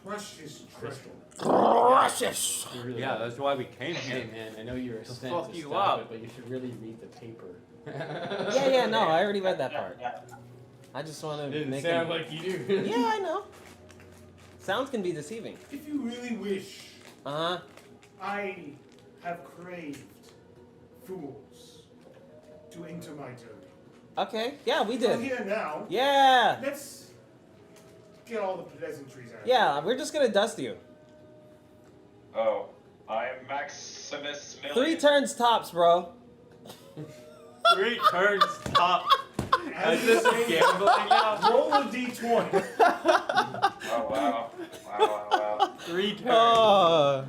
Precious treasure. Precious. You really Yeah, are. that's why we came Hey here. man, I know you're a To stent fuck to you stop up. it, but you should really read the paper. Yeah, no, I already read that part. I just want to Didn't make sound him... like you do. Yeah, I know. Sounds can be deceiving. If you really wish, Uh-huh. I have craved fools to enter my domain. Okay, yeah, we Well, did. here now. Yeah. Let's get all the pleasantries out. Yeah, we're just gonna dust you. Oh, I am Maximus Million. 3 turns tops, bro. 3 turns top. As Is you this say, gambling now? roll a d20. Oh wow. Wow. 3 turns.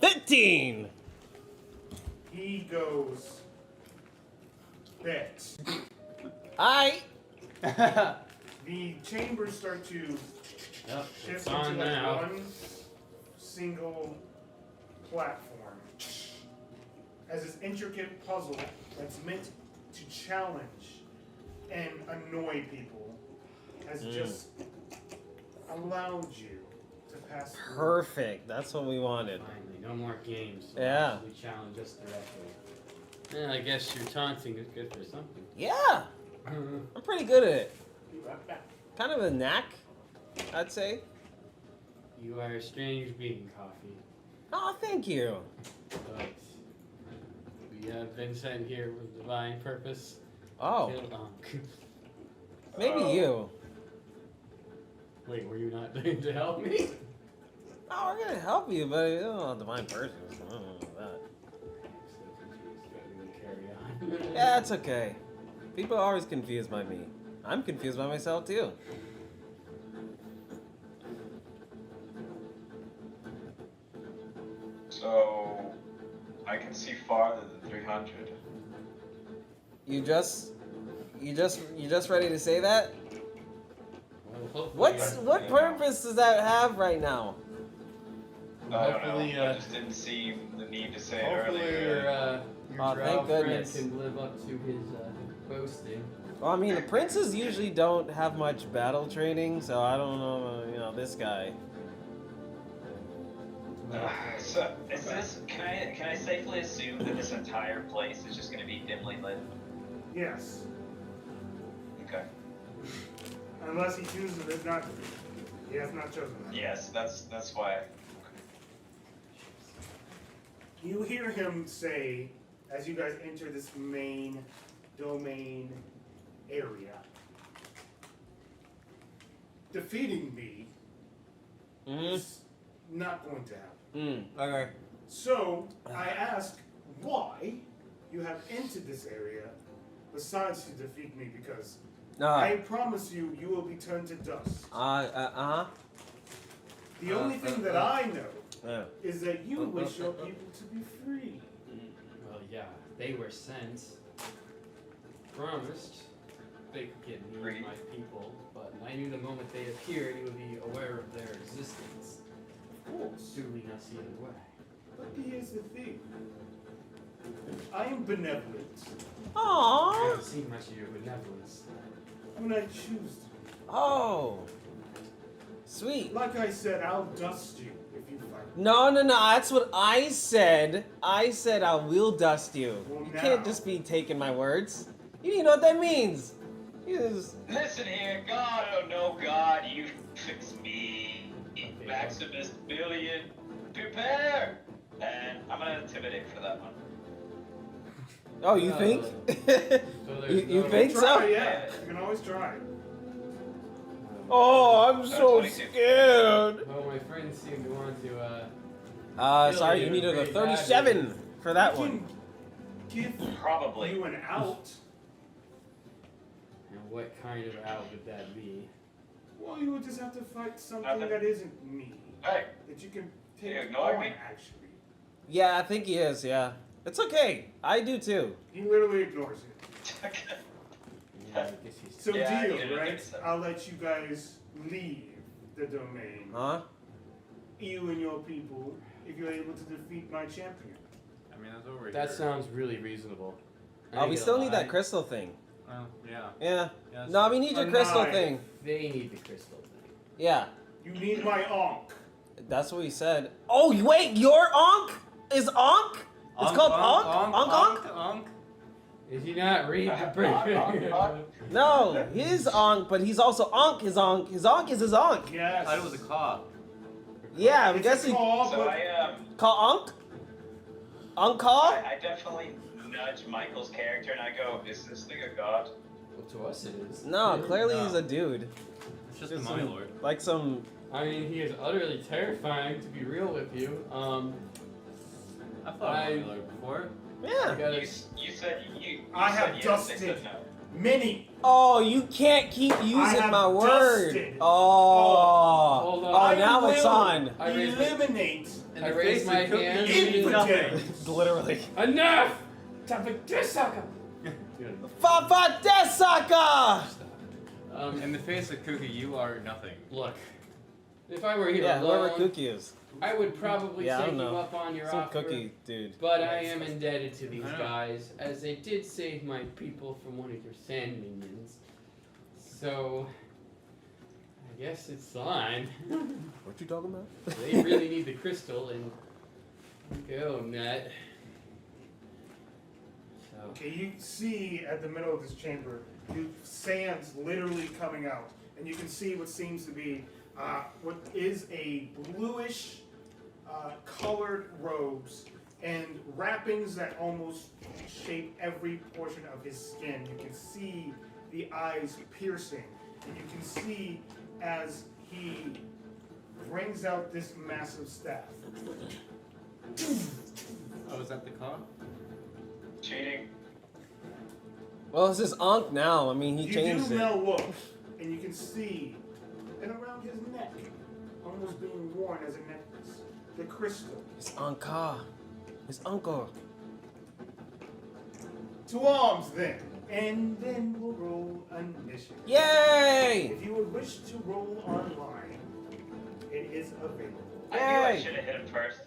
10. 15. He goes. Bet. Aight. The chambers start to Yep, shift it's into on like now. one single platform as this intricate puzzle that's meant to challenge and annoy people has just allowed you to pass through. Perfect. That's what we wanted. Finally, no more games. So Yeah. We challenge us directly. Yeah, I guess your taunting is good for something. Yeah. I'm pretty good at it. Kind of a knack, I'd say. You are a strange being, Coffee. Oh, thank you. But we have been sent here with divine purpose. Oh, Kill Ankh. maybe you. Wait, were you not going to help me? Oh, we're gonna help you, but you don't know divine person. I don't know about Carry on. that. Yeah, it's okay. People are always confused by me. I'm confused by myself too. So I can see farther than 300. You just ready to say that? Well, What purpose does that have right now? I don't Hopefully, know. I just didn't see the need to say it hopefully earlier. your Oh, drow thank friend goodness. can live up to his boasting. Well, I mean, the princes usually don't have much battle training, so I don't know, this guy. So is this? Can I safely assume that this entire place is just going to be dimly lit? Yes. Okay. Unless he chooses it not to be. He has not chosen that. Yes, that's why. You hear him say, as you guys enter this main domain area, defeating me is not going to happen. Okay. So, I ask why you have entered this area besides to defeat me, because I promise you, you will be turned to dust. The only thing that I know is that you wish your people to be free. Well, yeah, they were sent, promised they could get me and my people, but I knew the moment they appeared, you would be aware of their existence. Of course. Do we not see it away? But here's the thing. I am benevolent I Aww. haven't seen much of your benevolence. when I choose to. Oh. Sweet. Like I said, I'll dust you if you fight. No, no, no. That's what I said. I said I will dust you. Well, You now- can't just be taking my words. You need to know what that means. You just... Listen here, God, oh no, God, you fix me. Maximus Billion, prepare! And I'm gonna intimidate for that one. Oh, you think? there's you no- think so? Try, yeah. You can always try. Oh, I'm so 22. scared. Well, my friends seem to want to, Sorry, you Really needed a pretty bad, 37 for that I one. can give Probably. you an out. and what kind of out would that be? Well, you would just have to fight something Nothing. that isn't me. Hey, That you can You take ignore on, me? actually. Yeah, I think he is, yeah. It's okay. I do too. He literally ignores it. Yeah, I guess he's. So Yeah, deal, you didn't right? think so. I'll let you guys leave the domain. Huh? You and your people, if you're able to defeat my champion. I mean, that's over That here. sounds really reasonable. I Oh, ain't we gonna still need lie. that crystal thing. Well, yeah. Yeah. Yeah, No, we need your A crystal knife. thing. They need the crystal thing. Yeah. You need my onk. That's what we said. Oh, wait, your Onk is Onk? It's called Onk? Onk? Onk. Did you not read the briefing? No, his Onk, but he's also Onk his Onk. His Onk is his Onk. Yes. I thought it was a caw. Yeah, I'm It's a guessing. call, So but I Call Onk? Uncall? I definitely nudge Michael's character and I go, is this thing a god? Well, to us it is. No, clearly No. he's a dude. It's just a Just money some- lord. Like some. I mean, he is utterly terrifying, to be real with you. I thought I- of money lord before. Yeah. You said you I have said yes, dusted. they said no. many. Oh, you can't keep using have my word. dusted. Oh. Hold on. Oh, I now it's will on. I raised my- Eliminate In I the raised face my of cookie. hand. impotence. Literally. Enough! Tapatissaka! Fafa Desaka! In the face of Cookie, you are nothing. Look, if I were here Yeah, whoever alone, Cookie is. I would probably Yeah, I take don't you know. up on your Some offer. Cookie dude. But I am indebted to these I know. guys, as they did save my people from one of your sand minions. So, I guess it's fine. What you talking about? They really need the crystal, and go, Matt. So, Okay, you see at the middle of this chamber, sands literally coming out, and you can see what seems to be what is a bluish colored robes and wrappings that almost shape every portion of his skin. You can see the eyes piercing, and you can see as he brings out this massive staff. Oh, is that the caw? Cheating. Well, it's his Onk now. I mean, he You changed do it. now look, and you can see, and around his neck, almost being worn as a necklace, the crystal. It's Onka. It's Uncle. To arms then, and then we'll roll initiative. Yay! If you would wish to roll online, it is available. I knew I Yay. should have hit him first.